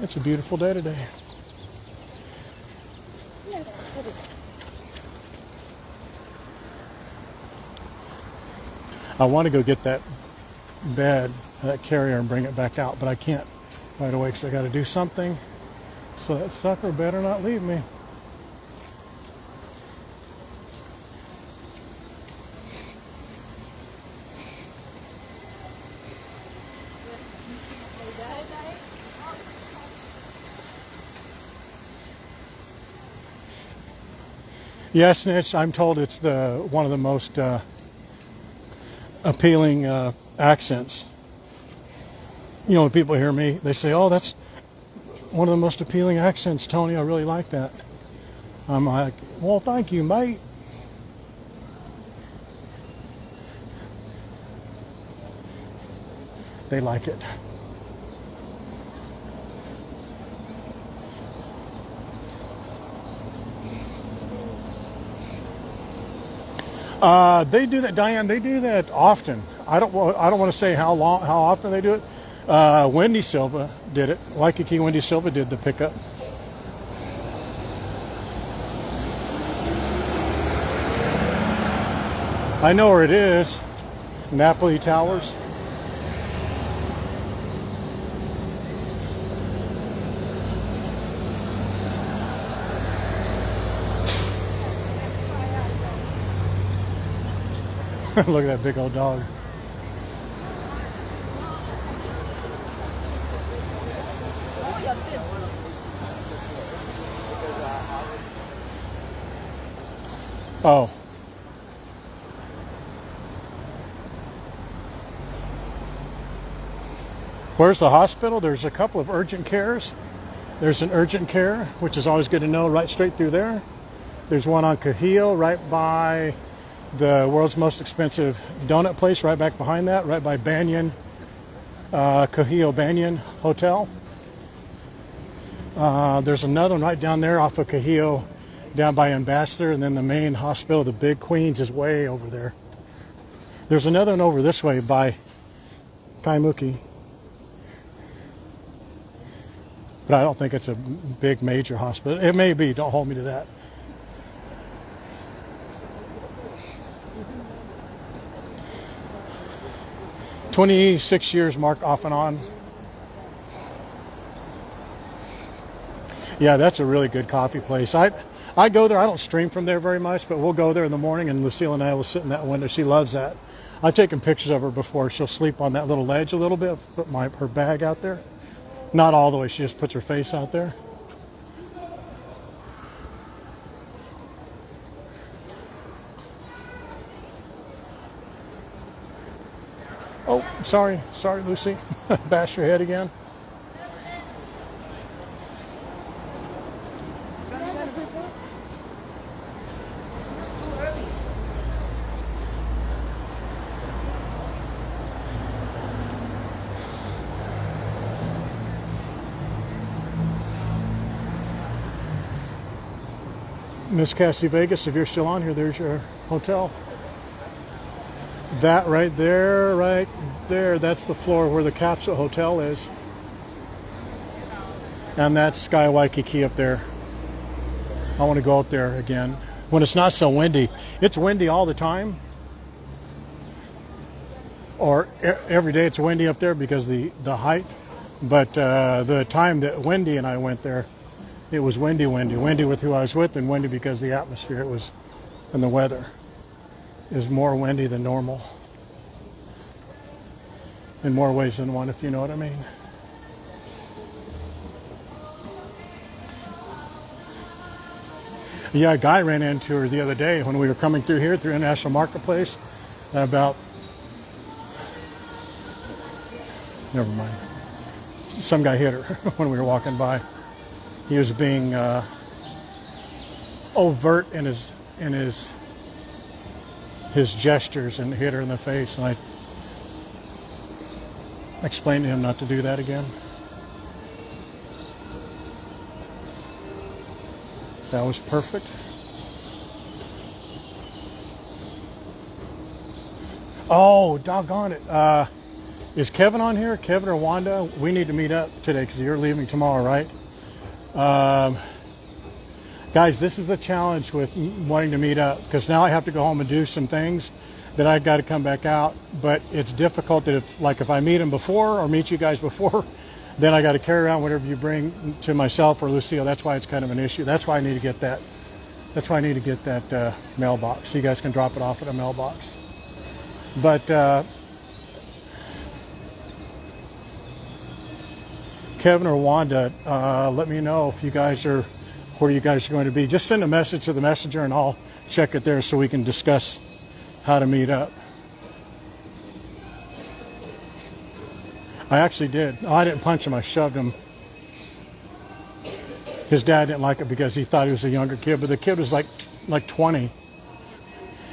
It's a beautiful day today. I want to go get that bed, that carrier, and bring it back out, but I can't right away because I got to do something. So that sucker better not leave me. Yes, and I'm told it's one of the most appealing accents. You know, when people hear me, they say, "Oh, that's one of the most appealing accents, Tony. I really like that." I'm like, "Well, thank you, mate." They like it. They do that, Diane. They do that often. I don't want to say how often they do it. Wendy Silva did it. Waikiki Wendy Silva did the pickup. I know where it is. Napoli Towers. Look at that big old dog. Oh. Where's the hospital? There's a couple of urgent cares. There's an urgent care, which is always good to know, right straight through there. There's one on Kakahiaka, right by the world's most expensive donut place, right back behind that, right by Banyan, Kakahiaka Banyan Hotel. There's another one right down there off of Kakahiaka, down by Ambassador, and then the main hospital, the Big Queens, is way over there. There's another one over this way by Kaimuki. But I don't think it's a big major hospital. It may be, don't hold me to that. "26 years, Mark, off and on." Yeah, that's a really good coffee place. I go there. I don't stream from there very much, but we'll go there in the morning, and Lucille and I will sit in that window. She loves that. I've taken pictures of her before. She'll sleep on that little ledge a little bit, put her bag out there. Not all the way. She just puts her face out there. Oh, sorry, Lucy. Bash your head again. Miss Cassie Vegas, if you're still on here, there's your hotel. That right there, that's the floor where the Capsule Hotel is. And that's Sky Waikiki up there. I want to go up there again. When it's not so windy. It's windy all the time. Or every day it's windy up there because the height. But the time that Wendy and I went there, it was windy. Windy with who I was with, and windy because the atmosphere and the weather is more windy than normal. In more ways than one, if you know what I mean. Yeah, a guy ran into her the other day when we were coming through here, through International Marketplace, never mind. Some guy hit her when we were walking by. He was being overt in his gestures and hit her in the face, and I explained to him not to do that again. That was perfect. Oh, doggone it. Is Kevin on here? Kevin or Wanda? We need to meet up today because you're leaving tomorrow, right? Guys, this is the challenge with wanting to meet up, because now I have to go home and do some things that I've got to come back out. But it's difficult that if I meet him before or meet you guys before, then I got to carry around whatever you bring to myself or Lucille. That's why it's kind of an issue. That's why I need to get that. That's why I need to get that mailbox so you guys can drop it off at a mailbox. But Kevin or Wanda, let me know if you guys are where you guys are going to be. Just send a message to the messenger and I'll check it there so we can discuss how to meet up. I actually did. Oh, I didn't punch him, I shoved him. His dad didn't like it because he thought he was a younger kid, but the kid was like 20.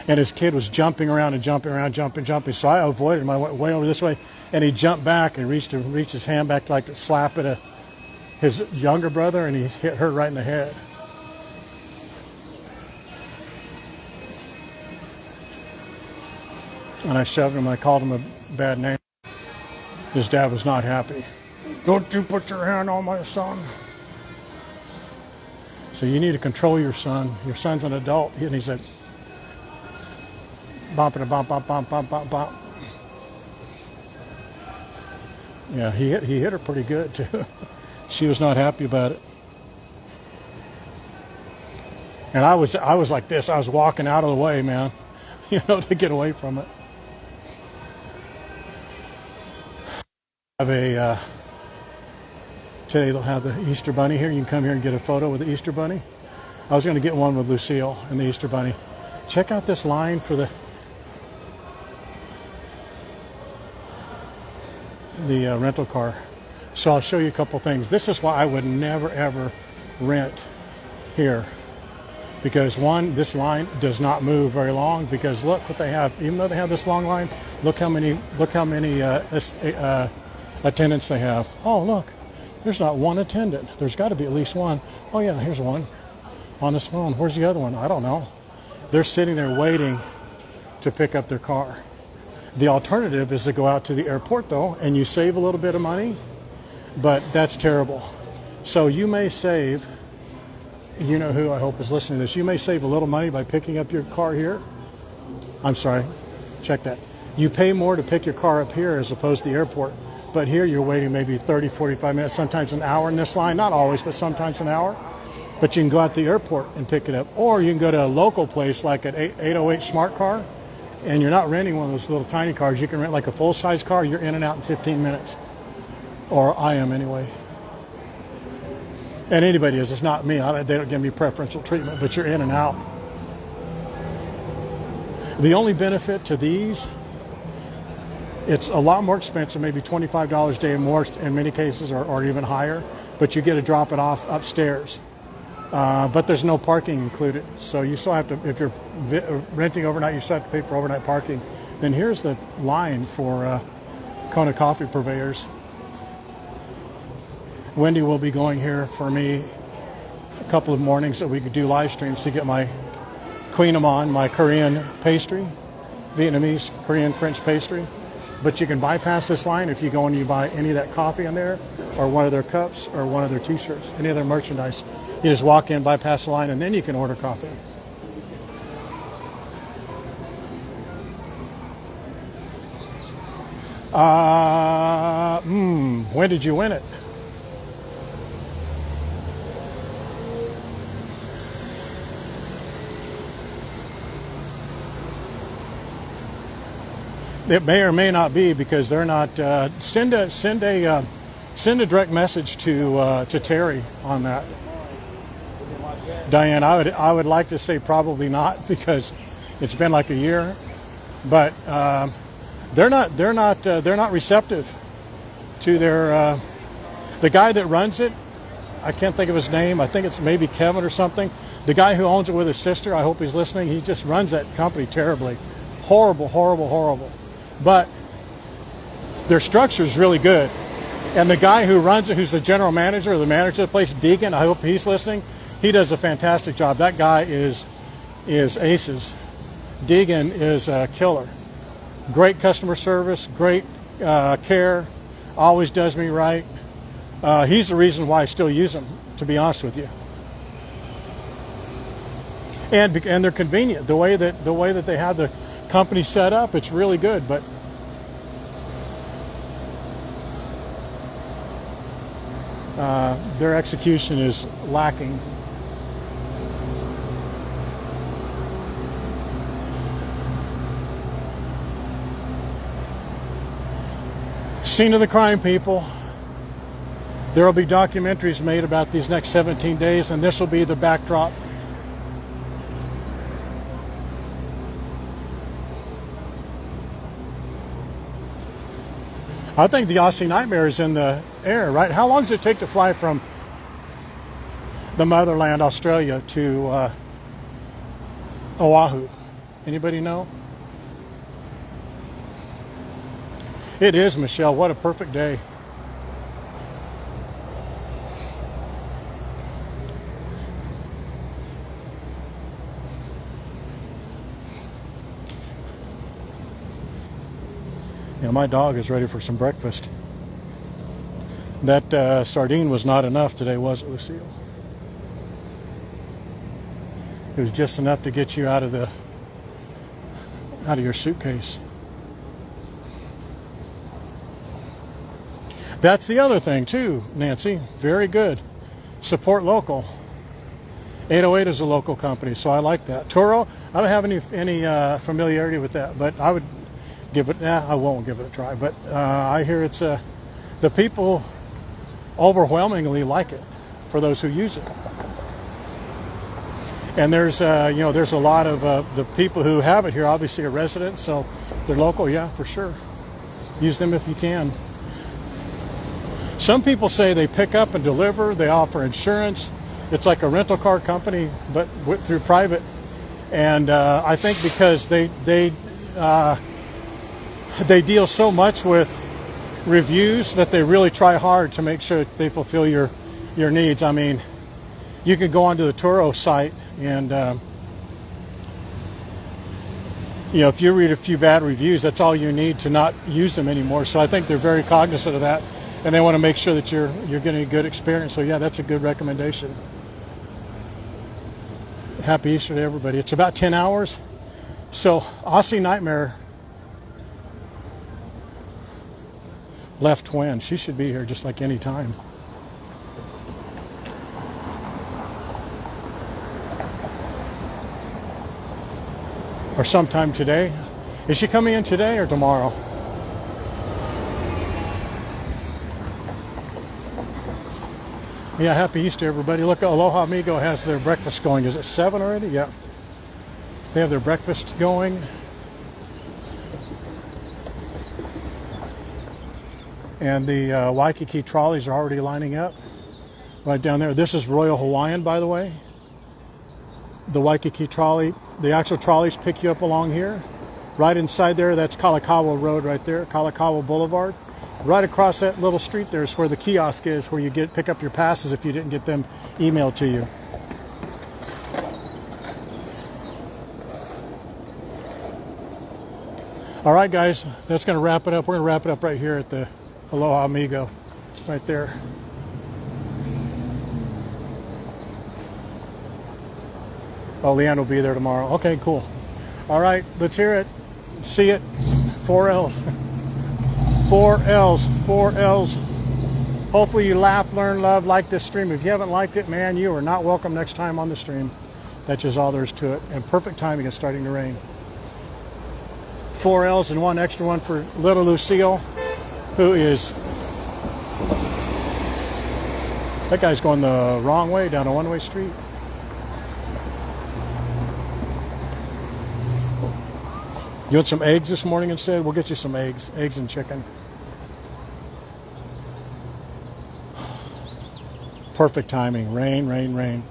And his kid was jumping around, jumping. So I avoided him. I went way over this way, and he jumped back and reached his hand back to slap at his younger brother, and he hit her right in the head. And I shoved him. I called him a bad name. His dad was not happy. Don't you put your hand on my son. So you need to control your son. Your son's an adult. And he said, bump and a bump, bump, bump, bump, bump, bump. Yeah, he hit her pretty good too. She was not happy about it. And I was like this. I was walking out of the way, man, to get away from it. Today they'll have the Easter Bunny here. You can come here and get a photo with the Easter Bunny. I was going to get one with Lucille and the Easter Bunny. Check out this line for the rental car. So I'll show you a couple things. This is why I would never ever rent here, because one, this line does not move very long. Because look what they have. Even though they have this long line, look how many attendants they have. Oh, look, there's not one attendant. There's got to be at least one. Oh yeah, here's one on his phone. Where's the other one? I don't know. They're sitting there waiting to pick up their car. The alternative is to go out to the airport though, and you save a little bit of money, but that's terrible. So you may save, you know who I hope is listening to this, you may save a little money by picking up your car here. I'm sorry, check that. You pay more to pick your car up here as opposed to the airport. But here you're waiting maybe 30, 45 minutes, sometimes an hour in this line. Not always, but sometimes an hour. But you can go out to the airport and pick it up. Or you can go to a local place like an 808 Smart Car. And you're not renting one of those little tiny cars. You can rent like a full-size car. You're in and out in 15 minutes. Or I am anyway. And anybody is. It's not me. They don't give me preferential treatment. But you're in and out. The only benefit to these It's a lot more expensive, maybe $25 a day more in many cases, or even higher, but you get to drop it off upstairs. But there's no parking included. So you still have to, if you're renting overnight, you still have to pay for overnight parking. Then here's the line for Kona coffee purveyors. Wendy will be going here for me a couple of mornings that we could do live streams to get my Queen my Korean pastry, Vietnamese, Korean, French pastry. But you can bypass this line if you go and you buy any of that coffee in there, or one of their cups, or one of their t-shirts, any of their merchandise. You just walk in, bypass the line, and then you can order coffee. When did you win it? It may or may not be, because they're not. Send a direct message to Terry on that. Diane, I would like to say probably not, because it's been like a year, but they're not receptive to their. The guy that runs it, I can't think of his name. I think it's maybe Kevin or something. The guy who owns it with his sister. I hope he's listening. He just runs that company terribly, horrible. But their structure is really good. And the guy who runs it, who's the general manager or the manager of the place, Deegan, I hope he's listening. He does a fantastic job. That guy is aces. Deegan is a killer. Great customer service, great care, always does me right. He's the reason why I still use him, to be honest with you. And they're convenient. The way that they have the company set up, it's really good. But their execution is lacking. Scene of the crime, people. There will be documentaries made about these next 17 days, and this will be the backdrop. I think the Aussie Nightmare is in the air, right? How long does it take to fly from the motherland, Australia, to Oahu? Anybody know? It is, Michelle. What a perfect day. Yeah, my dog is ready for some breakfast. That sardine was not enough today, was it, Lucille? It was just enough to get you out of your suitcase. That's the other thing too, Nancy. Very good. Support local. 808 is a local company, so I like that. Toro, I don't have any familiarity with that, but I would give it. I won't give it a try. But I hear it's the people overwhelmingly like it for those who use it. And there's there's a lot of the people who have it here obviously are residents, so they're local. Yeah, for sure. Use them if you can. Some people say they pick up and deliver. They offer insurance. It's like a rental car company, but through private. And I think because they deal so much with reviews that they really try hard to make sure that they fulfill your needs. I mean, you can go onto the Turo site and if you read a few bad reviews, that's all you need to not use them anymore. So I think they're very cognizant of that, and they want to make sure that you're getting a good experience. So yeah, that's a good recommendation. Happy Easter to everybody. It's about 10 hours. So Aussie Nightmare left when? She should be here just like any time. Or sometime today. Is she coming in today or tomorrow? Yeah, happy Easter, everybody. Look, Aloha Amigo has their breakfast going. Is it 7 already? Yeah. They have their breakfast going. And the Waikiki trolleys are already lining up right down there. This is Royal Hawaiian, by the way. The Waikiki trolley, the actual trolleys pick you up along here. Right inside there, that's Kalakaua Road right there, Kalakaua Boulevard. Right across that little street there is where the kiosk is, where you pick up your passes if you didn't get them emailed to you. All right, guys, that's going to wrap it up. We're going to wrap it up right here at the Aloha Amigo, right there. Oh, Leanne will be there tomorrow. Okay, cool. All right, let's hear it. See it. 4 L's. 4 L's. 4 L's. Hopefully you laugh, learn, love, like this stream. If you haven't liked it, man, you are not welcome next time on the stream. That's just all there is to it. And perfect timing, it's starting to rain. 4 L's and one extra one for little Lucille, who is... That guy's going the wrong way down a one-way street. You want some eggs this morning instead? We'll get you some eggs. Eggs and chicken. Perfect timing. Rain, rain, rain.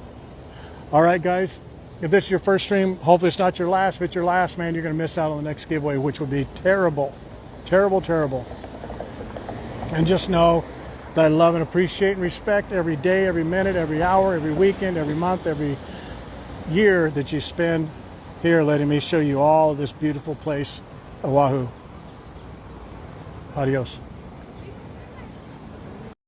All right, guys. If this is your first stream, hopefully it's not your last. If it's your last, man, you're going to miss out on the next giveaway, which would be terrible. Terrible, terrible. And just know that I love and appreciate and respect every day, every minute, every hour, every weekend, every month, every year that you spend here letting me show you all of this beautiful place, Oahu. Adios.